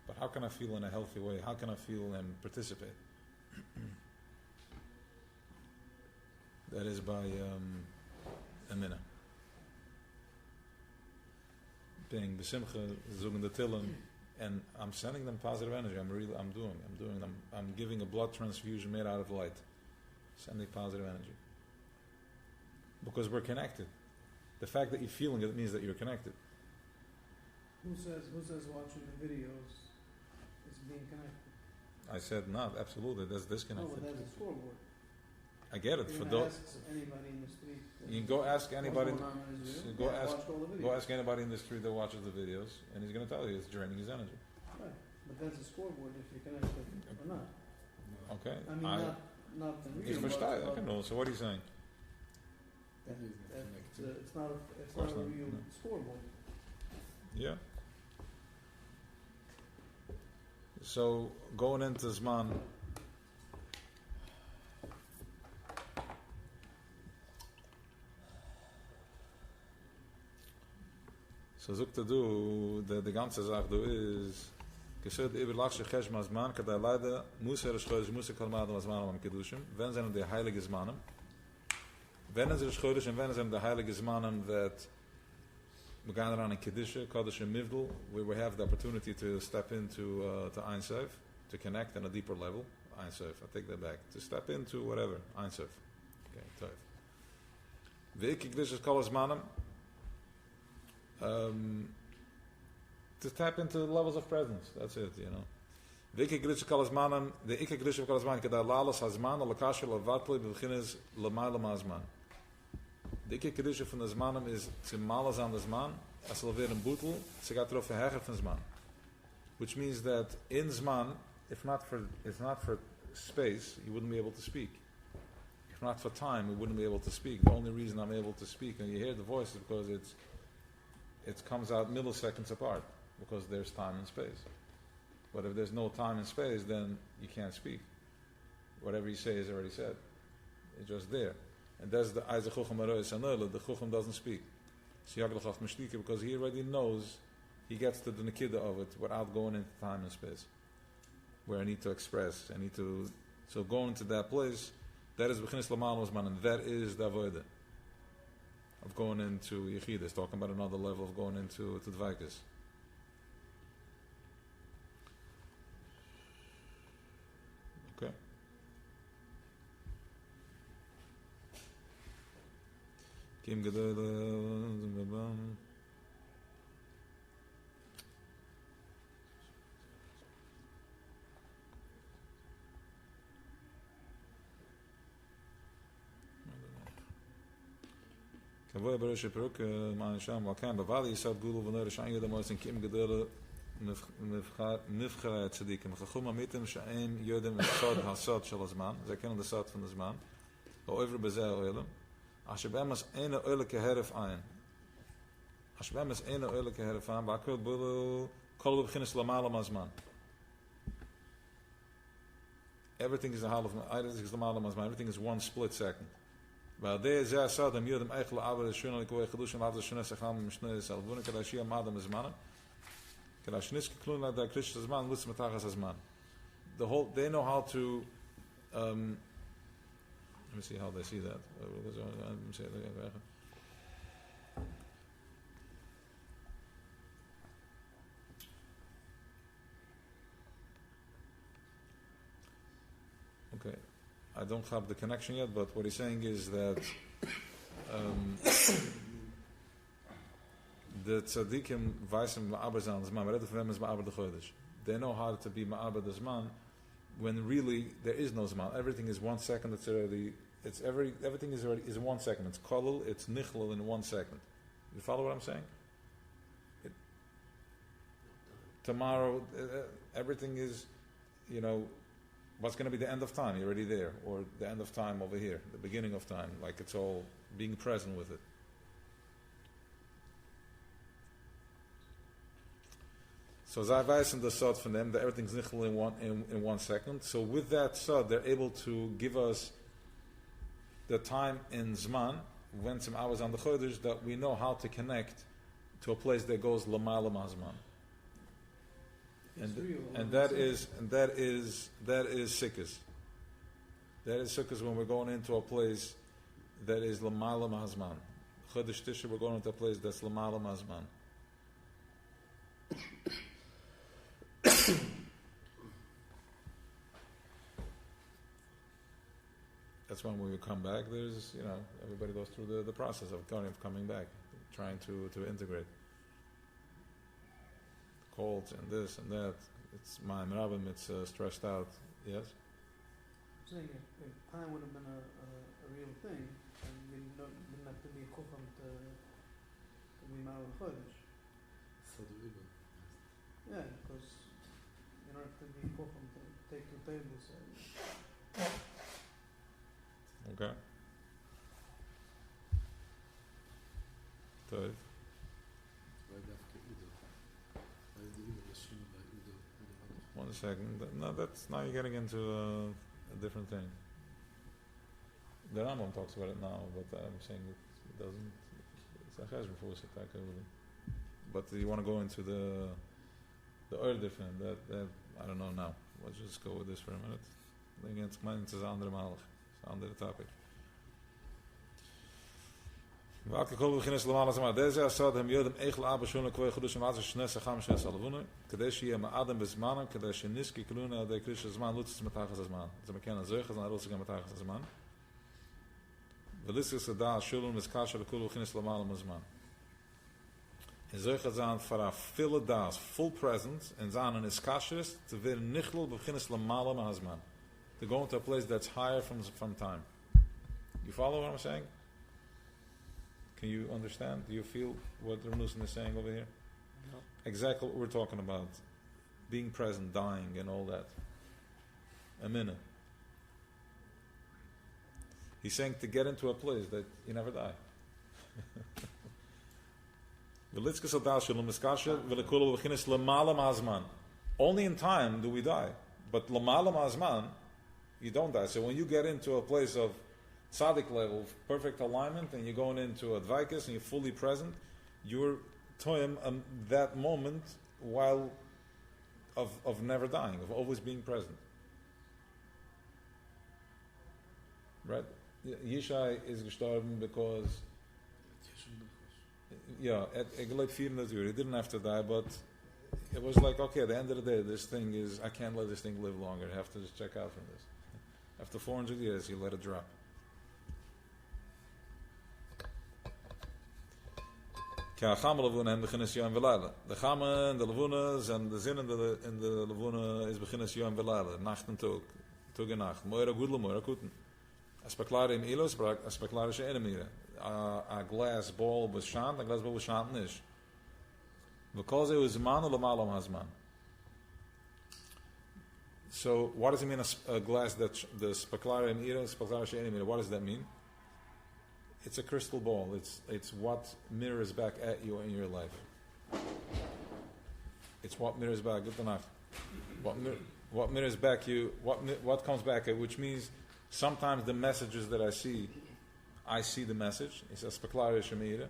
But how can I feel in a healthy way? How can I feel and participate? That is by Emunah. Being besimcha, zogen the tillen, and I'm sending them positive energy. I'm giving a blood transfusion made out of light. Sending positive energy. Because we're connected. The fact that you're feeling it means that you're connected. Who says watching the videos is being connected? I said not, absolutely, that's disconnected. No, but that's a scoreboard. I get it. You For can those, ask anybody in the street. you can go ask anybody. Watch all the videos. Go ask anybody in the street that watches the videos, and he's going to tell you it's draining his energy. Right. But that's a scoreboard if you're connected or not. Okay. I mean, not the real. Ich verstehe. but- Okay, no. So what are you saying? That is not that- connected. it's not course a not, real no. scoreboard. Yeah. So going into Zman. So zuk to do the ganze Sache do is gesed überlachsche Cheshma Zman kada leider Muser Schoes Muser Kalmad Zman am Kedushim wenn sind die heilige Zmanen wenn es Schoes und wenn sind die heilige Zmanen that we gaan around in Kedusha, Kodesh and Mivdal, where we have the opportunity to step into to Ein Sof, to connect on a deeper level. Ein Sof, I take that back. To step into whatever, Ein Sof. Okay, tough. Ve'iki Kedusha Kol Zmanim, to tap into the levels of presence. That's it, you know. Ve'iki Kedusha Kol Zmanim, the Ve'iki Kedusha Kol Zmanim, Kedai Lalas HaZman, Alakasha Lavatli, B'chinis L'mayla Ma'azman. De ikke kedusha van de zmanim is ze malas aan de zman, as al weer een boetel, ze gaat erop verheffen van zman. Which means that in zman, if not for space, you wouldn't be able to speak. If not for time, we wouldn't be able to speak. The only reason I'm able to speak and you hear the voice is because it comes out milliseconds apart, because there's time and space. But if there's no time and space, then you can't speak. Whatever you say is already said. It's just there. And that's the Isaac Chucham Arois Anole. The Chucham doesn't speak. Because he already knows, he gets to the Nikida of it without going into time and space. Where I need to express, so going to that place, that is Bechinis Lamal Osman, and that is the Avodah of going into Yechidus, talking about another level of going into Dvaikas. Okay. Kim Gedele. Kavoy Beresh Peruk, Man Sham, Wakan, Bavali, Sad Gulu, Vanera Shanga, the most in Kim Gedele, Nifcha Tzadikim, Chachuma Mitim, Shaim, Yodem, Sod, Hasad, Shalazman, they kennen the Sad from the Zman, over Bezel Oilem. Ashebemas ene oileke herf ein. Ashebemas ene oileke herf ein. Bakul bulu kol beginnes lamalam azman. Everything is a half of everything is lamalam azman. Everything is one split second. But there is a sad am yodem eichel aver shunal koy khadush and after shunal sacham mishne salvun kadashia madam azman. Kadashnis klun la da krish azman lutz matachas azman. They know how to let me see how they see that. Okay, I don't have the connection yet, but what he's saying is that the tzaddikim vaysim ma'aber zan zman, but for them is ma'aber the chodesh. They know how to be ma'aber the zman, when really there is no zman. Everything is 1 second. Everything is 1 second. It's kolul, it's nichlul in 1 second. You follow what I'm saying? Tomorrow, everything is, what's going to be the end of time? You're already there, or the end of time over here, the beginning of time. Like it's all being present with it. So Zayvais and the Sod from them, that everything's nichlul in 1 second. So with that Sod, they're able to give us the time in Zman, when some hours on the Chodesh, that we know how to connect to a place that goes Lamalam Hazman. And that is Sikkis. That is Sikkis when we're going into a place that is Lamalam Hazman. Chodesh Tisha, we're going into a place that's Lamalam Hazman. That's when we come back. There's, everybody goes through the process of coming back, trying to integrate. Colds and this and that. It's my Rabim, it's stressed out. Yes? I'm saying if time would have been a real thing, and we didn't have to be Chukam to be Ma'al Chodesh. So the Ibn. Yeah, because to be kufim to take the table. So Okay. Good. Why dafke Udo? Why is the Udo Lashon by Udo? One second. No, that's now you're getting into a different thing. The Rambam talks about it now, but I'm saying it doesn't. It's a chesed before it's a taka. But you want to go into the other different. That I don't know now. Let's just go with this for a minute. Again, it's mine. It's an andere malig. It's an andere topic. Welke kol beginnen ze allemaal maar deze zat hem jodem egel abeshun kwe khudus maatz shnes kham shnes alvunu kadesh yem adam bezman kadesh niski kluna de krish zman lutz mit tag zman ze meken zeugen dan rots mit tag zman velis is da shulun mit kasher kol beginnen ze allemaal zman in zeugen zaan for full das full presence and zan is kasher to ver nichl beginnen ze allemaal zman to go into a place that's higher from time. You follow what I'm saying? Can you understand? Do you feel what the Ranusin is saying over here? No. Exactly what we're talking about. Being present, dying, and all that. Emunah. He's saying to get into a place that you never die. Only in time do we die. But l'malam hazman, you don't die. So when you get into a place of tzaddik level, perfect alignment, and you're going into a dvaikas and you're fully present, you're toyim that moment while of never dying, of always being present. Right? Yishai is gestorben because gelebt 400 uur. He didn't have to die, but it was like, okay, at the end of the day, this thing is, I can't let this thing live longer. I have to just check out from this. After 400 years, he let it drop. The Chama and the Levunas and the Zin in the Levuna is beginnes Yom Velala, Nacht and Tog and Nacht. Moira Gudla, Moira Kuten. A speklare im Ilos, a speklare she enemire. A glass ball was shant, a glass ball was shant nish. Because it was man or lamalam hazman. So, what does it mean a glass that the speklare im Ilos, speklare she enemire? What does that mean? It's a crystal ball. It's what mirrors back at you in your life. It's what mirrors back. Good enough. What mirrors back you? What comes back at? Which means sometimes the messages that I see the message. It's a speklare shemira.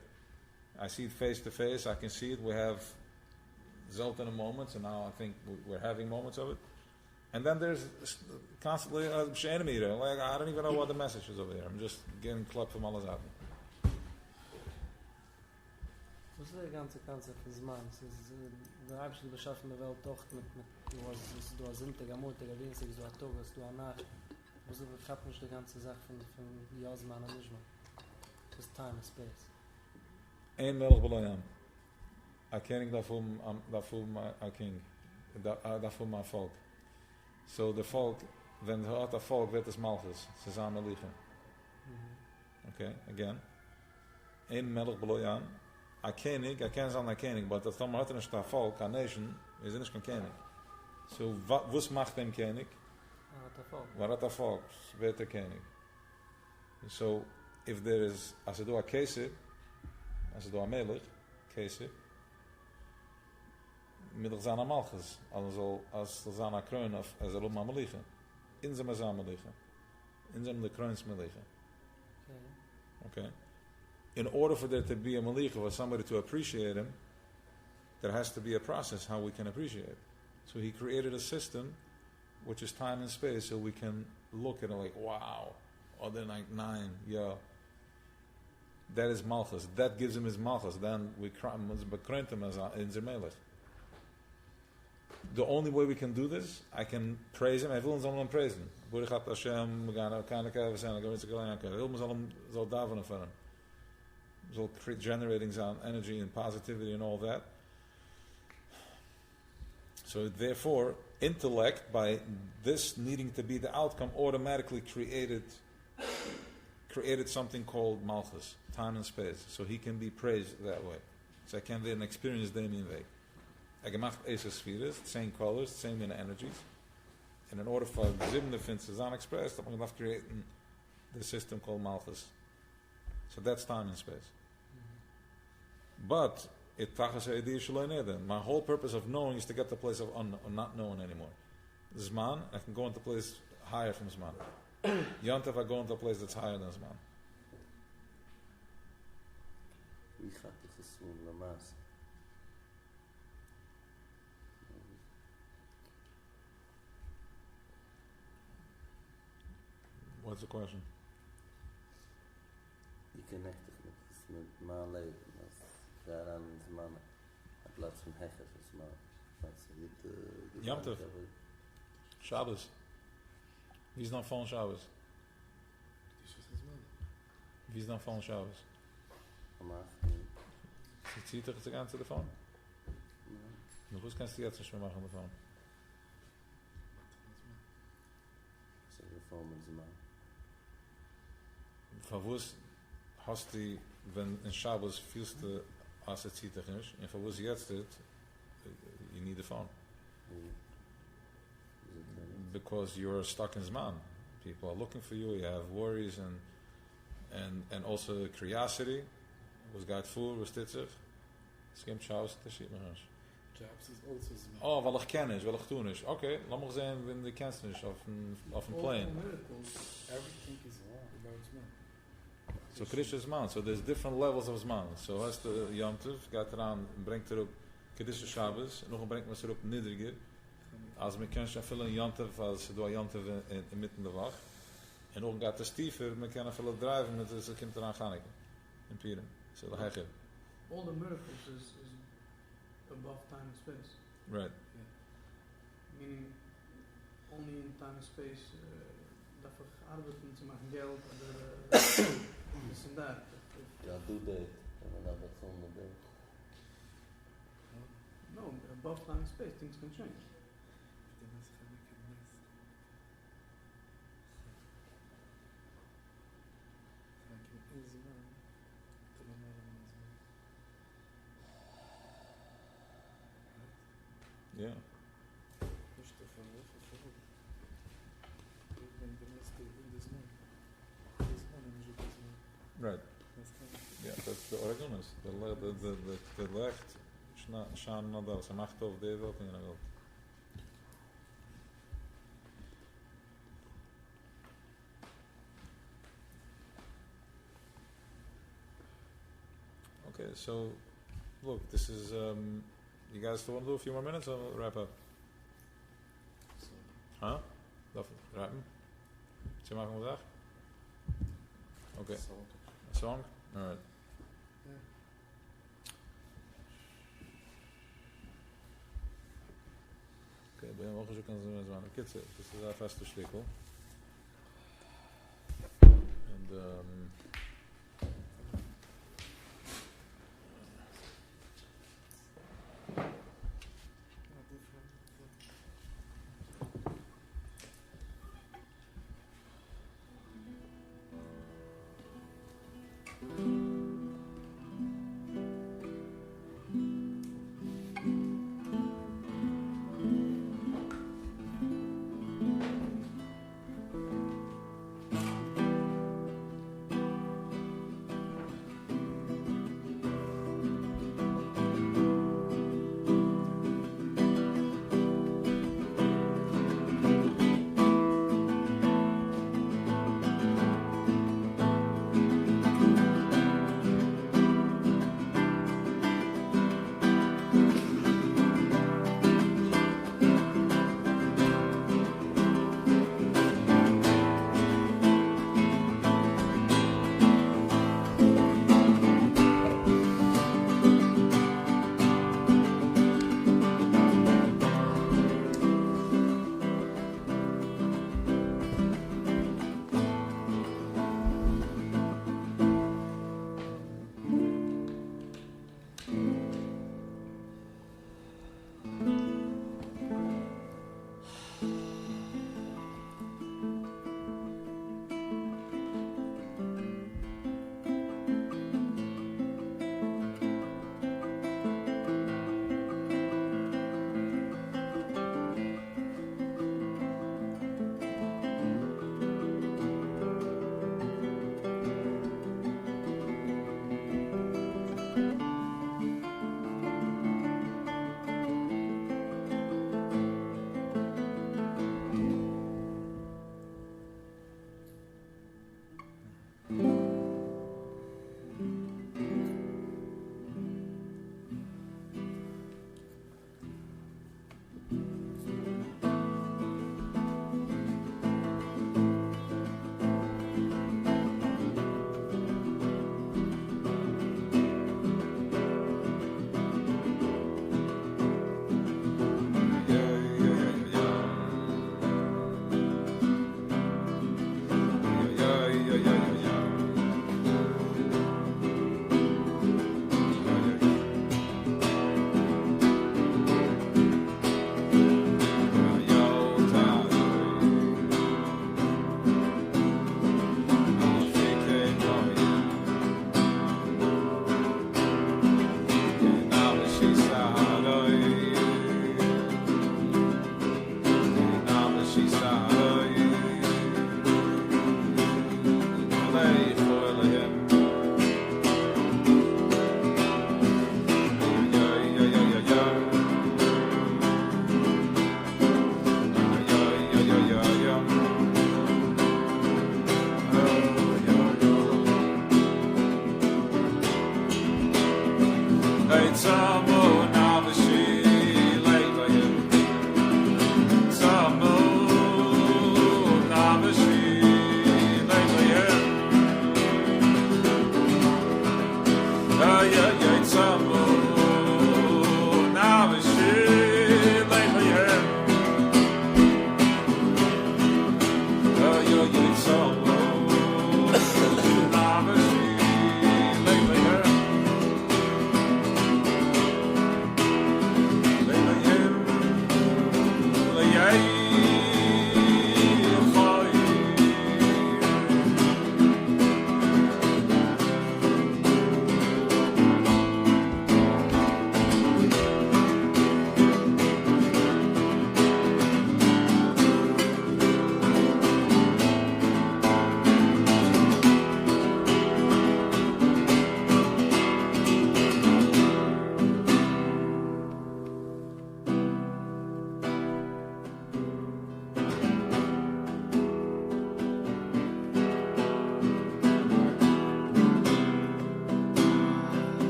I see it face to face. I can see it. We have zeltene moments, and now I think we're having moments of it. And then there's constantly she'enimira. Like, I don't even know what the message is over there. I'm just getting clapped from alles out. Was ist der ganze Konzept von Zman? Der Eibschel beschaffen der Welt doch mit du hast Sintig, Amurtig, Winzig, du hast Togas, du hast Nacht. Was ist nicht die ganze Sache von Yozman und Nishma? Just time and space. Ein Melch Beloyam. A King davor a King. Davor mein Volk. So the Volk, wenn hat der Volk wird es Malchus, zusammen liegen. Okay, again. Ein Melch Beloyam. A König, I can't sound like König, but the Tomer hat nicht der Volk, a nation, is nicht kein König. So, was macht dem König? Wat hat der Volk? Wird der König. So, if there is, as do a Kesir, as do a Melech, Kesir, middels aan a Malchus, als aan a Kroon, as a Luma Melicha. In zijn Mazam Melicha. In zijn de Kroons Melicha. Okay? In order for there to be a Melicha, for somebody to appreciate him, there has to be a process how we can appreciate it. So he created a system which is time and space, so we can look at it like, wow, or then like 9, yeah. That is Malchus. That gives him his Malchus. Then we bekrent him as in Zermelech. The only way we can do this, I can praise him. I will him praise him. Baruch at Hashem, we gaan keine Kave zijn, gaan we het klein kunnen. Heel mazalem zal davenen voor hem. Zal generating some energy and positivity and all that. So therefore, intellect, by this needing to be the outcome, automatically created something called Malchus, time and space. So he can be praised that way. So I can then experience Damien Weg. gemacht Eser Spheres, same colors, same in energies. And in order for the Zibne Finsters unexpressed, I'm going to have to create the system called Malchus. So that's time and space. But my whole purpose of knowing is to get to the place of not knowing anymore. Zman, I can go into a place higher from Zman. Yontav, I go into a place that's higher than Zman. What's the question? You connect with my leven. Daaraan is man in plaats van heffen is man. Yom Tov. Shabbos. Wie is dan van Shabbos? Wie is dan van Shabbos? Zieht er het aan telefoon? Nog eens kannst du jetzt nicht mehr machen an der Phone. Verwus hast du, wenn in Shabbos fühlst du, als es zieht dich nicht, und verwus jetzt it, you need the phone. Because you're stuck in Zman. People are looking for you, you have worries and also curiosity. Was gaat voor, was dit zich? Skim Shabbos, das sieht man nicht. Jobs is also Zman. Oh, weil ich kenne nicht, weil ich tue nicht. Okay, lass mich sehen, wenn du kennst nicht auf dem plane. All miracles, everything is about Zman. So Krish is Zman. So there's different levels of Zman. So hast du Yom Tov, gaat eraan, brengt erop Kedische Shabbos, nog brengt man erop Nidriger. Als man kan schon veel een Yom Tov, als du a Yom Tov in mitten der Wacht. En nog gaat de stiefer, man kan veel drijven met de kind eraan gaan in Pieren. So the hechel. All the miracles is above time and space. Right. Yeah. Meaning, only in time and space, dat we arbeiten te maken geld, this and that. Ja, doe dit. En dan dat zonder dit. No, above time and space, things can change. Yeah. Right. Yeah, that's the Oregonus. The left, Shan Nadal, ze macht over de wereld in de wereld. Okay, so look, this is you guys still want to do a few more minutes or we'll wrap up? Huh? Rappen? Ze maken we dag? Okay. A song? Alright. Okay, ben je wel gezocht aan de zwaar. Kids, this is our faster stikkel. And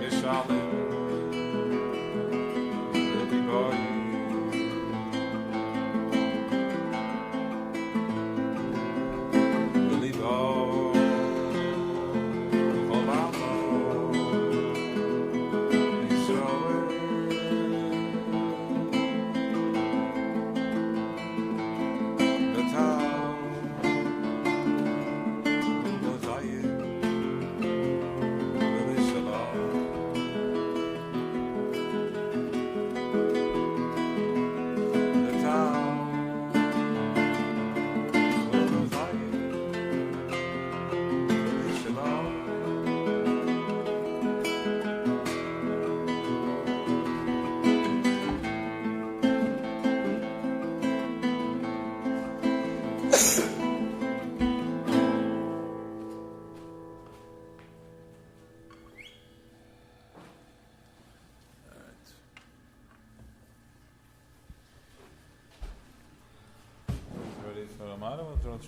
Mishalim, everybody. Believe all, all our love, Israel. The town, the Zion, the Shalom. The town, the Zion, the Shalom. Ready for Amarav or do you want to